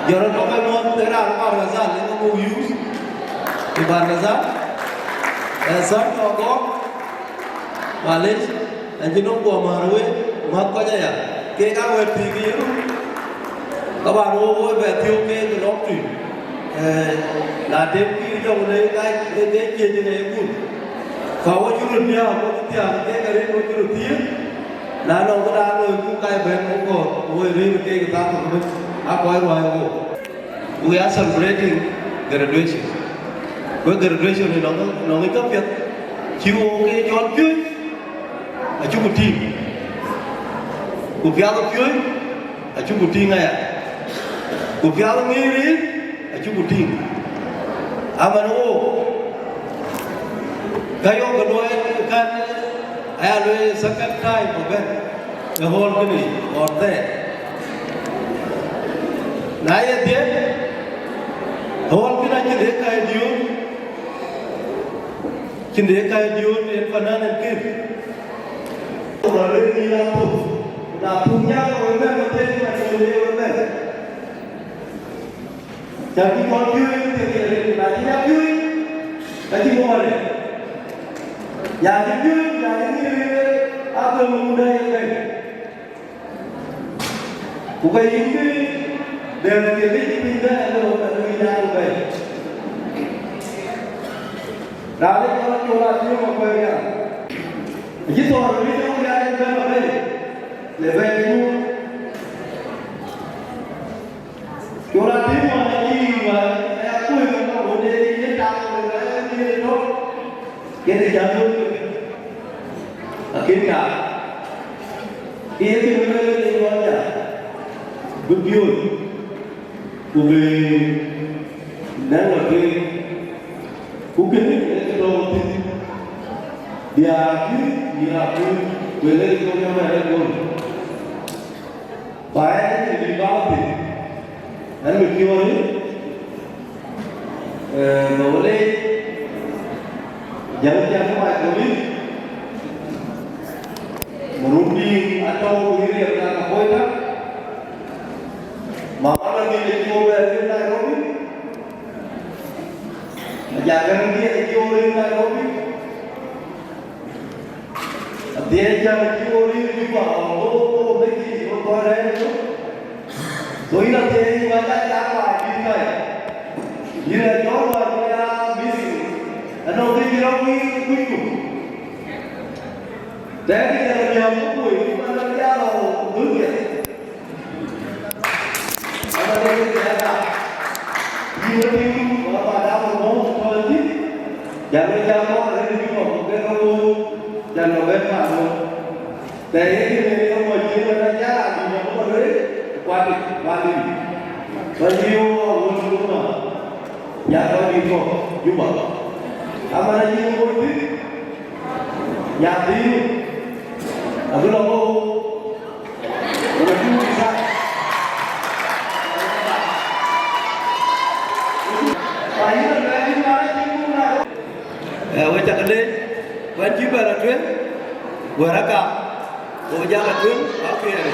jaran ko mo te ra ka ra za le mo use di ba ra za sa ko Malaysia anh nó qua mà rồi mà có gì à cái áo về thì cái các bạn ơi về thiếu cái nó tùy là đêm kia trong đấy cái kia như này cũng không có chút lượng nhau có chút tiền cái đấy có chút lượng tiền là nó có đang rồi cũng cái bên cũng có rồi đi cái ta cũng biết quay rồi we are celebrating graduation với graduation thì nó mới cấp biệt chiều cái chọn cưới ở chung một team cuộc giao tập cưới ở chung một team này cuộc giao nghi đi ở chung một team mà nó cái ông cái đôi cái ai rồi sắc cái của bên cái hồn cái này còn thế này thế hồn cái này chỉ để cái điều đến phầnนั้นkia rồi lên đi là cùng nhau với bên một tên mà chơi với bên chẳng khi con chơi thì là chỉ nhau chơi cái gì mua này nhà thì chơi nhà thì áp dụng đây này của cái gì đều là cái gì mình đây là đồ vật mình đang về ra đây cho là chơi một người à chỉ toàn là đi đâu ra bên ở đây để về mua chỗ là tiếng mà đi mà cuối cùng nó muốn đi nhất trang rồi đấy đi thôi cái này chẳng luôn kiến cả cái gì mà đi qua nhà bước vô của mình đang là cái cú kính cái đồ dia aku boleh ikut mereka pun baik jadi baik dan begitu boleh jangan baik boleh merundi atau diri yang Akoi tak Mawan lagi ikut mereka Nairobi jangan dia ikut Nairobi dia jangan curi juga, oh begini, oh kau ada itu, so ini dia ini macam apa ini kan, ini jual dia bisnis, anu dia ini kuiku, jadi kalau dia mau ini mana dia mau duit, ada dia ada, ini apa ada mau jual jangan ada juga, kalau dan lebih malu. Dari ini kita mau jual jalan di mana boleh kuat. Baju orang rumah, yang lagi kau jual. Apa lagi yang boleh? Yang di, aku nak mau berjual bisa. Bayi lagi mana cium nak? Wajah kedai. Wajib ada tuan, waraka, wajah ada tuan, apa yang ada?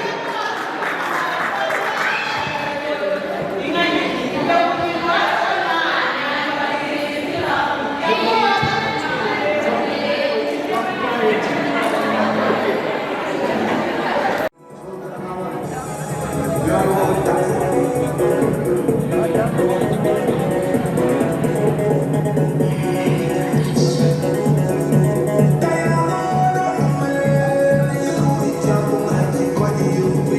You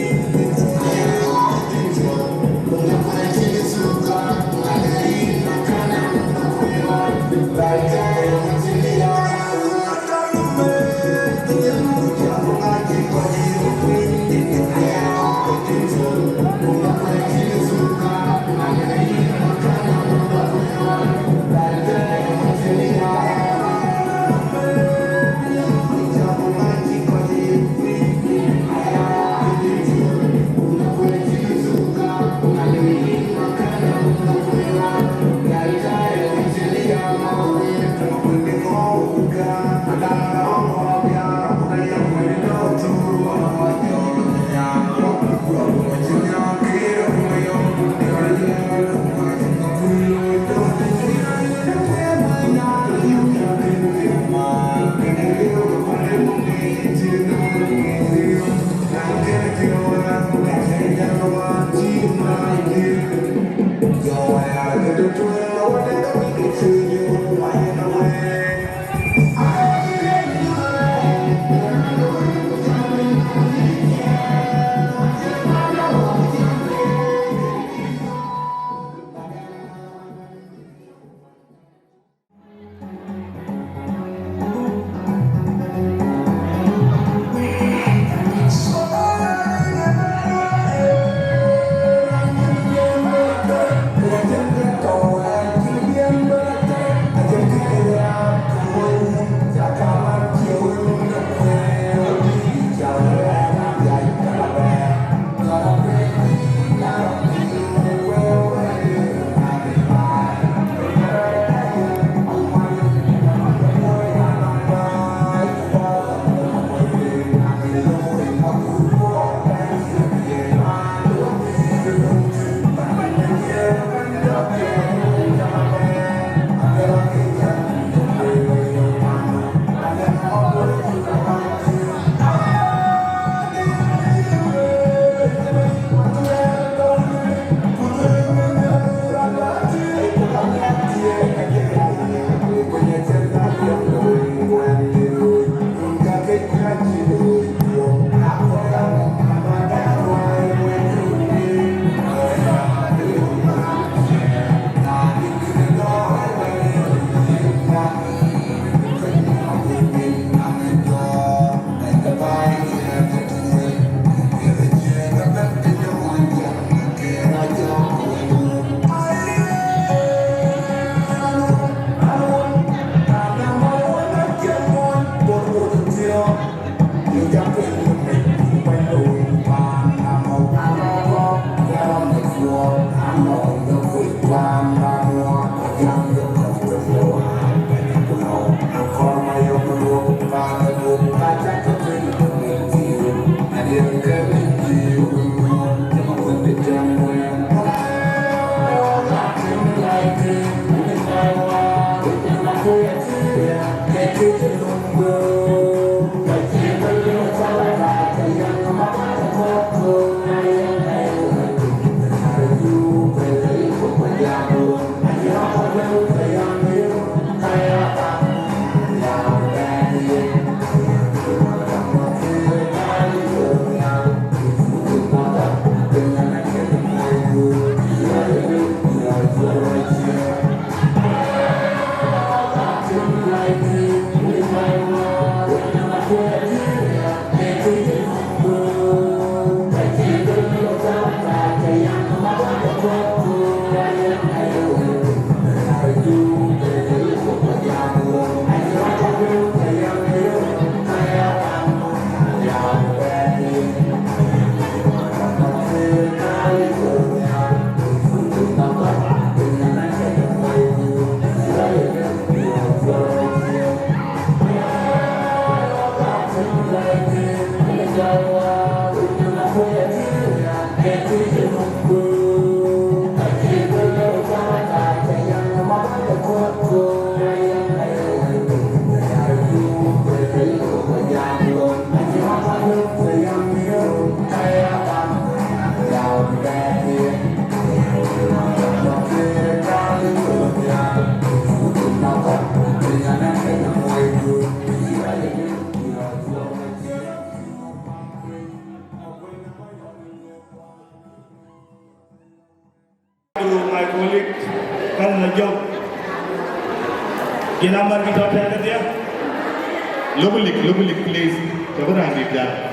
Lubulik, please. Cover and read that.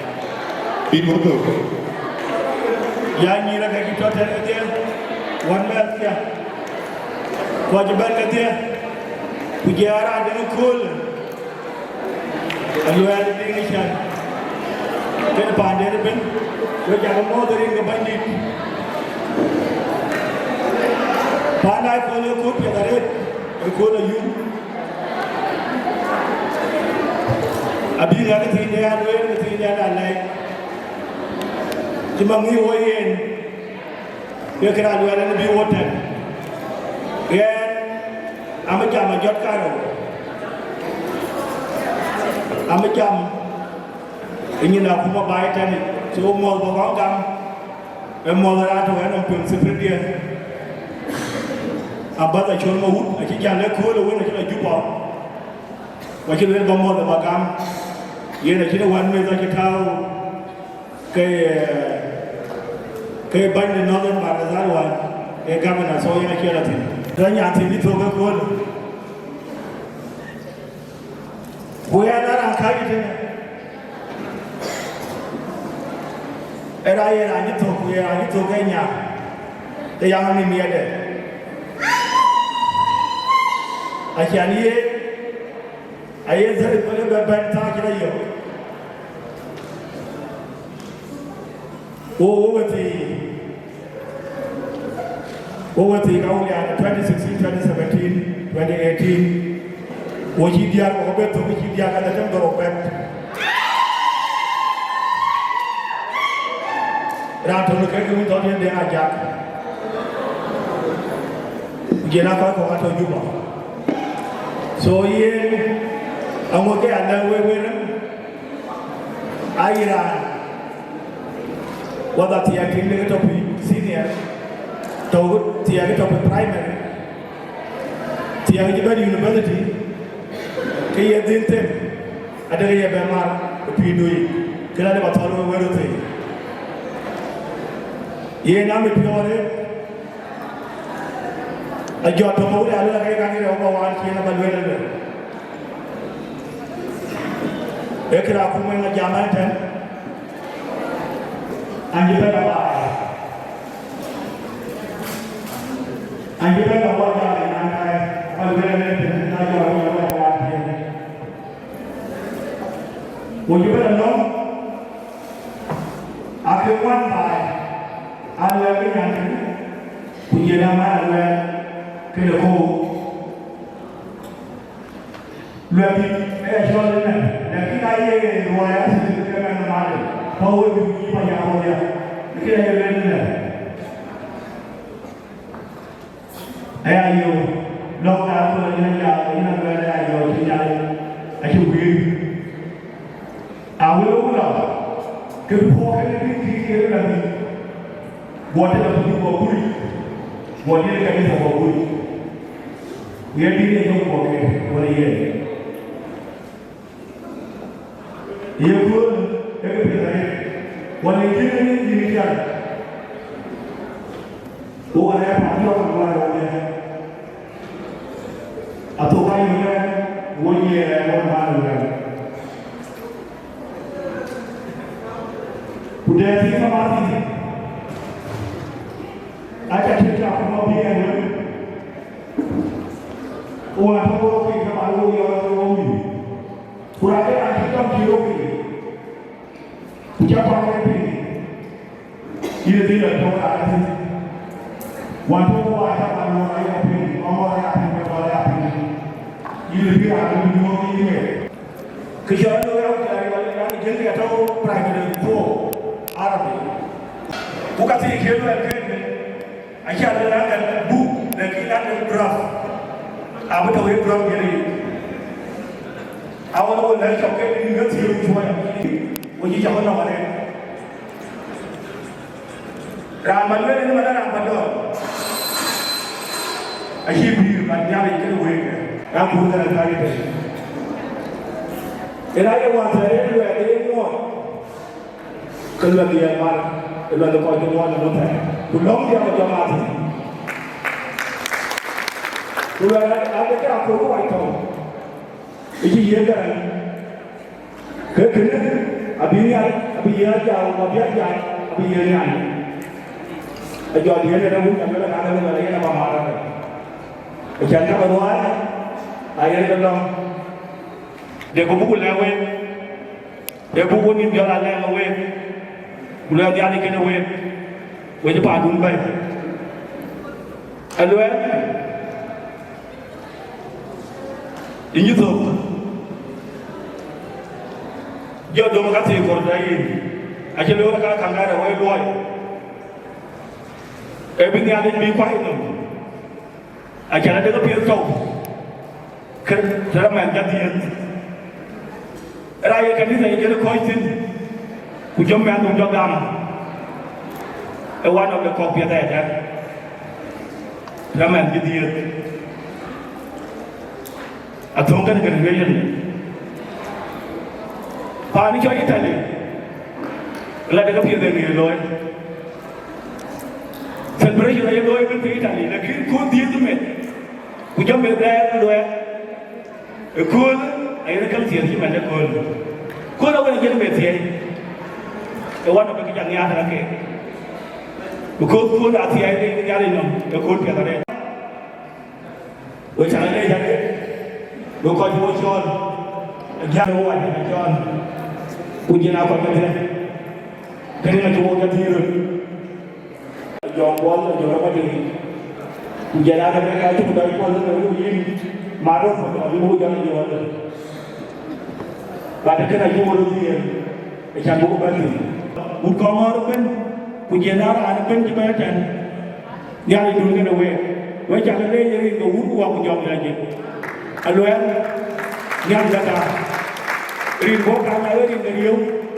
Beat Moto. Yang ni lah kita cakap dia, one man dia, kewajiban dia, penjara dengan kul, Aluel Diing Shan, kita pandai ni pun, kita jangan mau dari kebanding, pandai kalau kul dia dari, kul Ayual. Abi nggak ketinggian Aluel, ketinggian alai. Cuma ngiwain, dia kena Aluel lebih water. Dia, amacam majot karo, amacam ingin aku mau bayar tadi, so mau bawa kam, mau ratu kan, pun seperti dia. Abad Chol mau, aci jangan lekor, lewan aci laju bau, aci lewan bawa bawa kam. Ye na kina wan me zaki tahu ke band northern Barazar wan ke governor so yana kira tin dan ya tin to ga ko boya na ran kai tin era ye ran to ko ye ran to ga nya da ya mi mi de a kyani ye aye zai ko ga ban ta kira yo Owati kaulia 2016, 2017, 2018. Waji dia ko be to waji dia kada tam do pet. Ra to ke ko to dia ajak. Gena ko to juba. So ye amo ke anda we Airan whether they are in the senior, they are primary, they are university, they are Dinka, Ada Pinui, Kila Batoro, where to take. Ye Mapior. I got to move out of one kina Valentine. Ekra Kumana Jamaican and you better buy. And you better walk out and I will well, you better know after one buy, I love you and put your man to the hole. Love you, as well as that. I hear you, why I said to the man, how will you keep my hour? You can't even there. Are you long after the young in a very I should be. I will love. Good for anything here and me. Whatever you are good, whatever you are good. We are dealing for a year. You could everything. When you give it in the other, who I have not I told you 1 year and 1 month. Udah sih mati. Aja kita mau biar orang tua kita malu orang tua. Kurang ada kita kiro ini. Siapa yang ini? Ini tidak tahu ada. Wanita tua ada malu orang ini. Orang ini. Ini dia ada di mana ini. Kejar orang dari jadi atau private school. Arabi. Bukan sih kira kira. Aja ada book, lagi ada draft. Apa tu draft ini? Awal awal dari cakap ini nggak sih cuma ini. Uji cakap nama ni. Ramal ini mana ramal tu? Asyik bir, banyak ikan wek. Ramu dah kali tu. Elai awal saya tu ada ni. Kalau dia mar, kalau dia kau jual nama saya, belum dia macam mana? Kalau ada kita aku buat itu, ini dia kan, kerana abi dia jauh, abi dia ni, ajar dia ni dah bukan kalau ada orang lain apa marah. Jangan berbuat, ayat dalam dia kumpul lewe, dia kumpul ni jalan lewe. Bulan dia ni kena weh cepat dumbai. Aluel, ini tu. Dia dom kasih korban. Aje lewat kalau kanggar weh luai. Bini ada bini kuai tu. Aje ada tu pion kau. Kerana macam dia. Raya kan ni saya jadi kuai sini. Ujung man ujung dam. One of the copy there. Raman jadi. Atau kan kerja. Pani cakap tadi. Lalu dia pergi dengan loy. Celebration dia loy pergi tadi. Lagi kau dia tu met. Ujung beda loy. Kau, ayat kalau siapa macam kau. Kau orang yang met siapa. One of the young yard again. Because good at the idea, the other the good gather. Which I lay that look at you, John, a young one, and John. Would you not get it? Getting to walk at you. Your wall and your body. You get out of the guy to put a one of the Maro for the young you. But I can do what you I can go back. Kongor kan, pujianar ada kan juga kan. Dia itu mungkin awak. Wajah dia jadi guru aku jawab lagi. Aluel, dia berkata, ribu kali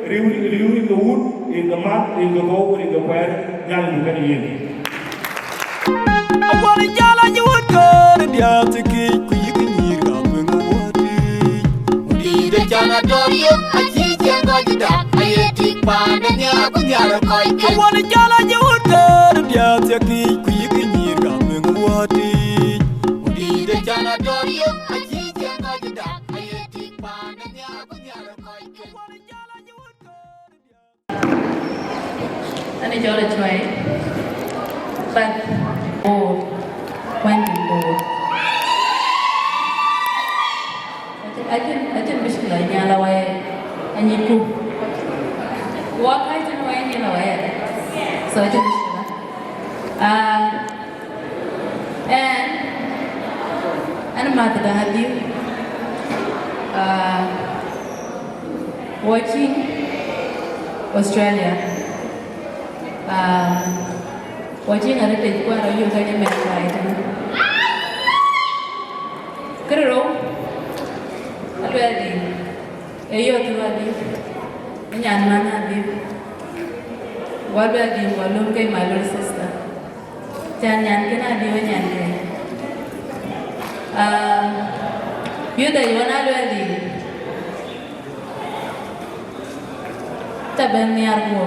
riu in the wood, in the mud, in the bowl, in the fire. Dia bukan ini. Awak jalan jauh ke dia terkik kuih kenyir kampung wadi. Di depan adorium aji jam Mojidak, Ayeti Panania, Agutyar, Akoi Gieu. I want to yell at you, girl. Yes, you keep quick in here, coming what it. Udi the Janadorio, Ajiji, Mojidak, Ayeti Panania, Agutyar, Akoi Gieu. And it's all a try. But, oh, when you go. I can wish like Yalaway and you cook. What I can wear in a way. So I can wish and Mother Adhiok watching Australia. Watching a little bit of you getting married. Kero, Aluel, Ayual and Yanman, what will do for Lunke, my little sister? Jan Yankin, I do and Yankin. You that you want Aluel, Tabaniargo.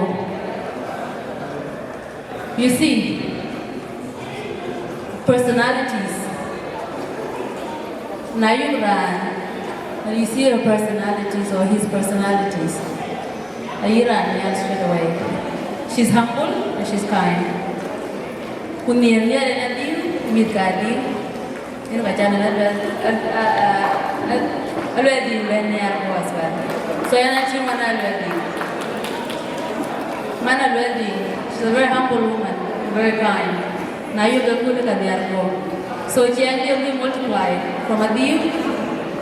You see, personalities. Now you run, and you see her personalities or his personalities. You run straight away. She's humble and she's kind. Kunirnya dan Adhiok, Midgadi, ini bacaan Aluel niar as well. So yana cuma Aluel. Mana Aluel. She's a very humble woman, very kind. Now you don't look at the Adhiok. So she will multiply from Adhiok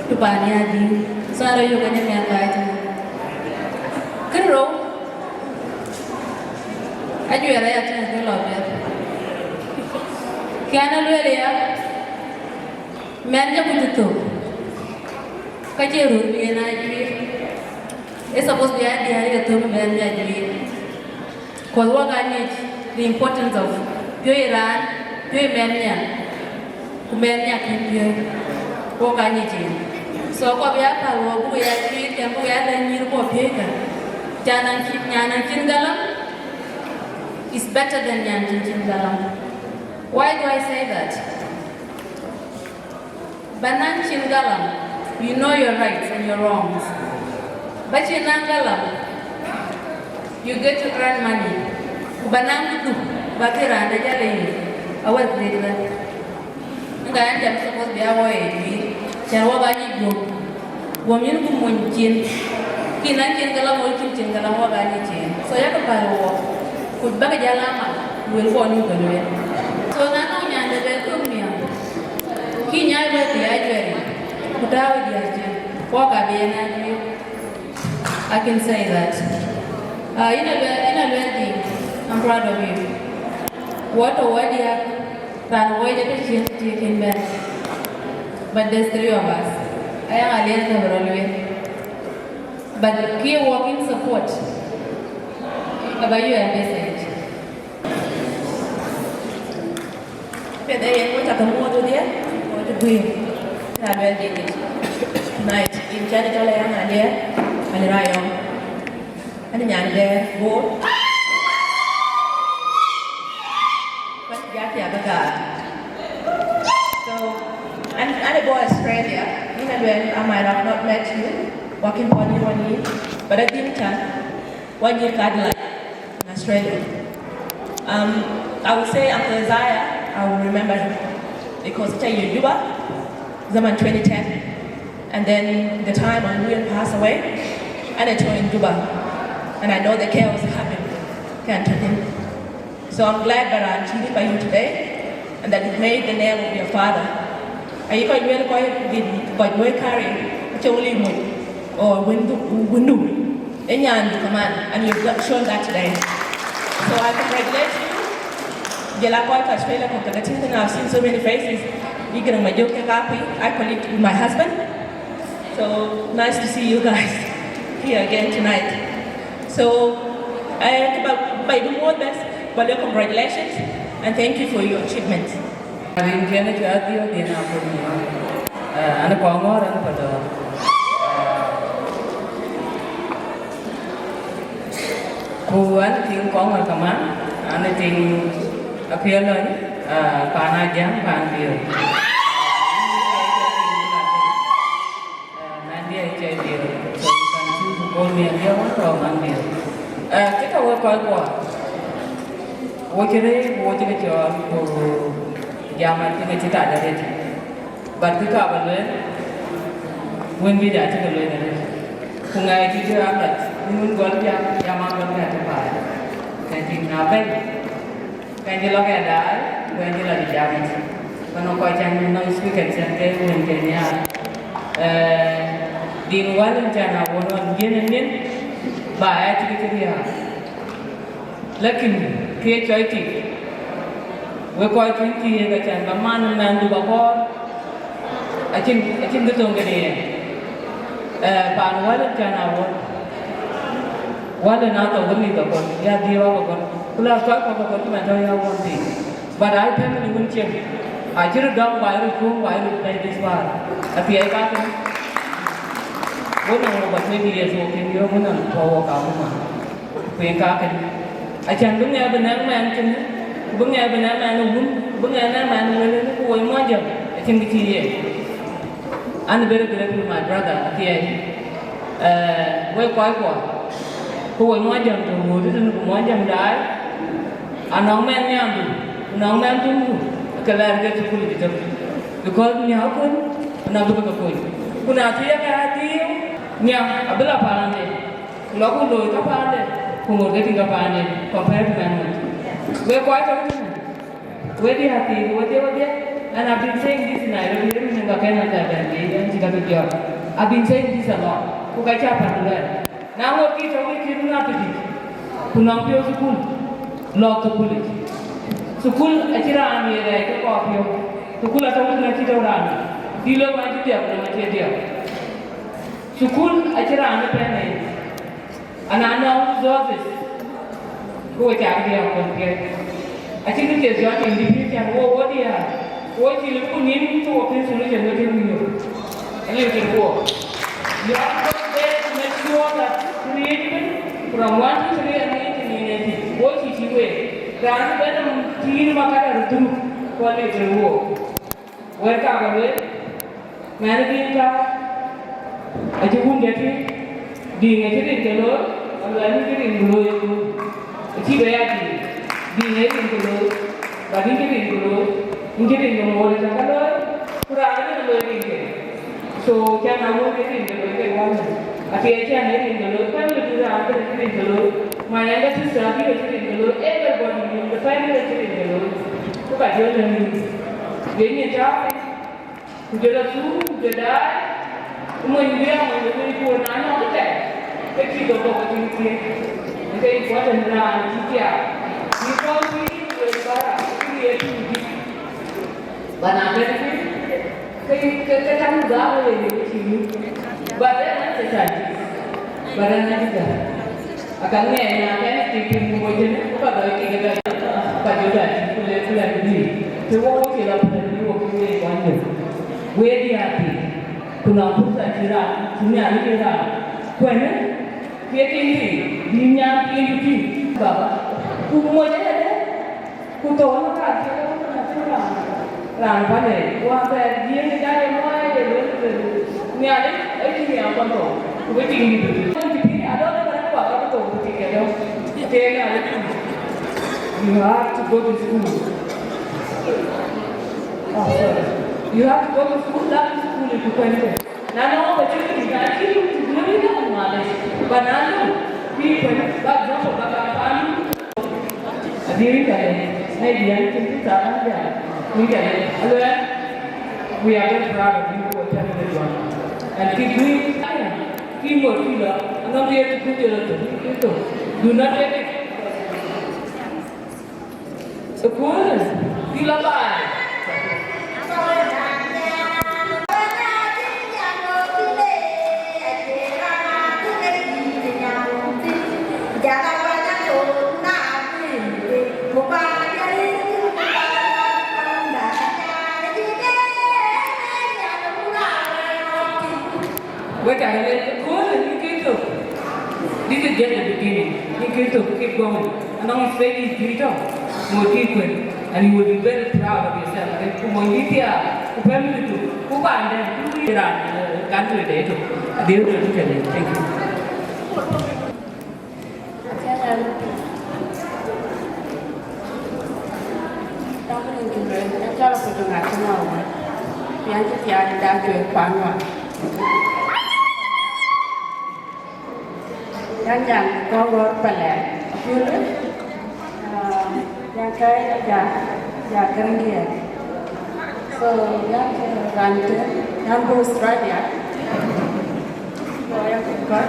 to Panadi. So I you can invite Kero. I do a reaction to love it. Can Aluel Manja Kutu Kajeru be an idea. It's supposed to be an idea to Manja. Because what I need, the importance of pure Iran, pure Mania, Kumania can pure, what I need. So, what we have, we are treated and we are the new paper. Janan Chingalam is better than Yan Chingalam. Why do I say that? Banan Chingalam, you know your rights and your wrongs. But Chingalam, you get to earn money. Banang tu, bakira anda jadi awal kerja. Enggak ada suppose dia awal ini. Cara bagi gom ini gom muncin. Kina kalau mau cincin kalau mau bagi cin. So ya keparu. Kut bagi jalan mah, buat phone juga dulu. So nano nyanda betul ni. Kinya berarti aja ni. Kudawi dia aja. Kau kabian aja. I can say that. In a wedding, I'm proud of you. What a wedding that way that is taken back. But there's three of us. I am alone. But keep walking support. About you a message. But I am going to come over there or to bring that wedding tonight in Canada. I am here and Ryan. And then board. So, I'm a boy Australia. I might have not met you, walking for you 1 year, but I didn't tell 1 year Cadillac in Australia. I would say Uncle Isaiah, I will remember him because I tell you, Juba, Zaman 2010, and then the time when Wieu passed away, and I told him Juba. And I know the chaos happened, can't tell him. So I'm glad that I'm cheated by you today, and that you made the name of your father. And you can really quite well carry, or windu, and you've shown that today. So I congratulate you. Australia, I've seen so many faces. You're going to make you happy. I collect with my husband. So nice to see you guys here again tonight. So, by the more best, but congratulations and thank you for your achievements. I'm going to add you the and a Kongor and Buan ting Kongor Kaman, ane ting appealan, panajang pandir. Nanti aja dia, so you can choose to call me dia atau mandir. Kita buat Wajib jual ku zaman kita cita ada deh. Batu ka baloi, wen bida cita baloi ada. Kungai kita amat, mun gol yang gol ni ada apa? Kanjing naben, kanjing lo ada, kanjing lo di zaman. Kalau kau jangan nang speaker jangan wen kenya. Diing wal jangan wonon yen baik kita dia. Lakin kia cuci, wekoi cuci yang macam baman nandu bakor, acin betul gede. Pan wala cana wala nato beli bakor, ya dia bakor. Pulau kau bakor tu macam yang wanti. But I family pun cek, ajar dong viral like this one. Tapi I kata, bukan orang buat media semua dia bukan bawa kamu mah. Punya kata. Acan bunga benar man kan, bunga benar man bunga man ni kuai macam, acan dikiri. Anu berbeza dengan my brother, tiai. Wei kuai macam tu, muda tu macam dah. Anong man ni tu, keluarga tu pun itu. Because ni apa? Nak buka koi. Kuna tiada hati, ni abela paran ni. Lagu doi tu paran ni. Kongor tinggal panen, compare dengan we quite often. We di hati, we dia, and I've been saying this in Nairobi, in the Canada, and Dinka Wrestlings. I've been saying this a lot. Kuocgoor Community. Now what kita nak pergi? Kunang pio school, law to college. School acara ni ada itu kau pio. School atau tu nak kita orang. Dilo macam dia. School acara ni pernah. Anak-anak Zozis, kau cakap dia apa dia? Asyik dia jual independen yang dia, cilik pun ni tu apa suluh jangan dia minum. Ini macam gua. You have to make sure that creating from one to three and ini, gua cilik. Kerana dalam tiga makan ada tu, kau ni gua. Work apa ni? Managing ka, aja pun jadi. Diing jadi kalau Aluel jadi dulu itu, cibai lagi. Diing jadi dulu, bagi jadi dulu, jadi yang boleh kalau kurang ada Aluel ini. So jangan awal jadi dulu itu awal. Tapi aja jadi dulu, kan lebih ramai jadi dulu. Mana ada susah jadi dulu, everybody in the family jadi dulu. Bukan jual lagi. Jadi macam, sudah tu, sudah. Dia menjadi pun anak kita, kita berdoa kita, kita buat dengan kita. Kita ini berdoa, kita ini. Banyak kita kan dah boleh ini. Badan juga. Akan ni, akan tipu mungkin apa dah kita pajudan, pulang ini. Semua kita perlu kita bantu. Wei hati. Kuna pusat jiran, dunia ni jiran. Kuana, dia tinggi, dunia tinggi. Bapa, kumoi ada. Kutoan kan, Ran pada, wahai dia ni dah mulai ni ada, ini apa tu? Kuat tinggi tu. Tapi ada orang apa tu? Tinggi ada. Dia ni ada. You have to go to school. Oh, sorry. You have to go to school. That is school itu kan. Nano baca kita itu dulu dah malas. Banana, people, baca apa? Diing kan? Saya dia itu cara dia. Ni kan? Aluel, we are very proud of you for telling us one. And keep doing. Teamwork juga. Anam dia itu itu. Do not let it. Sekolah, dilapan. Buat apa? Kau ni gitu. Di is just the beginning. You need to keep going. And I'm afraid you do it all. More people. And you will be very proud of yourself. And Kumoyitia, Kupemitu, Kupanda, Kupiran, country data. Thank you. Kalau kita nggak kenal, yang kita ada Dachuek Panaruu, yang Kongor Songs, yang kaya Dergel, so yang Valentine, yang Australia, so yang Akol.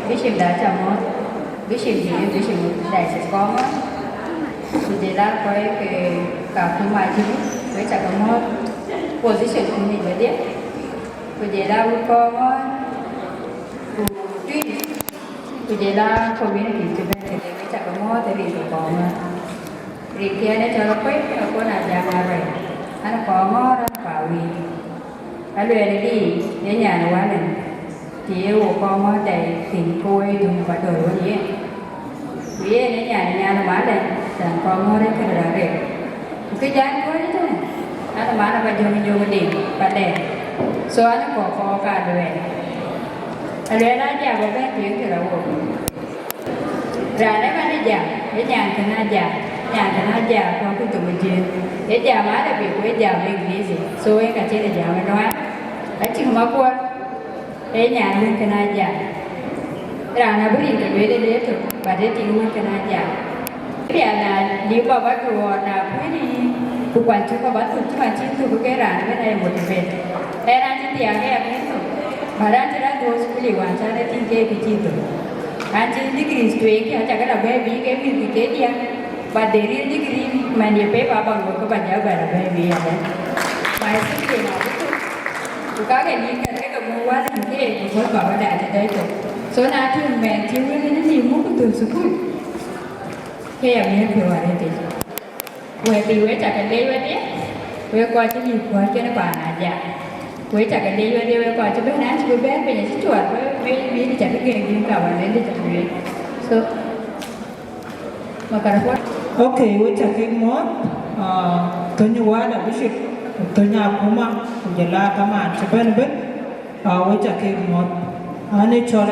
Vision đã chào món vision gì vision đại sẽ có á thì là cái cả phương mai chứ với chả có món position của mình vậy đấy thì là có Twic thì là community thì bên với chả có món thì vì có mà thì kia để cho nó quét có là nhà này anh có món anh bảo vì Aluel đi đến nhà nó ăn này thì con ở đây tìm cô ấy dùng phải đổi cái gì vì ở nhà nó bán đây rằng con ở đây cái là đẹp cái giá có đấy thôi anh bán là phải dùng cái điểm và đẹp số anh có cả Aluel nó già vào bên tiếng thì là ổn rồi đấy bạn đi già cái nhà thì nó già con cứ tụi mình chơi cái già má là việc của già mình nghĩ gì số ấy cả trên là già mình nói ấy chừng Makuach để nhà mình cái này già, ra nó bự cái bể để thôi, và để tiền mình cái này già. Bây giờ là nếu mà bắt đầu là cái đi, cuộc quan chức có bắt đầu chứ mà chính thức cái ra cái này một cái bể, để ra chính tiền cái này thôi, mà ra chỉ là đồ school quan chức để tiền cái chính thôi. Anh chỉ degree student cái chắc cái là bé bị cái gì cái đi, và để riêng degree mà nhiều bé vào bằng một cái bằng giáo bài là bé bị à đấy, mà sinh viên nào cũng có cái gì cái mua quá thì cái mới bảo là đại để đấy số nào thì mẹ chỉ với cái gì muốn từ số cuối cái em nhớ kiểu này thì quay từ với chả cái đấy với đấy với coi cái gì coi cho nó bà là dạ với chả cái đấy với coi cho bé nán cho bé bây giờ chỉ chuột với đi chả cái gì cả và đến đi chả cái so mà cả quát ok với chả cái món tôi nhớ quá là biết tôi nhà cũng mà giờ là các bạn sẽ bên bên với chả cái món anh Chol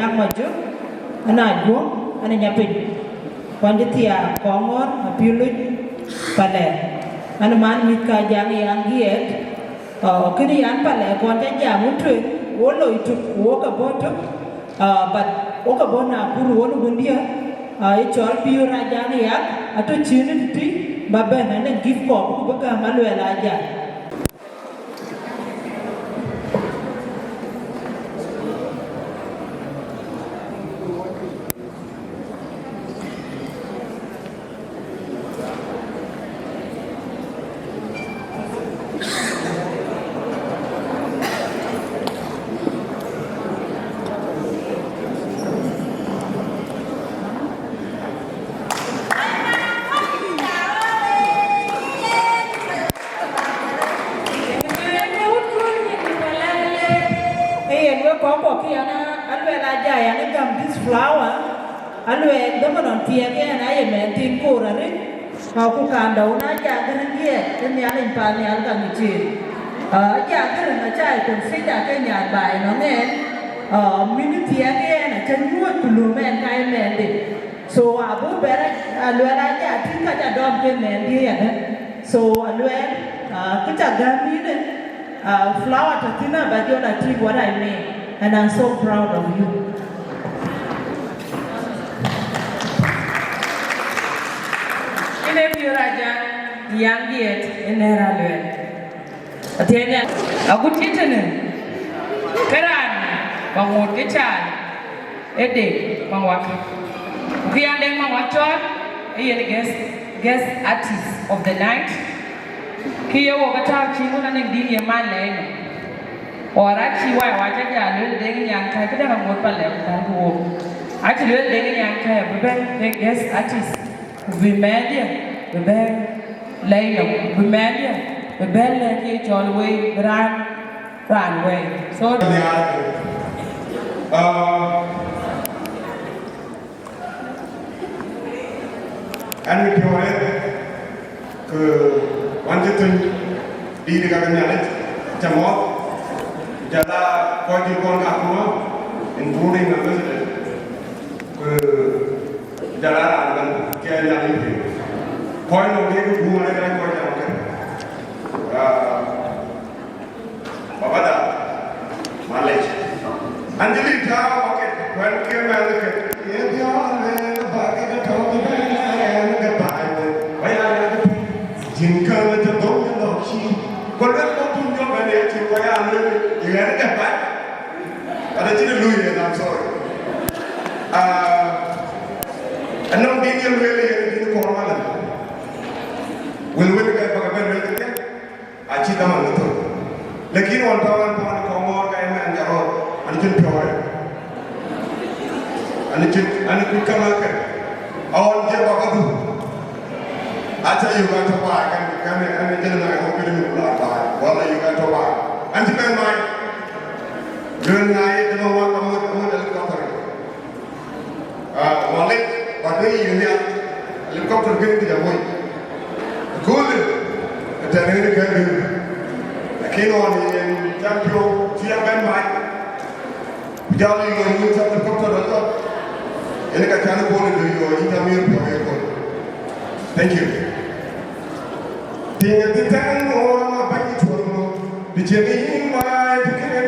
yang maju anh Aduok anh nyapin Agutyar Kongor Mapior pale anh man mika yang giet kini an pale kon ta jamu tuen wo loi tu wo ka boto but wo ka bona puru wo bundia ai Chol piu ra jang ya ato chini ti baben anh give ko ko ka Aluel aja Aluel dapat non tiada na ye mentin kurare, aku kandau na jaga dia, ni alin pani al kami ciri, jaga na cai konflik jaga nyat bay nongen, minit tiada na cenderung belum mentai mendi, so abu berak Aluel aja tinggal jadom ke mendi ya kan, so Aluel kita gami ni flower tatina baju na Twic what I mean, and I'm so proud of you. Ini raja yang diet ini Aluel. Artinya aku cerita ni, keran bangun kecil, Makuach. Dia ada Makuach, ia ni guest artist of the night. Kia waktu tahu cimu nanti di Yaman lain. Orang ciwai wajah Aluel dengan yang kaya kita bangun pada lepas tu. Actually, when they get young, we guest artists, we media, we bear Layla, we media, we bear like Chol way, run away. So, and we do it. One thing, đi được cái nhà đấy, chăm mót, giờ ta coi như con gà của including the president, giờ ta làm gần cái nhà đấy, coi nó cái buôn này cái coi nhau cái, Baba Da, Malaysia, anh chỉ đi theo cái quen kia mà cái cái đó là cái thằng cái bài bây giờ Dinka là cho tốt cho nó chi, còn nếu có tung cho cái này thì phải ăn lên, thì cái này phải, cái này chỉ là lùi để làm sao? Anh nói đi nhiều người là đi có mà là, will cái bác bên bên cái, chỉ tao mà thôi, lekin orang kawan Kongor cái mà anh jarod, anh chân pure, anh cứ cầm cái, ông dia bác tu. Acha you got to buy, and then I hope you didn't buy. Well, you got to buy. And you can buy. Girl, I don't want to move the helicopter. Well, but you need a helicopter getting to the way. Good. It's an indicator. I came on in Champion, see a band mic. Jolly, you need some helicopter. And I can't go into your interview. Thank you. Dinga Entertainments and Productions, the Jenny my Dinka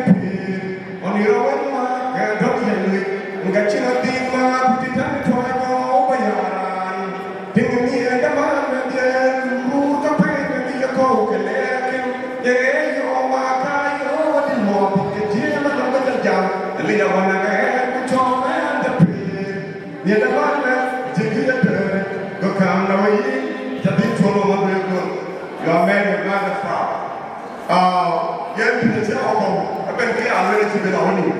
on your own mark and Dachuek, and Gachina Dinka, the Tanto Bayan, Dinga and the man and the root of pain and the Akol, yeah, you are the more, the Jim and the Jam, and Lina Wanaga, Chol and the Pin, near the one, Jiggy, go come away, the big total. You are married, not a fraud. Yet, the Chol, I've been here already to be on you.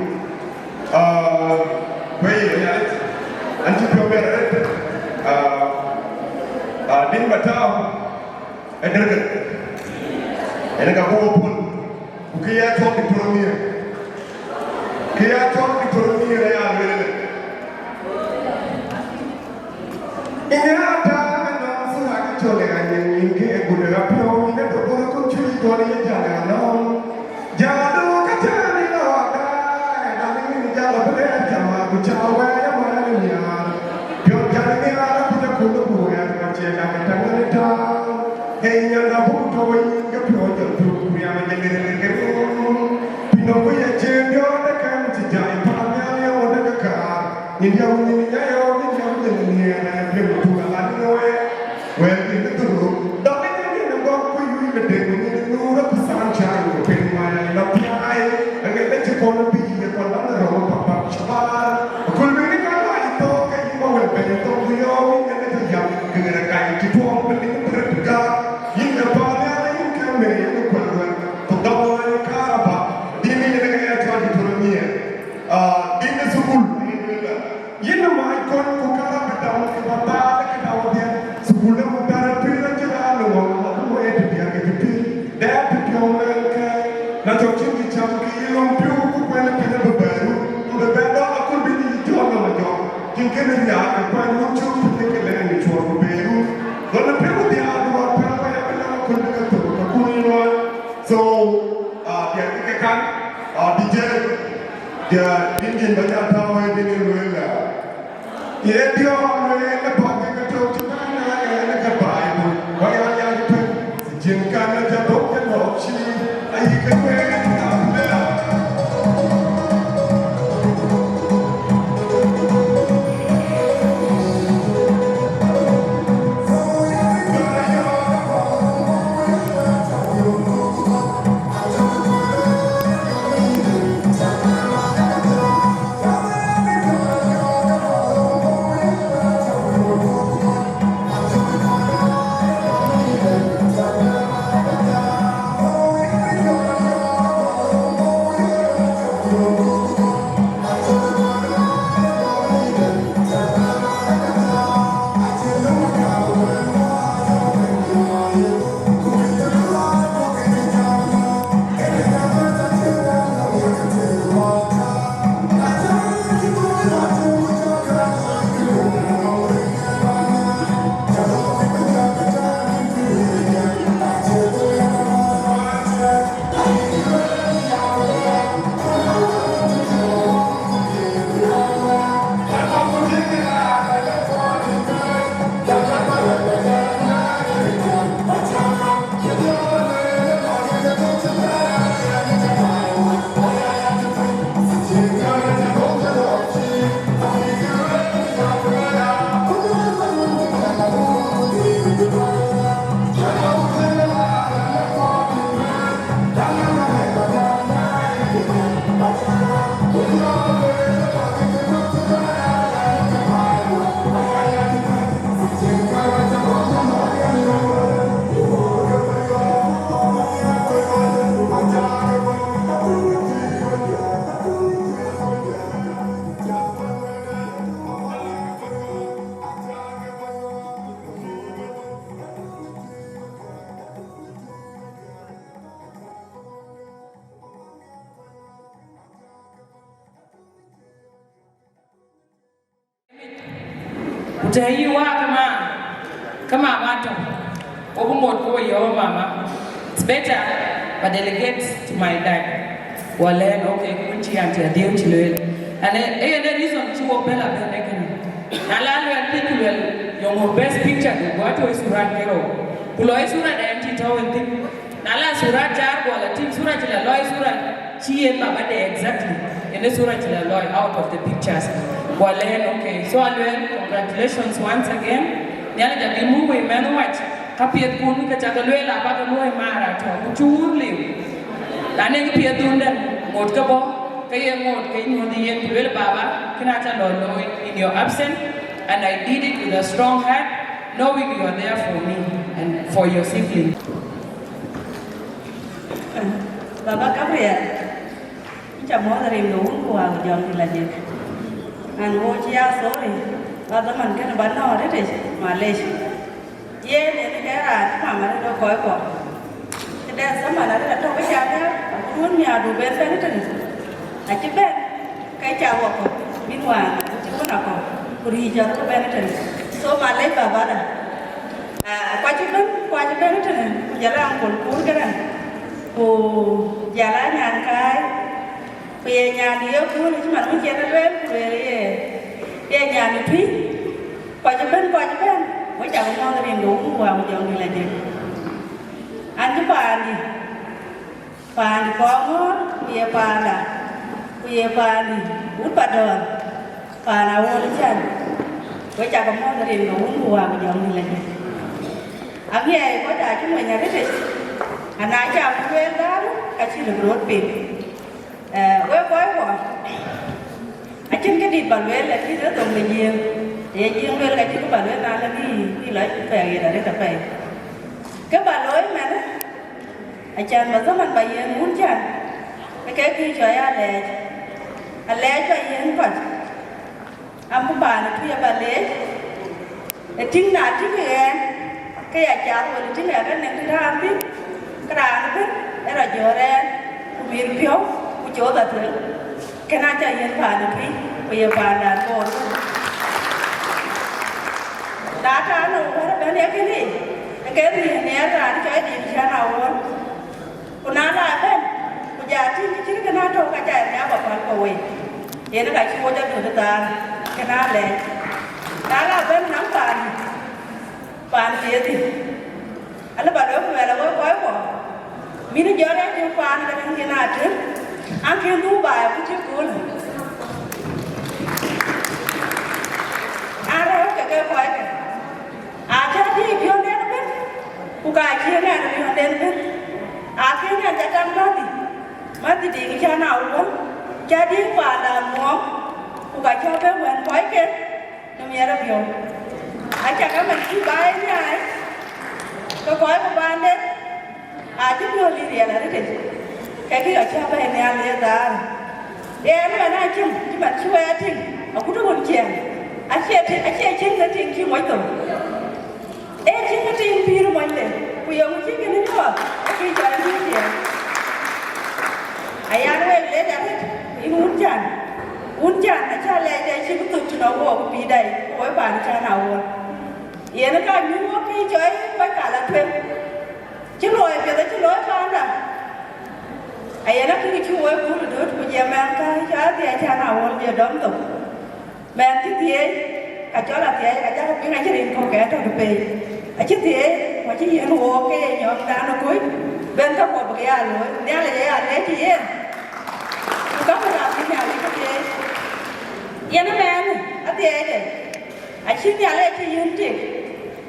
Where you are, and to come here, Dinka and Dergel. And I go open. Kuya told the premier. Kuya told the premier, I am ready. In your time, and also I told you, I get good enough. Jado kacani no dai, dami jalo bere jama kuchawa ya mania. Yo jani ala kuja kuno kuya kachega katangani ta. Hey nyanga buto winga pyo jatu ya majele kero. Pino kuya chenyo de kan tijai panya yo de kaka. Ninya ninya yo ninya ninya na pyo tu ala noe. Well in the turu, dami ninya ngo kuyu de de no ra kusancha yo pin my love pie. And get the corner be the corner road papa chapa. Could be the guy to get you over Benito, the old and the young, and a guy to talk with the God. In the body, you can make the equivalent to double and caraba. Dinka the air to the near. Dinka school. You know my con Kukara down to the back out there. School of Panaruu to Aluel, where to be a good that to kill mankind. Not your chinky chunky, you don't do when it can have a bed. To the bed, I could be the job on a job. You can in the art and find what you take a language for the bedroom. When the people the art about Panaruu could be a Kukuino. So, the DJ, the Indian Bajata, and the Ruella. Yet you are the pocket to China and a Bible. Why are you doing? Jim Canada, Doctor Lopsy, and you can wear it down there. Utahiwa kama watu. Obungot ko yo mama. It's better but delegate to my dad. Wale okay kunti anti Adhiok chilwele. And the reason to obela benekena. Nalalu antikulwel yung best picture do watu isuran kero. Kulo isuran anti tawen tik. Nala surat jar wala tik surat chila loy surat chiye baba de exactly. And the surat chila loy out of the pictures. Wale okay. So Aluel, congratulations once again. Nyala jabi muwe menu watch. Kapiet kun kachagalwel abaka muwe mara to kuchurli. Lane kapiet dundan mod kabo. Kaya mod kaya nyodi yen kulwel baba kinata lolo in your absence. And I did it with a strong heart, knowing you are there for me and for your siblings. Baba Gabriel, kita mau dari dulu kuang jam di lajir. Anu cia sorry, pada man kan bana ada deh, Malaysia. Ye ni negara, mama ada koi koi. Kita sama ada tak tahu macam apa. Pun ni ada benda ni tu. Aje ben, kai cawo ko, minuan, cuma nak ko. Kuri jauh tu benda tu. So Malaysia baba dah. Kwajiban tu ni, jalan pun kan. Jalan yang kai. Punya dia pun cuma macam tu dia nyari Twic. Kwajiban. Macam mana orang dulu buat macam ni lagi. Anda pani Kongor, dia pani, Padon, Panaruu macam. Macam mana orang dulu buat macam ni lagi. Agar kau dah cuma nyari deh. Anak jam Wieu dah, kasih lebih pin. Wieu. Acem cái đi bàn Wieu là cái đứa tổng người nhiều, để riêng Wieu là chỉ có bàn Wieu nào là đi lấy về gì là để tập về. Cái bàn lối mà đó, acem mà giống anh bà Wieu muốn chăng, cái khi chơi anh lẽ cho Wieu còn, anh cũng bàn là khi bà lẽ, để chính là chính cái acem rồi chính là cái này cái tham biết, cái đàn biết, cái là giờ ra, miền phiếu, của chỗ ta thường. Cái nào cho Wieu bàn được đi, bây giờ bàn là còn. Đã trả nụ hết bên này cái gì, cái gì này là cái gì cho nào luôn. Còn nào là bên, bây giờ chỉ cái nào trong cái chạy nhà bảo quản cầu ấy, vậy nó phải chua cho được ta, cái nào lệ, đó là bên nắng bàn gì thì, anh là bà đối với là gói của, mình nó giờ đấy chua bàn cái thằng kia nào chứ. Anh kêu đủ bài cũng chưa cuốn. Anh đâu cái quái này. Chắc thì phiêu đen nó biết. Cô gái kia này nó phiêu đen biết. Kia này chắc chắn mất thì Diing cha nào luôn. Cha Diing bà là muộn. Cô gái cho bé quen quái kia. Nó nghe nó phiêu. Chắc là mình chỉ bài như này. Cái quái của bạn đấy. Chứ phiêu đi địa là đấy. Cái ở cha bên này ăn lên ta, em là nay chứ mà chưa ăn thì, cũng rất buồn chèn, anh chơi cái chuyện chưa mấy tuổi, em chơi cái chuyện phi rồi mấy tuổi, bây giờ mình chơi cái này nữa, khi chơi cái gì, anh nói lấy ra hết, anh uống chán, anh cha lấy đây chỉ có tự cho nó uống bị đầy, mỗi bàn cha nào uống, em nó cả những cái chơi phải cả là thuê, chứ lỗi bây giờ chứ lỗi con rồi. Ai nó cứ chú ấy cũng được bây giờ mang cái giá thì cha nào còn giờ đóng tục mang chiếc thế cả chỗ là thế cả cháu biết ngay gia đình con kẻ trong được về chiếc thế mà chiếc gì nó ok nhóm đã nó cuối bên trong một cái ăn rồi đeo là vậy ăn đấy chị em có phải làm thế nào đi cái gì yên nó mang ở thế đấy chiếc nhà này chị yên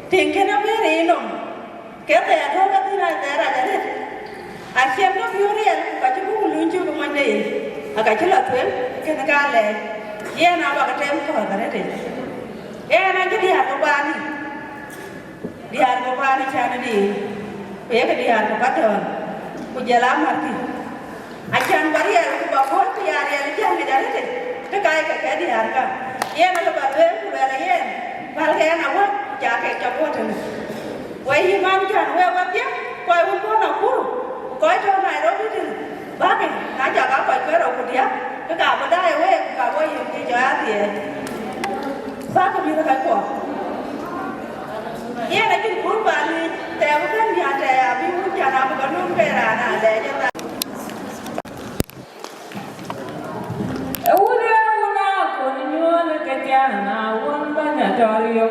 tiền cái nó biết gì nồng kéo tiền thôi cái thứ này thế là thế Acem nó phiêu riêng, cả chú cũng luôn chưa công anh đi, cả chú là thuyền, cái này cả lệ, em nào bảo cái tem khỏi cái đấy, em anh cứ đi hạt của bạn đi cha nó đi, bây giờ đi hạt của bắt đầu, bây giờ làm hạt gì, Acem bari ya, aku bawa pun dia jangan dia đấy, cái cái đi hạt cả, em nó bảo thuyền của bạn là em, bảo cái nào quá, chả cái cho quá thôi, vậy thì mang chẳng quay qua tiếp, quay qua con nào cũng coi cho này đó chứ bác thì nãy giờ có phải cái đầu của dia cái cả bên đây với cả với gì cho thì bác cũng như cái của cha nào có nung về là nè để cho ta. Ura una konyole kejana wamba nyatorio.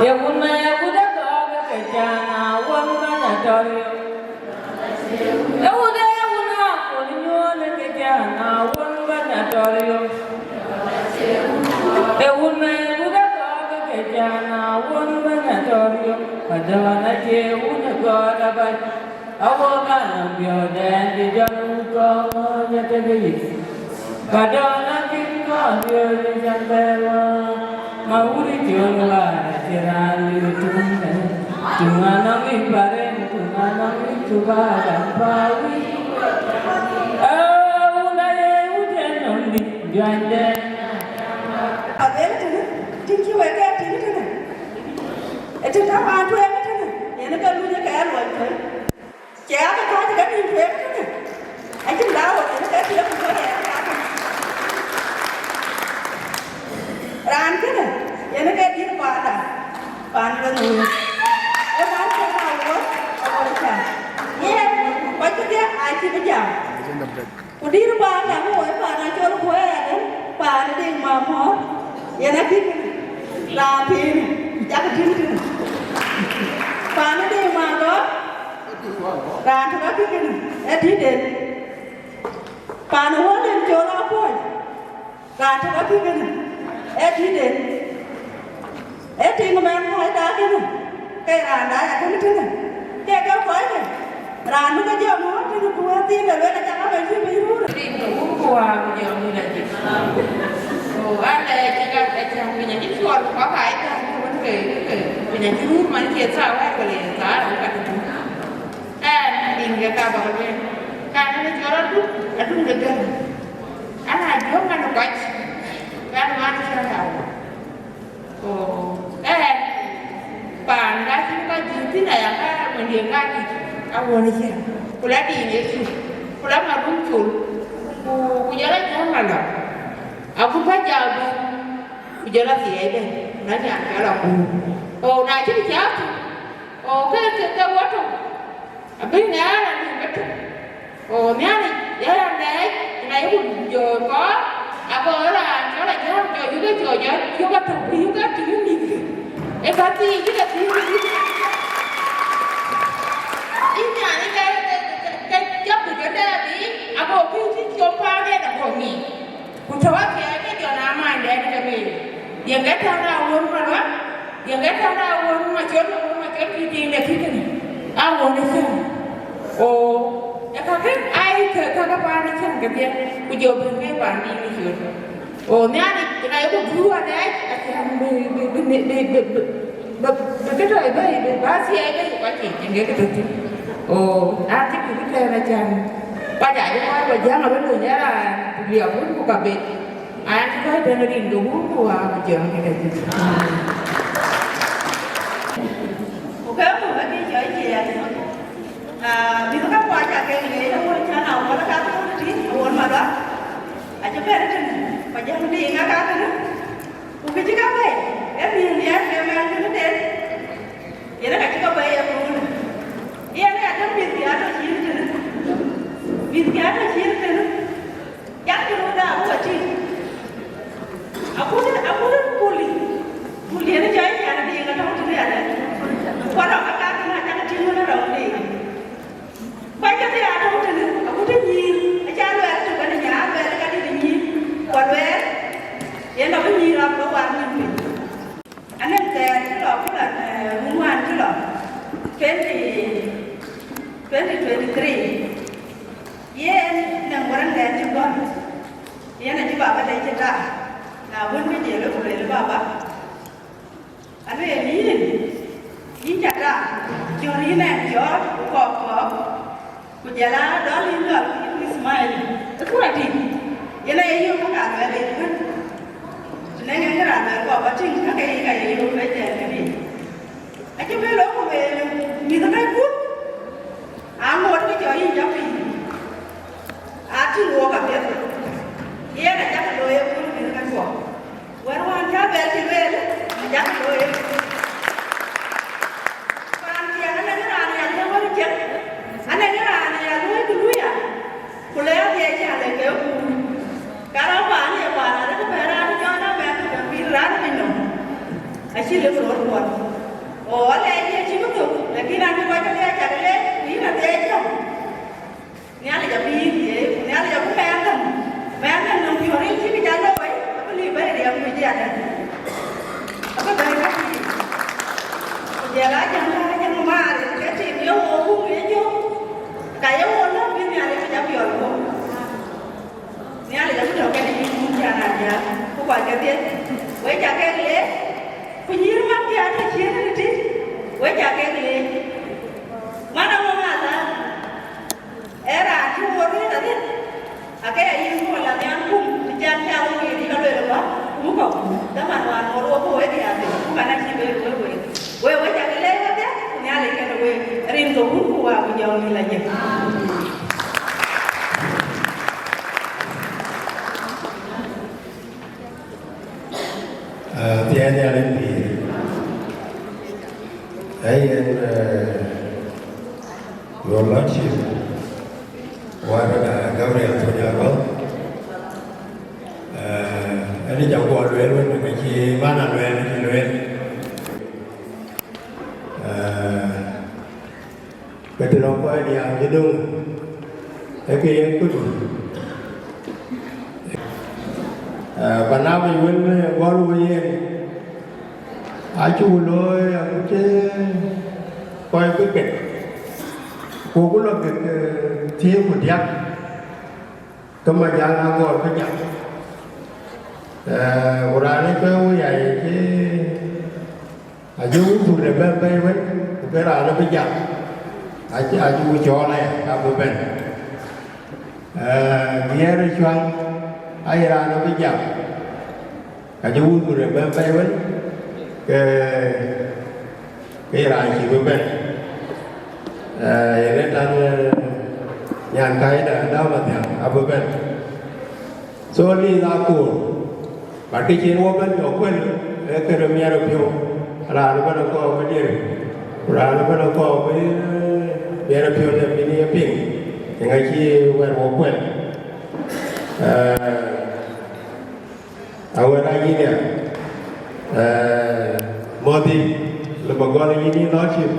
Ya una ya kuda koga kejana wamba nyatorio. Ya una konyole kejana wamba nyatorio. Ya una ya kuda koga kejana wamba nyatorio. Padana je una koga bat. Awoga nambio dan di januko nyategi. Padana kinko dio di jambela. Mauri jola cerali tunga. Tunga nami bareng tunga nami coba dan bawi. Una ye uje nondi jande. Abel tu, tinggi wega tinggi tu. Itu tak ada yang tu. Yang kalau dia kaya luar tu. Trẻ cái coi thì cái gì thế chứ anh chừng đau thì nó cái chuyện của em ran cái này vậy nó cái gì nó bàn lên người em bán cái nào nữa ở đây chả nghe quay cái kia ai chỉ bây giờ cô đi nó bàn là ngồi bàn là cho nó quê đấy bàn nó đi mà mó vậy nó thích là thì chắc là thích chứ bàn nó đi mà đó Ran tu nak kini, ediden. Panuan yang jola pun. Ran tu nak kini, ediden. Edin memang hai dah kini. Kaya ran dah ada kini kini. Kaya kau kau ni. Ran tu kan jauh mana kini kuat tiada lewat jangan berisi biru. Itu kuat jauh ni lagi. Oh, ada jangan jangan punya itu soal apa itu macam ke punya biru mana dia tahu apa boleh tahu kan. Dinga ka bagai kan ni jualan tu aduh degan anak jual kan Kuocgoor kan mana saya tahu oh pan dah sini kan jadi nak yang kan mendengar itu awal ni saya pula di ni tu pula marum cul ku jalan jalan mana aku baca ku jalan siapa deh nanti angkat aku oh nak jadi siapa oh ke waktu bên nhà là mình bắt ồ nhà này để làm đấy này cũng giờ có vợ là nó là nhớ giờ những cái giờ nhớ những cái thằng những cái chuyện gì em bắt đi cái là gì ít nhà này cái chấp được cái đây là gì vợ khi thích chọn pha đây là vợ nghỉ cũng cho cái giờ nào mà để cho mình giờ cái thằng nào luôn mà đó giờ cái thằng nào luôn mà chọn cái gì là cái này awon ni sen o ya ka kan ai ka pa ni sen ka dia ku jo ben me pa ni ni jo o ne ani na yo ku wa dai a ti han be cái rồi be ba si ai be pa ti nge ka tu o a ti ku ke na chan pa ja yo ma ba ja ma ben lu nya la liao ku ka be a ti ka de na rin do ku wa ma jo ni ka ti cái của cái chơi gì vì nó các quan cả cái gì đó muốn cha nào mà nó các cái gì muốn mà đó cho bé nó chân mà dân đi ngã cá cái đó cũng cái chứ các vậy em nhìn thì em mang cái nó đến vậy nó cả chứ các vậy em luôn em này trong việc gì đó chỉ là việc gì đó chỉ là chắc cho nó đã có chi aku ni nó chơi nhà nó đi ngã trong cái này qua đó các cái là chắc chắn nó đâu đi quay cái gì à đâu thì aku đi nhìn cha luôn chụp cái nhà về cái đi nhìn qua về vậy nó mới nhìn làm nó quan nhìn anh em cái đó cũng là muốn ăn cái đó 2023 yeah nang orang dan juga yeah nanti bapa dah cerita nah pun dia lo boleh bapa anh em nhìn chặt ra cho đi nè cho có của nhà lá đó liên lạc với smile itu là gì vậy này yêu các bạn về đây kan nên cái là có quá trình các cái yêu lấy tiền cái gì anh cứ biết lỗ của về mình có thấy phút một cái chỗ gì cho mình chỉ mua cả biết vậy là chắc là đôi em cũng được cái của quên hoàn cả về thì về đấy chắc là đôi em chỉ là một con ở đây thì chỉ có được là khi nào đi qua cho đây chả lên ý là thế chứ nhá là chả đi thế nhá là chả cũng mẹ thằng nông phi đi chỉ bị chả đâu ấy cái gì vậy để ông người già này cái bài cái gì giờ lá chẳng mà thì cái gì yếu ô cũng nghĩa chứ cái yếu ô nó bên nhà này chả biểu luôn nhá là chả biết cái gì cũng chả nào nhá không phải cái gì với chả cái gì bây giờ mà cái anh chia nó đi với chả cái gì mà đâu mà là era chú mua cái gì cái ấy mua là cái ăn cung chăn theo người đi cái đời đó cũng không đó mà hoàn một ô tô ấy thì à thì cũng phải là chỉ với chả cái lấy hết á nhà lấy cái rồi riêng tôi cũng mua bây giờ như là gì thì anh lên thì ấy your lordship qua đó là Gabriel thôi nhà đó anh đi chào qua Aluel luôn cái chi ban Aluel cái từ đó qua đi ăn cái đông cái kia cứ Panaruu mình qua luôn vậy chú lôi chứ coi cái kịch cô cũng là kịch thiếu một điểm cơ mà giang ăn ngồi cái nhặt ra đấy cái vậy chứ chú tụi này bên với cái là nó bị giặt chú cho này ở bên kia đi choang ai ra nó bị giặt chú tụi này bên với cái là chỉ bên hiện nay nhà cái đã đau mà thằng ở bên số đi ra cổ bạn cái chuyện của bên chỗ quên cái đường nhà được nhiều là nó bên có cái gì là nó bên có cái nhà được nhiều là bên này pin những cái gì quen của quên ở đây gì nè Modi lembaga ini lordship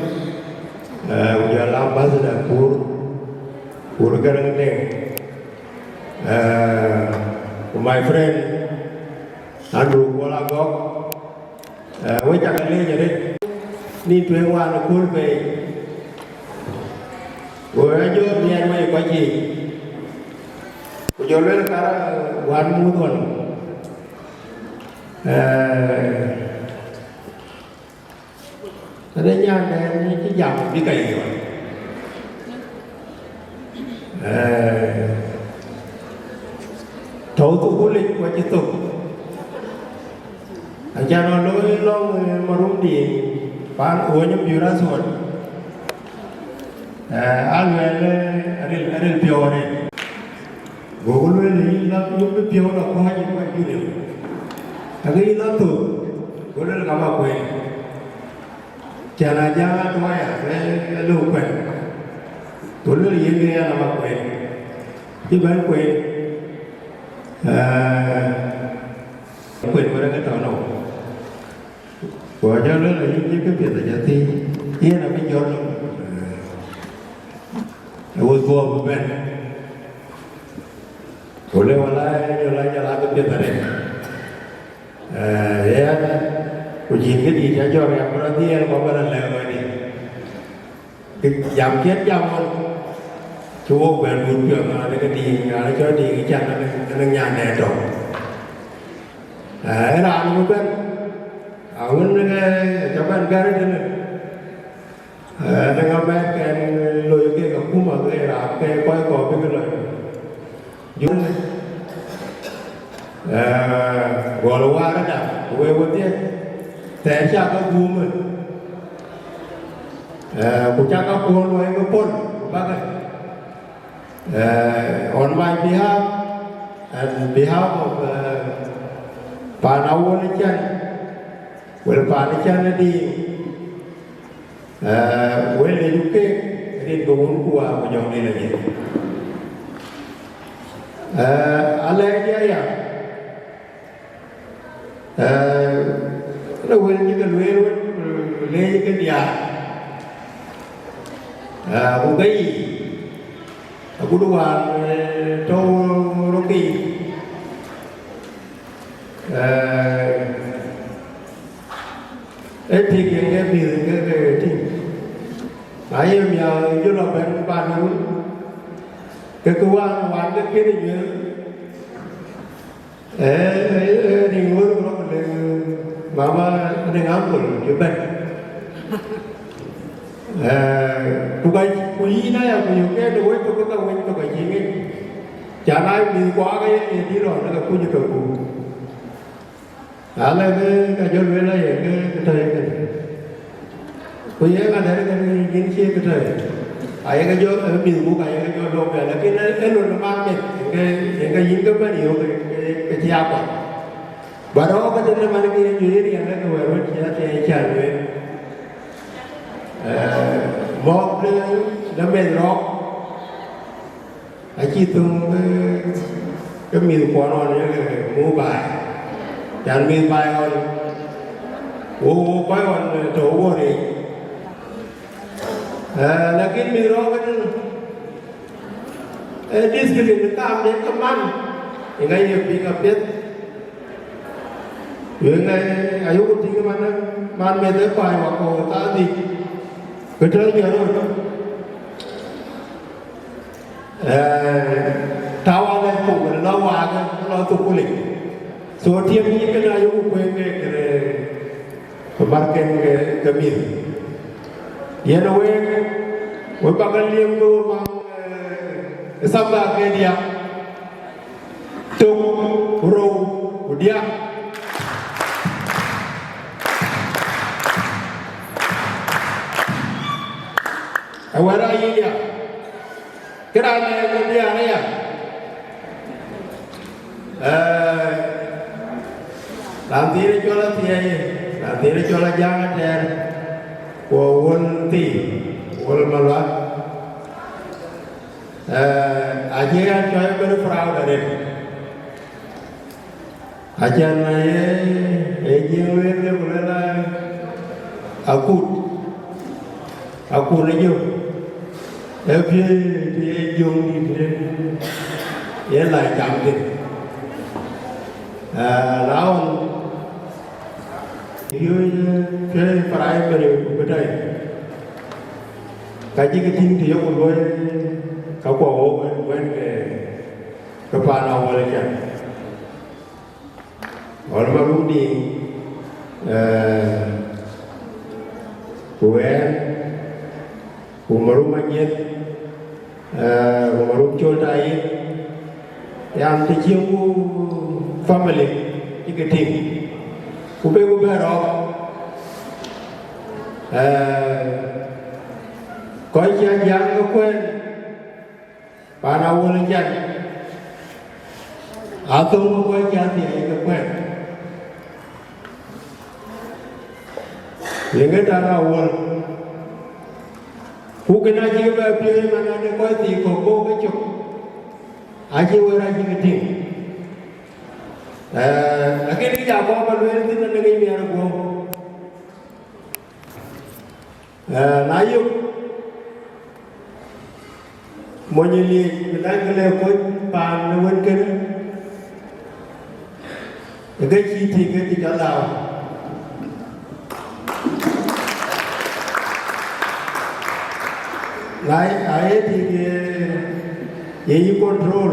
udah lama sudah kur kerang deng my friend Andrew Kuocgoor với chắc anh lấy vậy đi tuyên qua nó cuốn về rồi anh vô nhà mày có gì rồi lên cả quan mua thuần đây nha này cái dòng đi cày rồi thấu tụ cố lịch qua chế tục anh cha nó lối lo mà rung đi bán uống nhâm biếu ra suốt Aluel biếu này gỗ lối lấy nó nhung cái biếu nó có hai những cái điều cái nó tụ gỗ lối là mà quên chả là giang thôi à cái lũ quên tôi nói gì nghe là mà quên chứ bán quên quên vào cái tàu nổ của cho nó là những cái việc là giả thi kia là cái gió luôn rồi vô một bên rồi lên lại cái việc này của gì cái gì cho em nó đi nó có lần lệ rồi đi cái giảm chết nhau luôn chú ông về buồn trường nó cái đi nó cho đi cái chân nó nhà nè trộn đấy là nó mới quen ở bên cho bạn cái đấy nó ngắm bé cái lùi cái gặp cú mà cái là cái quay cò cái lời dũng gọi là qua đó nào quê quê tiếc thế cha có cú mình của cha có cú nuôi có pôn bác ơi on my behalf and behalf of Panaruu nation well Panaruu Diing well educate đến bốn của dòng này là gì anh lấy cái nó quên những cái luyện lên những cái nhà một cái gì cũng đúng là trâu rong kỳ ấy thì cái biểu cái thì ai em giờ cho nó bên Panaruu cái quan quan cái kia thì đi ngồi đó mà đi ngắm của chụp bên tụi cái quý này là nhiều cái đối tụi cái tụi cái gì nghe chả ai đi qua cái đi rồi nó cũng như kiểu là cái chỗ luyện là cái thời cái quý ấy là đấy cái những chia cái thời ai cái chỗ ở miền Bắc cái chỗ đồ về là cái luôn là mang cái những cái bên nhiều cái chia quả và đó cái tên là cái gì thì anh cái người vẫn chia chia luyện một là bên rock ai chỉ tung cái miền Bắc nó mua bài chẳng miền Bắc còn quay còn chỗ vô đi là cái miền rock cái discipline tam đến cái man những cái gì bị gặp biết những cái Ayual Songs cái man mình tới bài hoặc cổ ta gì cái trời nhiều rồi tao ăn lên phụ nó hòa cái nó tụ cố lịch số thiêm những cái này cũng quên cái market cái miền vậy nó với các cái liêm đô bằng cái sắm ra cái dia tung râu dia ở đây gì vậy cái này cái dia này à làm gì để cho nó thiệt làm gì để cho nó giang cái của quân tỷ quân mà loạn aja kan coy berfrau dari aja naya ejeng dia boleh lah aku lagi tapi dia jung dia lại chậm đi lawan dưới cái primary của đây cái gì cái tin thì ông nóiเขาบอกว่าเว้นกับปานเอาอะไรกันorang baru ni kuwen kumaru manyet kumaru Chol dai yang tercium family iketing kube ro coi yang có quên Panaruu lên chân, Atem có quay chân thì anh có quen, những cái Panaruu, phụ cái này chỉ về phía mà nó đi quay thì có cô cái chụp, anh chỉ về ra chỉ cái thing, cái đi dạo qua mà luyện thì nó cái gì nó cũng, nãy giờ mọi người mình đang cái lều coi bàn nó vẫn cái cái chi thì cái gì cả nào lại ấy thì cái gì control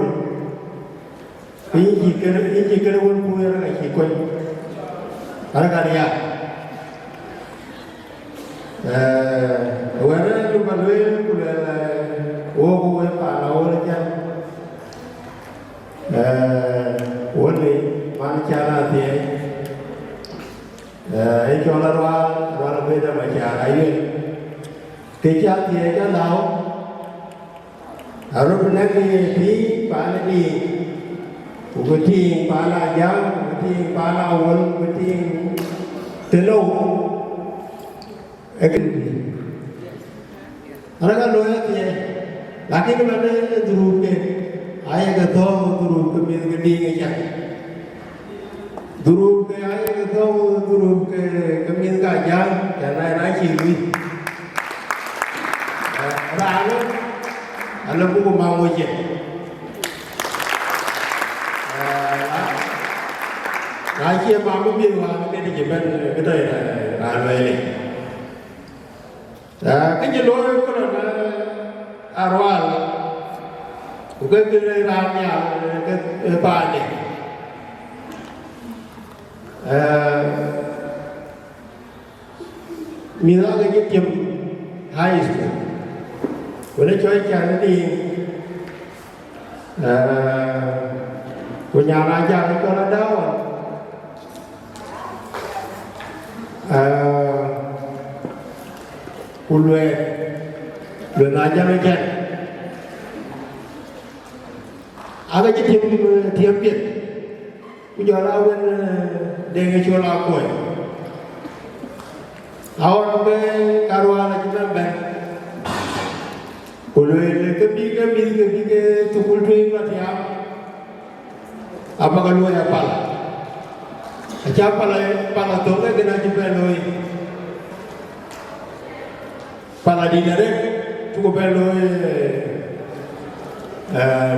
cái gì cái vẫn vui là cái gì coi ada karya orang itu baloi kuda oh Panaruu lejan ini mana cara dia itu orang beda macam Ayual kerja dia kan tahu harus benar di Panaruu Diing Panaruu Diing Panaruu Diing Telur orang kan loya dia lagi ke mana dulu ke ayah ke tahu dulu ke Diing aja dulu ke ayah ke tahu dulu ke giang cái này nói chỉ đi ra nữa anh là cũng mau ngồi chuyện nói chia ba mươi biên hòa cái này chỉ bên cái đây là về cái gì lối có là Ayual cái làm nhà cái bà này mình đã cái tiệm high school với nó chơi chàng đi của nhà ra chàng cho nó đau của Wieu là cho nó chàng cái tiệm biệt bây giờ là bên đề nghị cho là Akoi Awal ke karwa la kita ben. Kalau ke tukul tuing la tiap. Apa kalau ya pal? Aja pala tu ke kena juga loi. Pala di dare cukup loi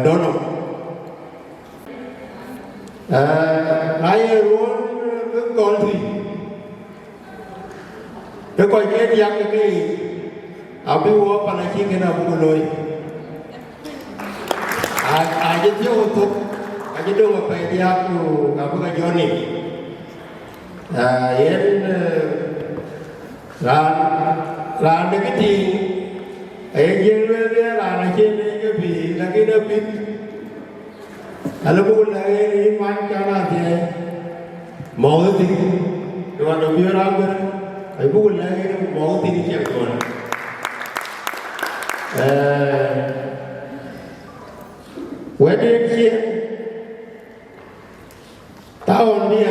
dono. Naya ruang ke country. Cái coi cái giang cái abi wo pana chi cái nào cũng lôi ai chứ tu ai đâu mà phải đi học cái cái Johnny yên là được cái gì ấy riêng là là trên cái vị là cái đơn vị là cũng là cái quan cho là gì mẫu gì rồi nó biết ra cái ai bukan lagi mau tinggi siapa tuan. Wedding siap tahun ni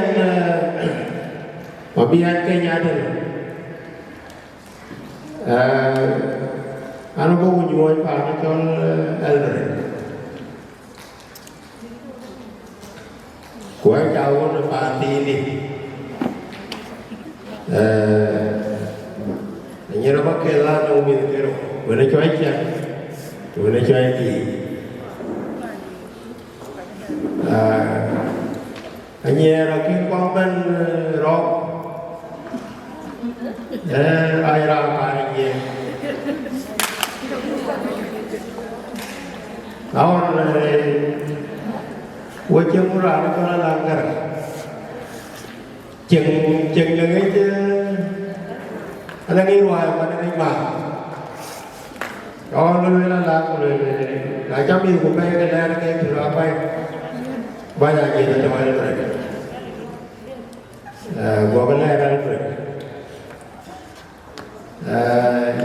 Mapior Kenya tu. Anu bawa jual pada Chol elder. Kuai jauh na parti ni. Nyera bakela na umil kero wena choy cha wena choy ti nyera ki kwamban ro ai ra pa ni awon wo chemura na kala langar chừng là cái chứ anh đang đi ngoài mà anh đi vào đó luôn là làm rồi lại cháu yêu của cái này cái từ đó bây giờ gì là cho anh rồi của cái này ra rồi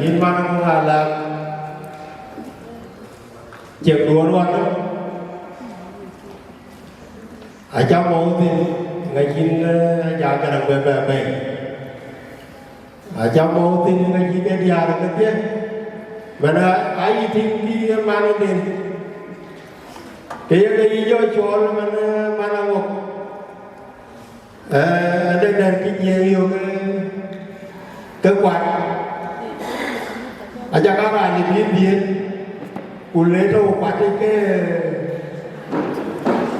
nhìn mà nó là chừng đùa luôn đó ở trong môn thì ngày chín giờ cái đồng bè bè ở trong mô tin ngày chín cái giờ cái biết mà nó ai thì đi mà nó đến cái do cho mà nó một đây là cái nhiều cái quạt ở trong các bạn thì biết của lấy đâu quạt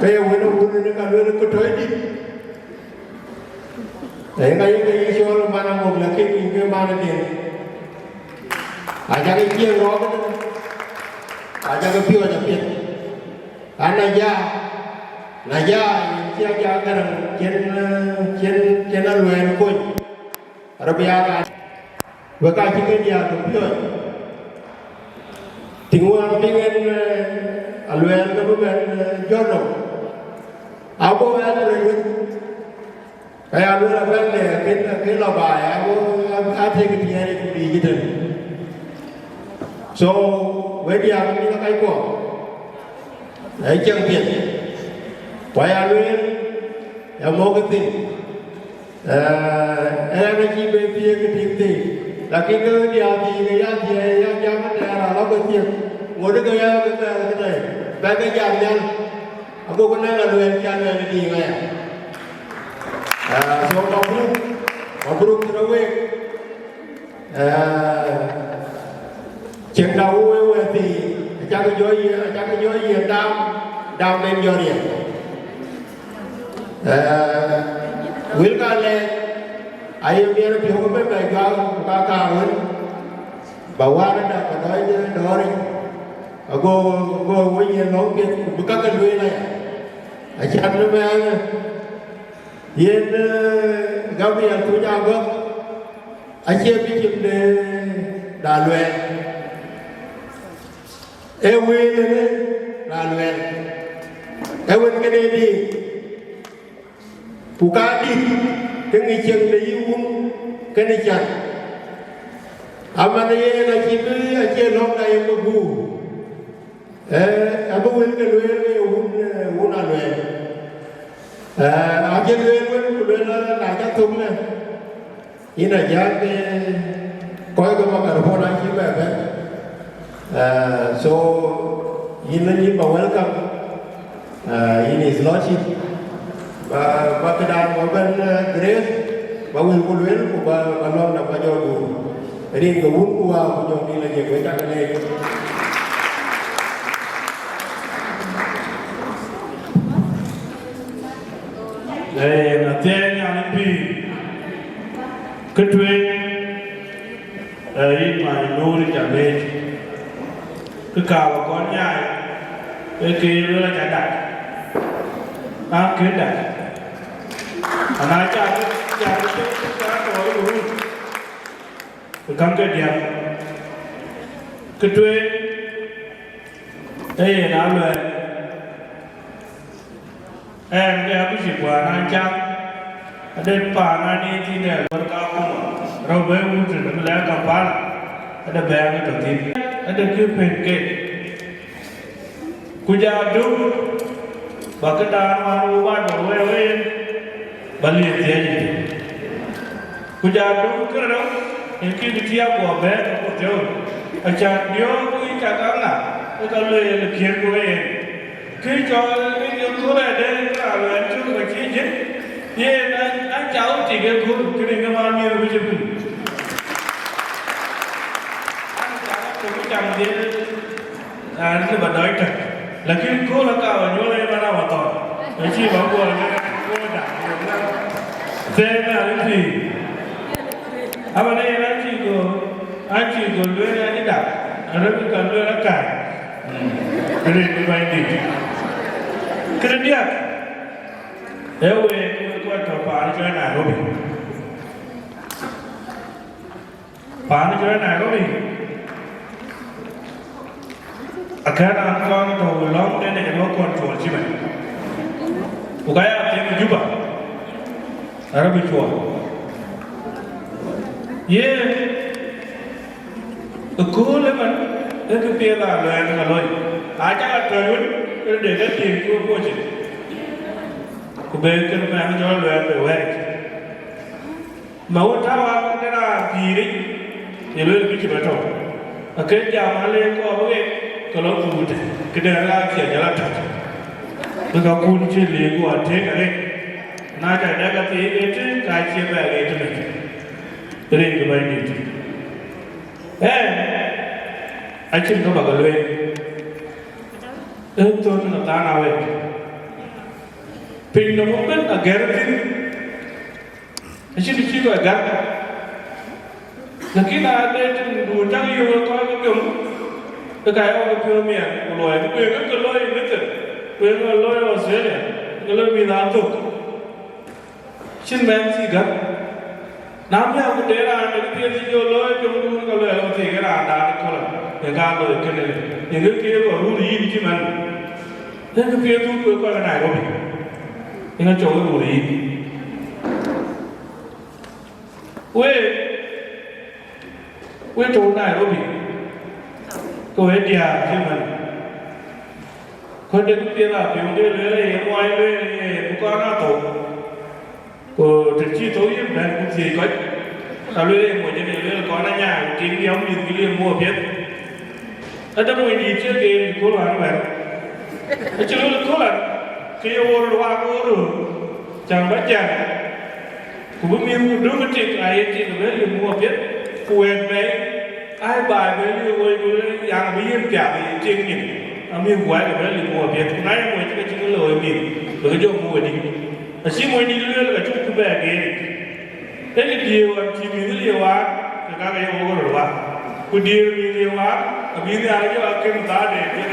cái ông ấy nó cả lưỡi nó có đi để cái cho mà nó một là cái mà nó tiền ở trong cái kia đó ở trong cái phiêu là tiền anh là gia chia ra cái trên Aluel coi rồi bây giờ với cái gì đó phiêu tình huống bên Aluel nó bên Jordan áo bố Aluel cái Aluel là bên này cái lò bài áo Atem cái gì này cũng đi như thế so với đi ăn như cái của đấy chân tiền quay Aluel là một cái tình em nói chi bên kia cái tiền gì là cái cơ đi ăn thì cái ăn thì ăn nó là nó bên kia ngồi đó cái này ba cái jam nhân aku kenal Aluel channel ni ngay số đông luôn Mabruk Trawek Chừng đầu thì chắc cái dối đam bên do điện Will ca lên ai biết là phiếu mấy bài ca hơn bảo qua nó đặt vào đó đi cô với nhiên nói biết các cái đuôi này ở chân nó về yên gặp việc tôi chào gấp anh chia cái chuyện để đà luyện em quên đấy đà luyện em quên cái này đi phụ cá đi cái người chân để uống cái này chặt mà này là chỉ cứ chia lót này em có bu em có quên cái luyện cái uống đà luyện ở trên luyện là chắc thùng này ini là giá cái coi cái mặt ở phố này chỉ về đấy so ini welcome in his lordship và cái đàn của bên Grace và người của luyện của bà Loan là bà do đủ đi người muốn qua của dòng đi là nhiều với các anh em đây là tên nhà đi cái chuyện ấy mà nuôi trả lên cái cào và con nhai cái kia nó là trả đặt kiến đặt nói trả cái rồi đúng cái cam cái đẹp cái chuyện đây là nào rồi em cái áp dụng của anh chắc ada panani tidak berkabung, rabai wujud adalah kapal, ada bayang tertib, ada kepengke, kujadu, bakedan manubat wewe, balik dia jadi, kujadu kerana, yang kita dia buat bayar aku tahu, ajar dia kui cakap lah, kalau yang kian wewe, kita yang kau ada kalau yang tu macam ये ना चाहो ठीक है खुद किन्हीं मार में भी जब तो भी काम दे आने बधाई तक लेकिन को लगा वो ले बना होता है ऐसी बाबू अगर को डाल देना नहीं अब नहीं आज को ले नहीं डाल अरे भी कर ले रखा है करे भी भाई नहीं करे दिया एवे पानी जो है नायरोबी अगर आपका तो लॉन्ग देने के लोग कंट्रोल जी में उगाया आते हैं जुबा अरबी चुआ ये तो कूल है मन एक पेला लोग हैं लोग आज का ट्रेवल कर देते हैं को पहुँचे Kubeker memang jual luar mau tahu apa kena diri, jadi lebih cepat tahu. Akhirnya zaman itu apa kalau kuda, kendaraan dia jalan cepat. Kalau kunci legu ada kali, nak ada kata itu kaji bagi itu nanti. Jadi kembali itu. Akhirnya kau bagai luar. Itu nak tanah awak. Ping nomor kan agar tin, asyik itu agar. Lagi ada tu dua jam itu kalau kita terkait orang Filipina, kalau itu kalau itu, kalau Australia, kalau Milan tu, sih memang sih kan. Namanya aku daerah ada dia sih kalau itu kalau itu tiga ada kalau yang kalau itu ni, yang itu kita baru ini cuma, yang itu kita tu kalau naik robi. Dengan cakap duri, we cakap Nairobi, kau dia cuman, kau dek tiada, pion dia lelai, muai lelai, bukan apa, kau terci tahu yang ben putih kau, kalau lelai muai jadi lelai kau nanya, kini dia ambil pilih muai biar, ada muai di cerita kau orang ber, macam kau orang. Kaya orang luar orang, jangan baca. cũng miêu đúng cái chuyện ai chuyện cái gì mua biết quen với ai bài với người yang bây giờ cả cái chuyện gì miêu quay cái gì mua biết nay mua cái chuyện lôi miêu rồi cái chỗ mua đi chỉ mua đi lôi cái chút cái bag cái điều anh chỉ miêu điều à cái cái gì mua rồi cái điều miêu à bây giờ ai cho cái ta để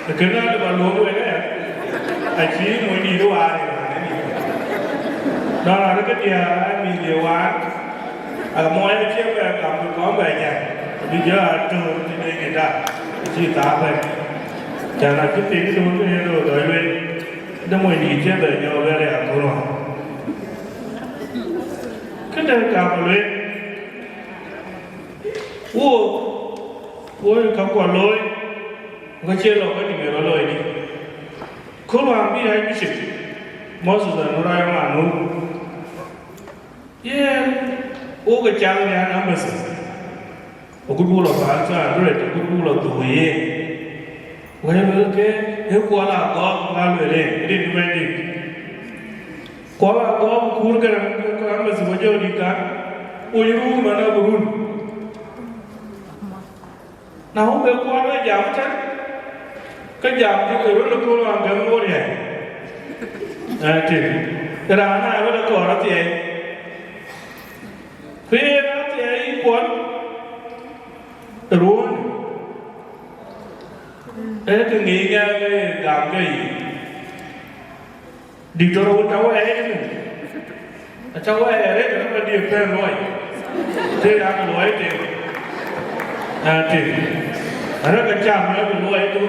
cái cái này là bao lâu rồi đấy anh chỉ mua đi đâu à đó là cái điều mình điều à mọi cái chuyện về làm được có về nhà bây giờ từ thì đây người ta chỉ ta về chẳng là cái tiếng luôn cái rồi đợi lên nó mới đi chơi về nhau về đây thôi rồi cái này cả lên ôi không còn lối cái chuyện là cái gì mà lối đi không làm gì hay bị xịt mỗi sự nó ra mà nó cái trang này anh em sẽ cái bùa là phải cho rồi cái bùa là tuổi cái qua là có là lười lên đi về đi qua là có cuốn cái anh em sẽ bây giờ đi cả ôi ru mà nó buồn nào bây qua nó giảm chắc cái giảm thì rồi nó cô làm cái ngô này thì cái đó này nó có nó thì phía nó thì quấn luôn thế tôi nghĩ ra cái làm cái đi cho nó cháu ấy cháu ấy đấy nó là điều quen rồi thế là lỗi thì nó cái chạm nó bị lỗi tôi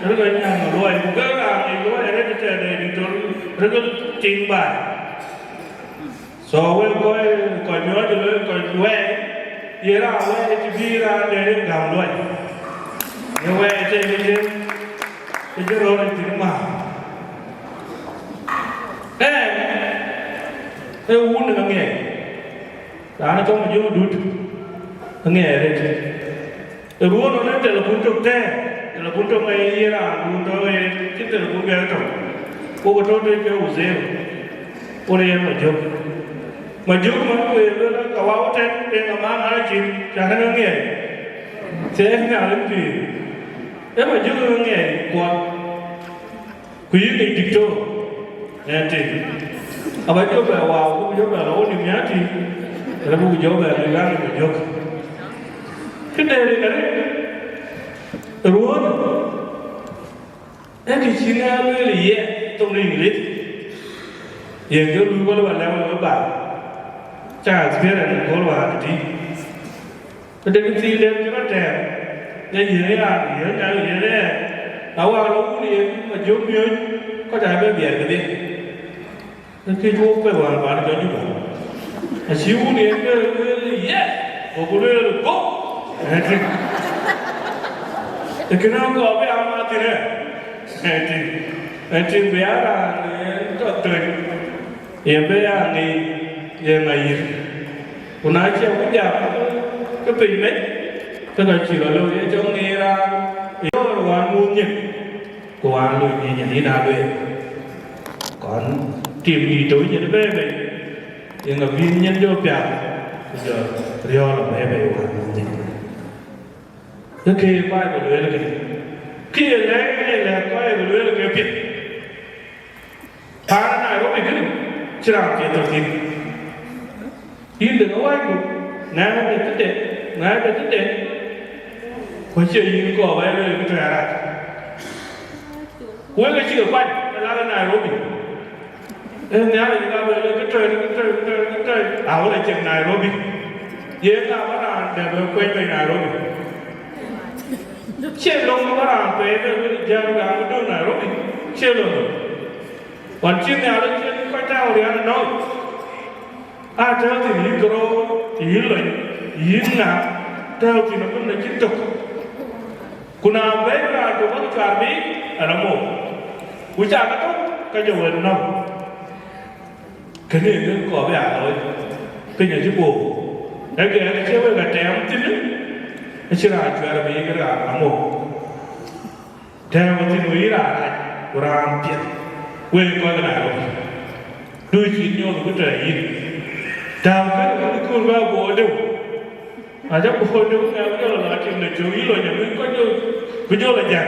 nó cái nhà nó lỗi cũng cái làm gì lỗi đấy thì để cho nó cái trình bày so với coi nhớ cho nó coi quay vậy là quay chỉ đi ra để làm lỗi nhưng quay trên cái rồi thì mà cái uống được nghe đã nó trong một chỗ đút nghe đấy chứ rồi nó nói là cuốn trục thế là cuốn trục này như là cuốn trục này chứ là cuốn béo trục cô có trôi cái ủ dê cô đây em mà giúp mà người nó cào áo trên bên là mang hai chim chẳng hay nó nghe thế em nào đến gì em mà giúp nó nghe qua quý cái dịch cho nghe thì à bây giờ về vào cũng giúp là nó niềm nhớ thì là cũng giúp về người gan người giúp cái này là cái luôn em thì chỉ nghe lời là gì trong đình lít hiện cái lưu có là làm ở bà cha biết là có là cái gì cái đấy cái gì lên cho nó trẻ cái gì đấy là gì đấy cái gì đấy đâu vào lúc đi mà giúp nhiều có trái với biển cái gì cái chú phải hoàn toàn cái như vậy xíu đi cái gì của cô đây là có cái nào có cái ông mà thế này thì bé là cho trời em bé là ngày ngày hôm nay treo cái nhà cái bình đấy cái này chỉ là lâu để cho nghe ra nó là hoàn muôn nhỉ của anh luôn như thế nào vậy còn tìm gì tối như thế vậy nhưng mà viên nhân vô bèo bây giờ do là bé bé hoàn muôn nhỉ cái kia quay vào lưới là cái kia lấy cái là quay vào lưới là cái việc phá này có bị cái chỉ làm chuyện đầu tiên yên đừng có anh cũng nè để tích để có chuyện gì có vậy rồi cái chuyện này cuối cái chuyện quay là cái này rồi mình em nhớ là chúng ta về cái trời áo là chuyện này rồi mình dễ nào bắt đầu để về quay về này rồi mình chế lông nó làm về cái giờ làm cái này rồi mình chế lông còn chuyện nào đó chuyện quay trao thì anh nói trao thì ý cơ ý lệnh ý nào trao thì nó vẫn là chiến tục kuna bé là tụi nó chọn bí ở đâu một buổi sáng cái tốt cái giờ về đâu cái này nó có bé rồi cái nhà chú bồ cái chế với cái trẻ không tin đấy cái chế là chuyện là bí cái là một theo thì nuôi là ram piet we ko na ro đôi khi nhau nó có trời yên đào cái con ba bộ đâu à chắc bộ đâu nào cái là chuyện này chú ý rồi nhà mình có nhau là già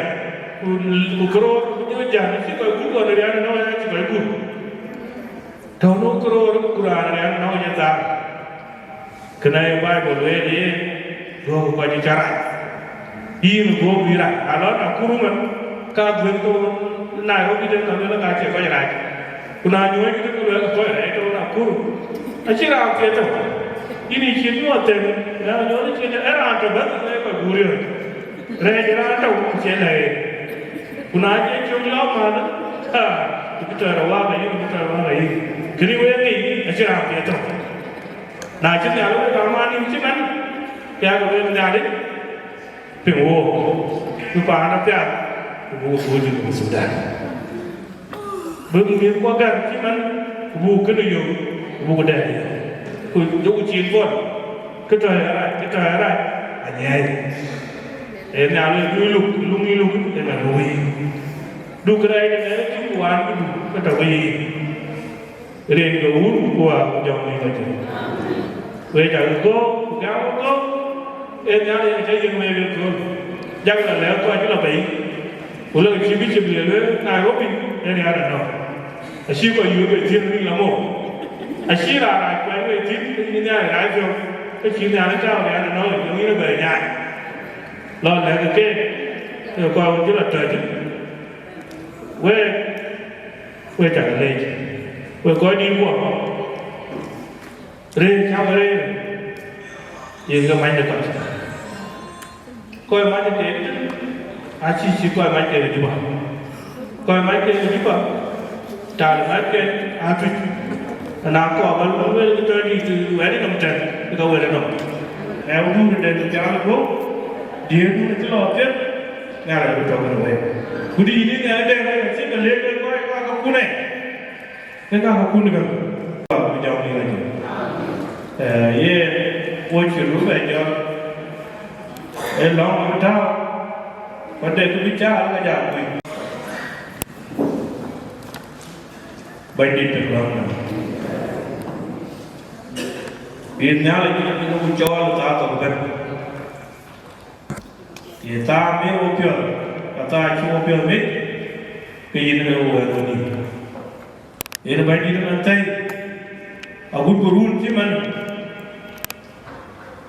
cro có nhau già chỉ có cú còn là nó chỉ có cú đâu nó cro nó cura là nó nhà ta cái này bài bộ về đi rồi có gì cara yên go vira alo na cú mà cả vườn tôi này có cái đó nó là cái gì có gì kuna nyuai kita tu kau ada itu nak kuru, asyik apa itu, ini sini ada, ya nyuai sini era ada banget, kau guru, raja ada pun sini, kuna aja cuma mana, kita rawat lagi, kita rawat lagi, kini kau ni asyik apa itu, nah jadi kalau kamu ni macam mana, ya kau ni menjadi, pengu, lupa anak dia, pengu juga sudah. Bưng miếng qua gần chứ mà vụ cái này vụ đề vụ chiến quân cái trời ở đây anh nhảy em nào lên lung em là lùi đu cái đây này chúng quan cái trò gì liền cái uống của dòng này là chứ bây giờ có gáo có em nào lên thấy dân mê được rồi dân là lẽ coi chứ là bị của lần chỉ biết chìm liền nữa ai có bị em nào là nó Asyik kau Wieu Wieu ni lama. Asyik lah kau Wieu Wieu ni ada rajuk. Asyik ni ada kau ni ada nói yang ini banyak. Lalu lagi ke, kau jual terjadi. Wieu jangan lagi. Wieu kau ni buat. Siapa yang kau main dekat? Kau main dekat. Asyik kau main dekat juga. Kau main dekat juga. Dari market Twic, anak aku awal kita di very limited, kita very limited. Aku dari jalan tu, dia tu itu loket, ni ada kita berbuat. Kudi ini ni ada, sih kalau kau aku kunai, kita aku kunai kan, aku jauh ni lagi. Ye, watch you aja. Long kita, pada tu bicara aja. Bandit terlalu. Ini lagi kita Chol tak terber. Ini tak opior, kata cuma opior me, ini orang ini. Ini bandit nanti, aku berun sih man.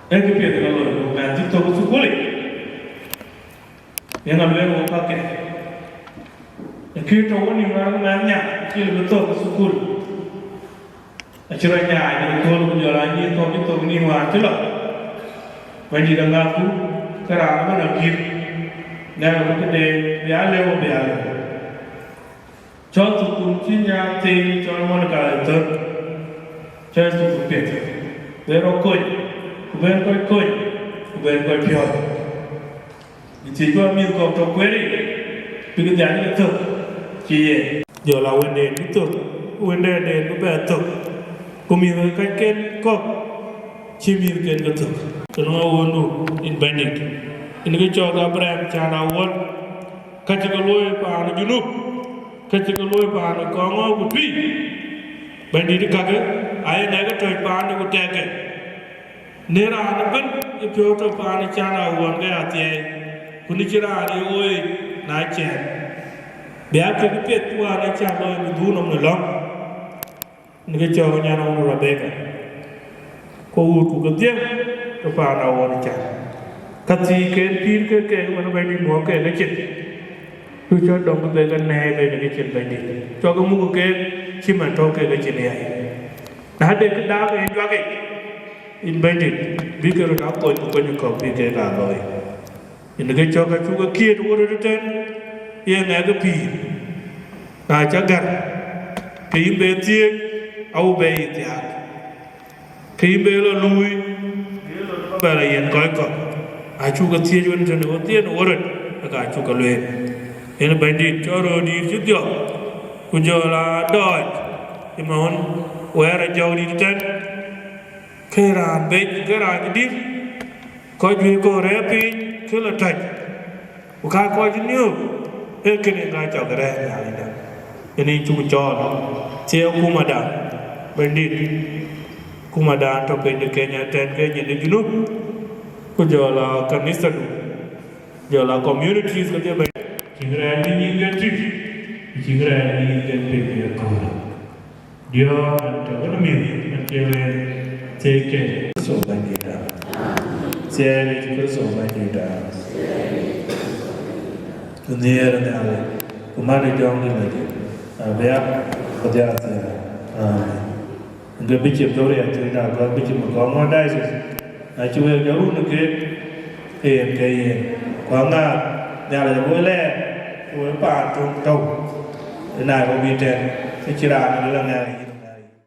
Aku pilih kalau nanti tahu sekolah. Yang Aluel orang ke. Kita orang ni orang mana? Kita betul ke sukul. Acaranya ini betul berjalan ini tahu ni mana tu lah. Bagi dengan aku kerana mana kir, nak kita biar. Chol sukul cinya ting chol mana kalau tu, chol sukul pet. Berokoi, berkoi, pion. Ini juga mil kau tu query, pergi jadi tu. Chị giờ là vấn đề tiếp tục vấn đề đến cái bài tập của mình với cách kết có chỉ mình kết cái tập cho nó ổn đủ in bài này in cái cho cái brand cha nào ổn cái chỉ có lối vào nó junub cái chỉ có lối vào nó có ngõ của Twic bài này thì các cái ai này cái trời vào nó có tag cái nếu là nó vẫn cái phiếu trời vào nó cha nào ổn cái hạt gì cũng đi chơi ra đi ôi nãy chèn biar kita pet tua ada cakap yang dulu nom nolong, ni cakap yang nom Rebecca. Kau kerja, kepada awak cakap. Kasi pin ke mana bagi muak ke kecil. Tu cakap dong ke naik bagi kecil bagi. Cakap kamu ke cuma tahu ke kecil ni. Nah ada kedak yang juga ke. In bagi, biar orang kau yang kopi ke kalau. Ini cakap juga kira orang itu. Yang ada pi, nah jagar, kini betul, au betul, kini bela lui, bela yang kau kau, acu kecil juga macam tu, tiada orang, agak acu kalau ini bandit, coro di situ, kunjala dot, iman, where jauh di tempat, keran baik, keran jadi, kau juga kau rapi, kau letak, bukan kau jenuh. kene nga cha gare ya ina ini chu chol che kumada bendit kumada to pe de Kenya ten Kenya de junu ko jola kanisa du jola communities ko de chingre ni nge ti chingre ni nge pe de ko dio to ko mi chele take so bandita chele ko so bandita near and all kumare jong ni lagi bea Agutyar the bichip dore at na ga bichip Kongor Dances Achuel Gieu no ke kwanga ya la boile ko pa tung tau na ko bi ten chira ni la na